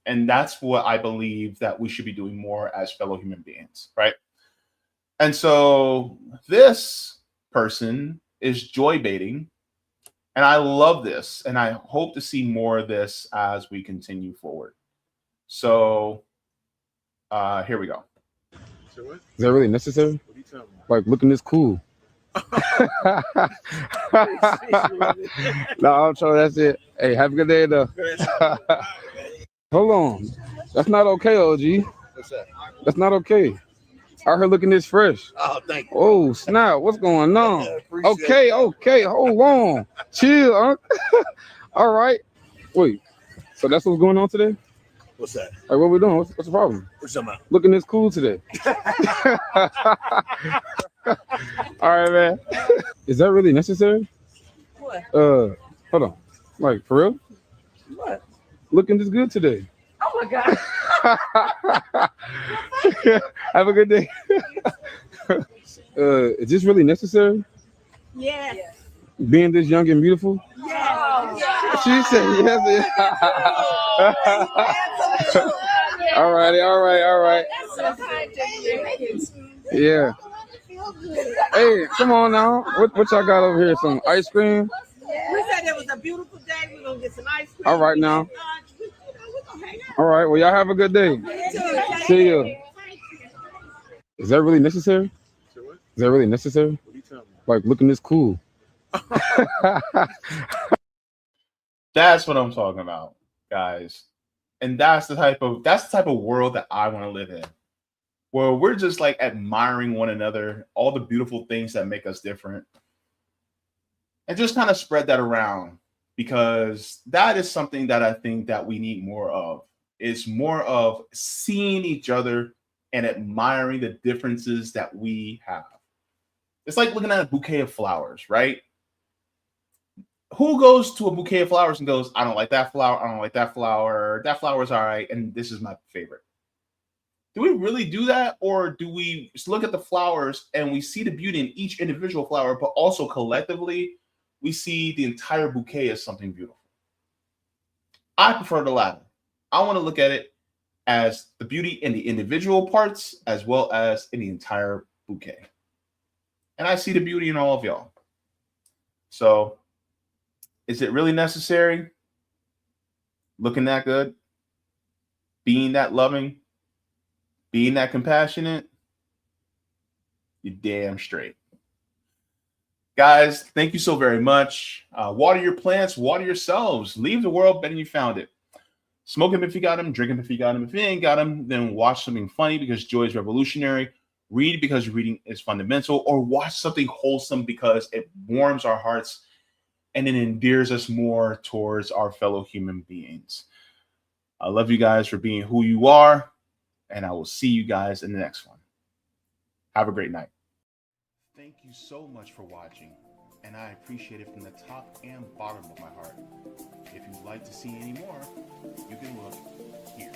And that's what I believe that we should be doing more as fellow human beings, right? And so this person is joy baiting. And I love this. And I hope to see more of this as we continue forward. So here we go. Is that really necessary? What are you talking about? Like looking this cool. No, I'm sure that's it. Hey, have a good day though. Hold on. That's not okay, OG. What's that? That's not okay. Out here looking this fresh. Oh, thank you. Oh, snap. What's going on? Appreciate Okay. Hold on. Chill, huh? All right. Wait. So that's what's going on today? What's that? Like, what we doing? What's the problem? What's you talking about? Looking this cool today. All right, man. Is that really necessary? What? Hold on. Like, for real? What? Looking this good today. Oh my God. Have a good day. Is this really necessary? Yes. Being this young and beautiful? Yes. She said yes. All right. Yeah. Hey, come on now. What y'all got over here? Some ice cream? We said it was a beautiful day. We're going to get some ice cream. All right now. All right. Well, y'all have a good day. See you. Is that really necessary? Is that really necessary? What are you talking about? Like looking this cool. That's what I'm talking about, guys. And that's the type of world that I want to live in. Where we're just like admiring one another, all the beautiful things that make us different. And just kind of spread that around, because that is something that I think that we need more of. It's more of seeing each other and admiring the differences that we have. It's like looking at a bouquet of flowers, right? Who goes to a bouquet of flowers and goes, I don't like that flower, I don't like that flower, that flower's all right, and this is my favorite? Do we really do that? Or do we just look at the flowers and we see the beauty in each individual flower, but also collectively, we see the entire bouquet as something beautiful? I prefer the latter. I want to look at it as the beauty in the individual parts as well as in the entire bouquet. And I see the beauty in all of y'all. So, is it really necessary? Looking that good? Being that loving? Being that compassionate? You're damn straight. Guys, thank you so very much. Water your plants, water yourselves. Leave the world better than you found it. Smoke them if you got them, drink them if you got them. If you ain't got them, then watch something funny because joy is revolutionary. Read because reading is fundamental, or watch something wholesome because it warms our hearts and it endears us more towards our fellow human beings. I love you guys for being who you are, and I will see you guys in the next one. Have a great night. Thank you so much for watching, and I appreciate it from the top and bottom of my heart. If you'd like to see any more, you can look here.